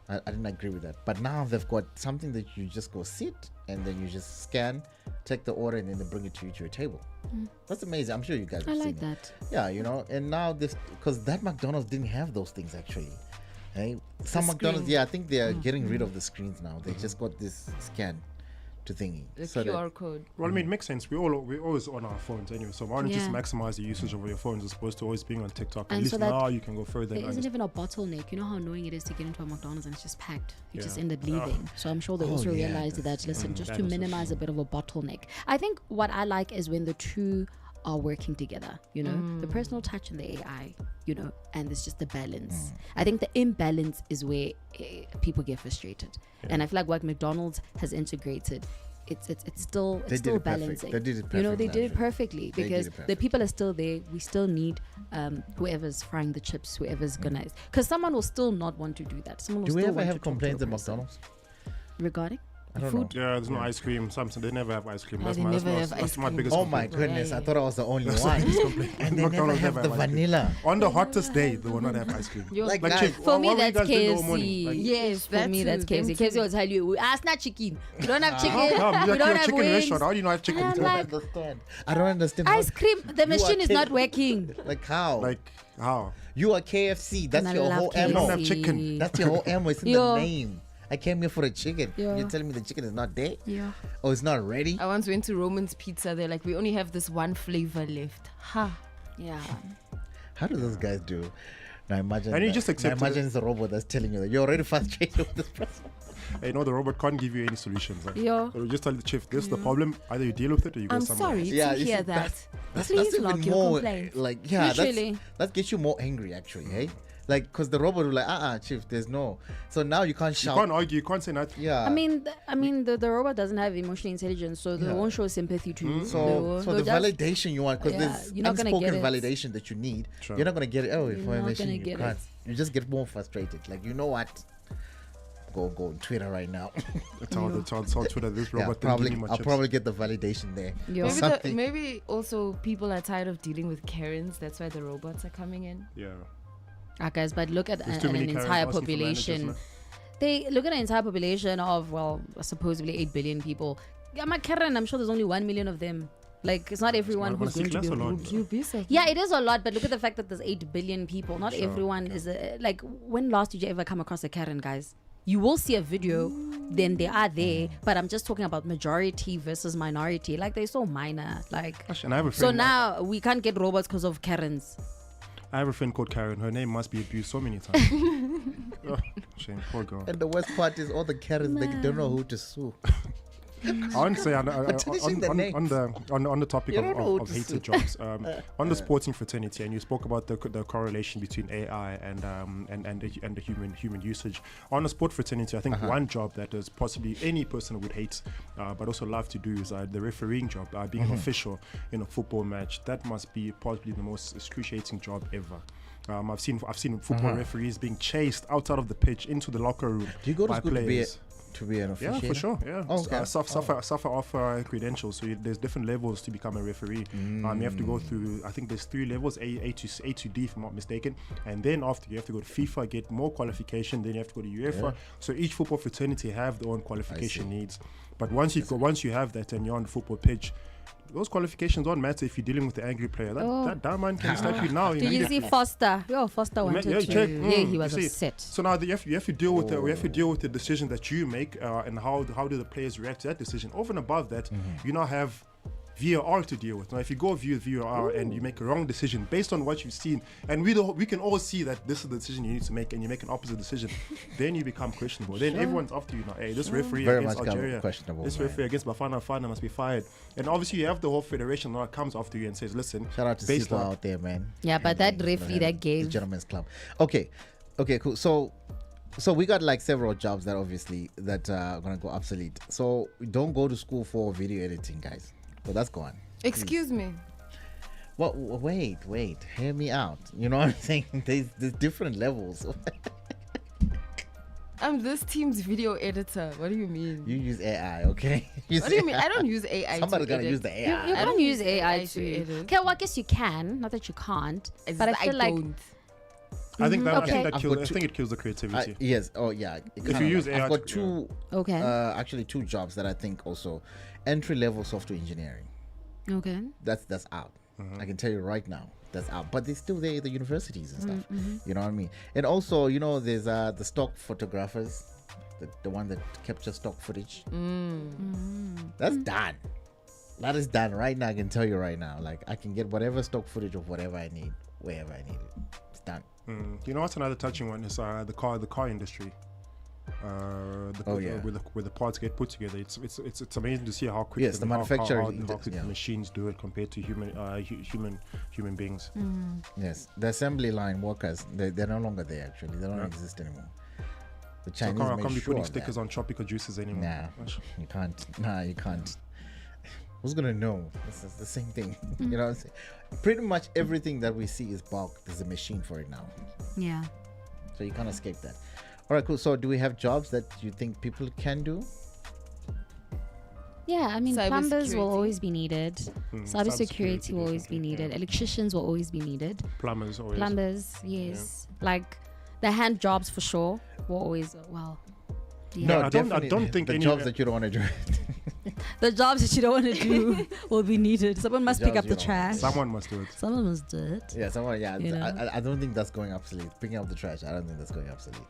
Speaker 3: I didn't agree with that, but now they've got something that you just go sit and then you just scan, take the order, and then they bring it to you to your table. That's amazing. I'm sure you guys have
Speaker 2: I
Speaker 3: seen
Speaker 2: like that.
Speaker 3: Yeah, you know, and now this because that McDonald's didn't have those things actually. Hey, some
Speaker 4: The
Speaker 3: McDonald's,
Speaker 4: screen.
Speaker 3: yeah, I think they are getting rid of the screens now. They just got this scan. to thingy.
Speaker 4: The
Speaker 3: so that-
Speaker 4: QR code.
Speaker 20: Well, I mean, it makes sense. We're always on our phones anyway. So why don't you just
Speaker 2: Yeah.
Speaker 20: maximize the usage of your phones as opposed to always being on TikTok? At
Speaker 2: And
Speaker 20: least
Speaker 2: so that
Speaker 20: now you can go further.
Speaker 2: There
Speaker 20: and
Speaker 2: isn't even a bottleneck. You know how annoying it is to get into a McDonald's and it's just packed. You just
Speaker 20: Yeah.
Speaker 2: end up leaving. So I'm sure they also
Speaker 3: yeah,
Speaker 2: realized that, listen, just
Speaker 20: that
Speaker 2: to
Speaker 20: is also
Speaker 2: minimize a bit of a bottleneck. I think what I like is when the two are working together, you know, the personal touch and the AI, you know, and there's just the balance. I think the imbalance is where people get frustrated. And I feel like what McDonald's has integrated, it's still
Speaker 3: They did it perfect.
Speaker 2: balancing.
Speaker 3: They did it
Speaker 2: You know, they
Speaker 3: perfectly,
Speaker 2: did it perfectly
Speaker 3: They did
Speaker 2: because
Speaker 3: it
Speaker 2: the
Speaker 3: perfectly.
Speaker 2: people are still there. We still need whoever's frying the chips, whoever's gonna, because someone will still not want to do that. Someone will
Speaker 3: Do we
Speaker 2: still
Speaker 3: ever
Speaker 2: want
Speaker 3: have
Speaker 2: to talk to a
Speaker 3: complaints at
Speaker 2: person.
Speaker 3: McDonald's?
Speaker 2: Regarding
Speaker 3: I don't
Speaker 2: food?
Speaker 3: know.
Speaker 20: Yeah, there's no ice cream. Something they never have ice cream.
Speaker 2: Oh,
Speaker 20: That's
Speaker 2: they
Speaker 20: my,
Speaker 2: never
Speaker 20: that's
Speaker 2: have
Speaker 20: my,
Speaker 2: ice
Speaker 20: that's my
Speaker 2: cream.
Speaker 20: biggest
Speaker 3: Oh my
Speaker 20: complaint.
Speaker 3: goodness! I thought I was the only
Speaker 20: That's
Speaker 3: one.
Speaker 20: my biggest complaint.
Speaker 3: And they never
Speaker 20: McDonald's
Speaker 3: have the
Speaker 20: ice cream.
Speaker 3: vanilla.
Speaker 20: On the hottest day, they will not have ice cream.
Speaker 3: Like,
Speaker 20: like
Speaker 3: guys,
Speaker 20: chick,
Speaker 2: For me,
Speaker 20: what were you
Speaker 2: that's
Speaker 20: guys doing all morning?
Speaker 2: KFC.
Speaker 20: Like,
Speaker 2: Yes, for
Speaker 4: that
Speaker 2: me,
Speaker 4: too,
Speaker 2: that's
Speaker 4: them
Speaker 2: KFC.
Speaker 4: too.
Speaker 2: KFC will tell you, ask not chicken. We don't have
Speaker 20: How
Speaker 2: chicken.
Speaker 20: come?
Speaker 2: We
Speaker 20: You're
Speaker 2: don't
Speaker 20: a
Speaker 2: have
Speaker 20: chicken
Speaker 2: wings.
Speaker 20: restaurant. How do you not have chicken?
Speaker 2: And I'm like,
Speaker 3: understand. I don't understand.
Speaker 2: ice cream. The
Speaker 3: You
Speaker 2: machine
Speaker 3: are
Speaker 2: is not
Speaker 3: kid-
Speaker 2: working.
Speaker 3: Like how?
Speaker 20: Like how?
Speaker 3: You are KFC. That's
Speaker 2: And I
Speaker 3: your
Speaker 2: love
Speaker 3: whole
Speaker 2: KFC.
Speaker 3: ammo.
Speaker 20: You don't have chicken.
Speaker 3: That's your whole ammo. It's in
Speaker 2: Yo.
Speaker 3: the name. I came here for a chicken.
Speaker 2: Yeah.
Speaker 3: You're telling me the chicken is not there?
Speaker 2: Yeah.
Speaker 3: Oh, it's not ready?
Speaker 4: I once went to Roman's Pizza. They're like, we only have this one flavor left. Ha.
Speaker 2: Yeah.
Speaker 3: How do those guys do? Now imagine.
Speaker 20: And you
Speaker 3: that-
Speaker 20: just
Speaker 3: now
Speaker 20: accepted
Speaker 3: imagine
Speaker 20: it.
Speaker 3: it's a robot that's telling you that you're already frustrated with this person.
Speaker 20: Hey, no, the robot can't give you any solutions. Like,
Speaker 2: Yeah.
Speaker 20: it'll just tell the chief, this is the problem. Either you deal with it or you go
Speaker 4: I'm
Speaker 20: somewhere
Speaker 4: sorry
Speaker 20: else.
Speaker 4: to
Speaker 3: you
Speaker 4: hear
Speaker 3: see,
Speaker 4: that.
Speaker 3: That's
Speaker 4: Please
Speaker 3: even
Speaker 4: log your
Speaker 3: more
Speaker 4: complaint.
Speaker 3: like
Speaker 2: Literally.
Speaker 3: that gets you more angry actually, hey? Like, because the robot will like, chief, there's no. So now you can't
Speaker 20: You
Speaker 3: shout.
Speaker 20: can't argue, you can't say nothing.
Speaker 3: Yeah.
Speaker 2: I mean, the robot doesn't have emotional intelligence, so they
Speaker 3: Yeah.
Speaker 2: won't show sympathy to you.
Speaker 3: So the
Speaker 2: they'll just-
Speaker 3: validation you want, because
Speaker 2: Yeah,
Speaker 3: there's
Speaker 2: you're not gonna
Speaker 3: unspoken
Speaker 2: get it.
Speaker 3: validation that you need.
Speaker 20: Sure.
Speaker 3: You're not gonna get it. Oh,
Speaker 2: You're
Speaker 3: if
Speaker 2: not
Speaker 3: I
Speaker 2: gonna
Speaker 3: mention you
Speaker 2: get
Speaker 3: can't.
Speaker 2: it.
Speaker 3: You just get more frustrated. Like, you know what? Go on Twitter right now.
Speaker 20: Tell Twitter this
Speaker 3: Yeah,
Speaker 20: robot
Speaker 3: probably,
Speaker 20: didn't give me my
Speaker 3: I'll
Speaker 20: chips.
Speaker 3: probably get the validation there.
Speaker 2: Yeah.
Speaker 3: Or
Speaker 4: Maybe,
Speaker 3: something.
Speaker 4: maybe also people are tired of dealing with Karens. That's why the robots are coming in.
Speaker 20: Yeah.
Speaker 2: Guys, but look at
Speaker 20: There's too
Speaker 2: an
Speaker 20: many Karens
Speaker 2: entire
Speaker 20: asking for managers,
Speaker 2: population.
Speaker 20: man.
Speaker 2: They look at an entire population of, well, supposedly 8 billion people. I'm a Karen, I'm sure there's only 1 million of them. Like, it's not everyone who's going to be rude.
Speaker 4: You'll be so.
Speaker 2: Yeah, it is a lot, but look at the fact that there's 8 billion people. Not
Speaker 20: Sure.
Speaker 2: everyone is like, when last did you ever come across a Karen, guys? You will see a video, then they are there, but I'm just talking about majority versus minority. Like, they're so minor. Like,
Speaker 20: Gosh, and I have a
Speaker 2: so
Speaker 20: friend,
Speaker 2: now we can't get robots because of Karens.
Speaker 20: I have a friend called Karen. Her name must be abused so many times. Oh, shame, poor girl.
Speaker 3: And the worst part is all the Karens, they don't know who to sue.
Speaker 20: I want to say on
Speaker 3: finishing the names.
Speaker 20: the topic
Speaker 3: You don't know
Speaker 20: of
Speaker 3: what to
Speaker 20: hated
Speaker 3: say.
Speaker 20: jobs, on the sporting fraternity, and you spoke about the correlation between AI and the human usage. On the sport fraternity, I think one job that is possibly any person would hate, but also love to do is the refereeing job, being an official in a football match. That must be possibly the most excruciating job ever. I've seen football referees being chased outside of the pitch into the locker room.
Speaker 3: Do you go to
Speaker 20: by
Speaker 3: school
Speaker 20: players.
Speaker 3: to be an official?
Speaker 20: Yeah, for sure. Yeah,
Speaker 3: Oh, okay.
Speaker 20: suffer off credentials. So there's different levels to become a referee. You have to go through. I think there's 3 levels: A to D, if I'm not mistaken. And then after you have to go to FIFA, get more qualification. Then you have to go to UEFA.
Speaker 3: Yeah.
Speaker 20: So each football fraternity have their own qualification needs. But once you have that and you're on the football pitch, those qualifications don't matter if you're dealing with the angry player. That damn man can slap you now.
Speaker 2: Did you see Foster? Yo, Foster wanted to.
Speaker 20: check.
Speaker 2: Yeah, he
Speaker 20: You
Speaker 2: was
Speaker 20: see.
Speaker 2: upset.
Speaker 20: So now you have to deal with we have to deal with the decision that you make and how do the players react to that decision. Over and above that, you now have VAR to deal with. Now, if you go view VAR and you make a wrong decision based on what you've seen, and we can all see that this is the decision you need to make, and you make an opposite decision, then you become questionable. Then everyone's after you now. Hey, this referee
Speaker 3: Very
Speaker 20: against
Speaker 3: much
Speaker 20: Algeria,
Speaker 3: questionable,
Speaker 20: this
Speaker 3: man.
Speaker 20: referee against Bafana must be fired. And obviously, you have the whole federation that comes after you and says, "Listen,
Speaker 3: Shout out to
Speaker 20: based
Speaker 3: Sito
Speaker 20: on
Speaker 3: out there, man.
Speaker 2: Yeah, but that referee that
Speaker 3: The
Speaker 2: gave.
Speaker 3: Gentleman's Club. Okay, cool. So we got like several jobs that obviously that are gonna go obsolete. So don't go to school for video editing, guys. But that's gone.
Speaker 4: Excuse me.
Speaker 3: Well, wait, hear me out. You know what I'm saying? There's different levels.
Speaker 4: I'm this team's video editor. What do you mean?
Speaker 3: You use AI, okay?
Speaker 4: What do you mean? I don't use AI.
Speaker 3: Somebody's
Speaker 4: to
Speaker 3: gonna
Speaker 4: edit.
Speaker 3: use the AI.
Speaker 2: You
Speaker 4: I
Speaker 2: can
Speaker 4: don't
Speaker 2: use
Speaker 4: use
Speaker 2: AI
Speaker 4: AI to
Speaker 2: to.
Speaker 4: edit.
Speaker 2: Okay, well, I guess you can. Not that you can't.
Speaker 4: It's
Speaker 2: But I
Speaker 4: just
Speaker 2: feel like.
Speaker 4: don't.
Speaker 20: I think that
Speaker 2: Okay.
Speaker 20: I think it kills the creativity.
Speaker 3: Yes. Oh, yeah.
Speaker 20: If you use AI
Speaker 3: I've got
Speaker 20: to-
Speaker 3: two.
Speaker 2: Okay.
Speaker 3: Actually, 2 jobs that I think also entry level software engineering.
Speaker 2: Okay.
Speaker 3: That's out. I can tell you right now, that's out. But they're still there at the universities and stuff. You know what I mean? And also, there's the stock photographers. the one that captures stock footage. That's done. That is done right now. I can tell you right now. Like, I can get whatever stock footage of whatever I need, wherever I need it. It's done.
Speaker 20: You know what's another touching one is the car industry. Where the parts get put together. It's amazing to see how quick
Speaker 3: the manufacturer
Speaker 20: how quick the machines do it compared to human beings.
Speaker 3: Yes, the assembly line workers, they're no longer there. Actually, they don't exist anymore. The Chinese
Speaker 20: I can't be putting stickers on tropical juices anymore.
Speaker 3: Nah, you can't. Nah, you can't. Who's gonna know? This is the same thing. You know what I'm saying? Pretty much everything that we see is bulk. There's a machine for it now.
Speaker 2: Yeah.
Speaker 3: So you can't escape that. All right, cool. So do we have jobs that you think people can do?
Speaker 2: Yeah, I mean, plumbers will always be needed. Cybersecurity will always be needed. Electricians will always be needed.
Speaker 20: Plumbers, always.
Speaker 2: Plumbers, yes. Yeah. Like the hand jobs for sure will always,
Speaker 20: yeah. No, I don't think
Speaker 3: the jobs that you don't want to do.
Speaker 2: The jobs that you don't want to do will be needed. Someone must pick up the trash.
Speaker 20: Someone must do it.
Speaker 2: Someone must do it.
Speaker 3: Yeah, someone. Yeah, I don't think that's going obsolete. Picking up the trash, I don't think that's going obsolete.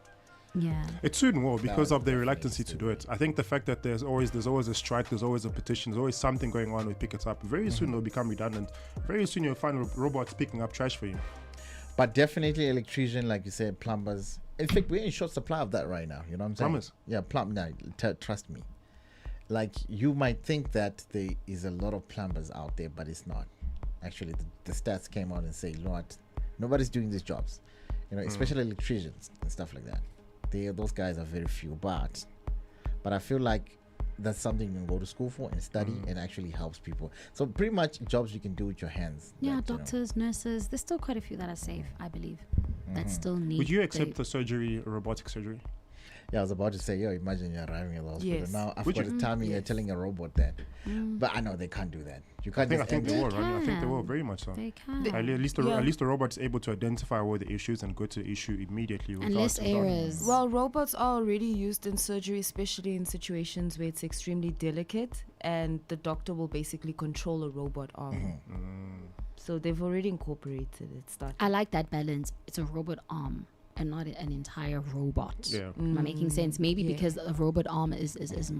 Speaker 2: Yeah,
Speaker 20: it soon will because of their reluctancy to do it. I think the fact that there's always a strike, there's always a petition, there's always something going on with pick it up. Very soon they'll become redundant. Very soon you'll find robots picking up trash for you.
Speaker 3: But definitely electrician, like you said, plumbers. In fact, we're in short supply of that right now. You know what I'm saying?
Speaker 20: Plumbers.
Speaker 3: Yeah, trust me. Like, you might think that there is a lot of plumbers out there, but it's not. Actually, the stats came out and say, you know what, nobody's doing these jobs. You know, especially electricians and stuff like that. Those guys are very few, but I feel like that's something you can go to school for and study and actually helps people. So pretty much jobs you can do with your hands.
Speaker 2: Yeah, doctors, nurses. There's still quite a few that are safe, I believe. That still need.
Speaker 20: Would you accept the surgery, robotic surgery?
Speaker 3: Yeah, I was about to say, imagine you're arriving at the hospital.
Speaker 2: Yes.
Speaker 3: Now, after the time you're telling a robot that. But I know they can't do that. You can't.
Speaker 20: I think they will. I think they will, very much so.
Speaker 2: They can.
Speaker 20: At least the robot is able to identify all the issues and go to the issue immediately.
Speaker 2: And less errors.
Speaker 4: Well, robots are already used in surgery, especially in situations where it's extremely delicate, and the doctor will basically control a robot arm. So they've already incorporated it.
Speaker 2: I like that balance. It's a robot arm and not an entire robot.
Speaker 20: Yeah.
Speaker 2: Am I making sense? Maybe because a robot arm is less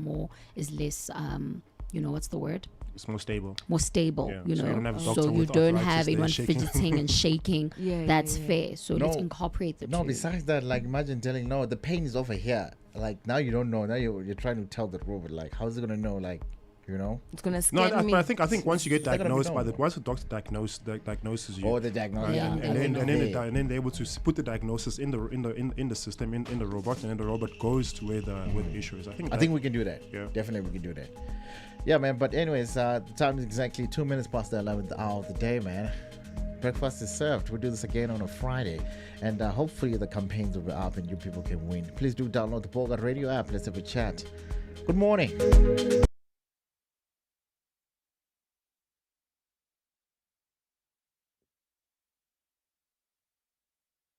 Speaker 2: what's the word?
Speaker 20: It's more stable.
Speaker 2: More stable,
Speaker 20: yeah.
Speaker 2: So you don't have everyone fidgeting and shaking. That's fair. So let's incorporate the two.
Speaker 3: No, besides that, like, imagine telling, the pain is over here. Like, now you don't know. Now you're trying to tell the robot, like, how's it gonna know? Like,
Speaker 4: it's gonna scan me.
Speaker 20: But I think once you get diagnosed once the doctor diagnoses you,
Speaker 3: the diagnosis,
Speaker 20: and then they're able to put the diagnosis in the system in the robot, and then the robot goes to where the issue is. I think
Speaker 3: we can do that.
Speaker 20: Yeah,
Speaker 3: definitely we can do that. Yeah, man. But anyways, the time is exactly 2 minutes past the 11th hour of the day, man. Breakfast is served. We'll do this again on a Friday, and hopefully the campaigns will be up and you people can win. Please do download the Bogart Radio app. Let's have a chat. Good morning.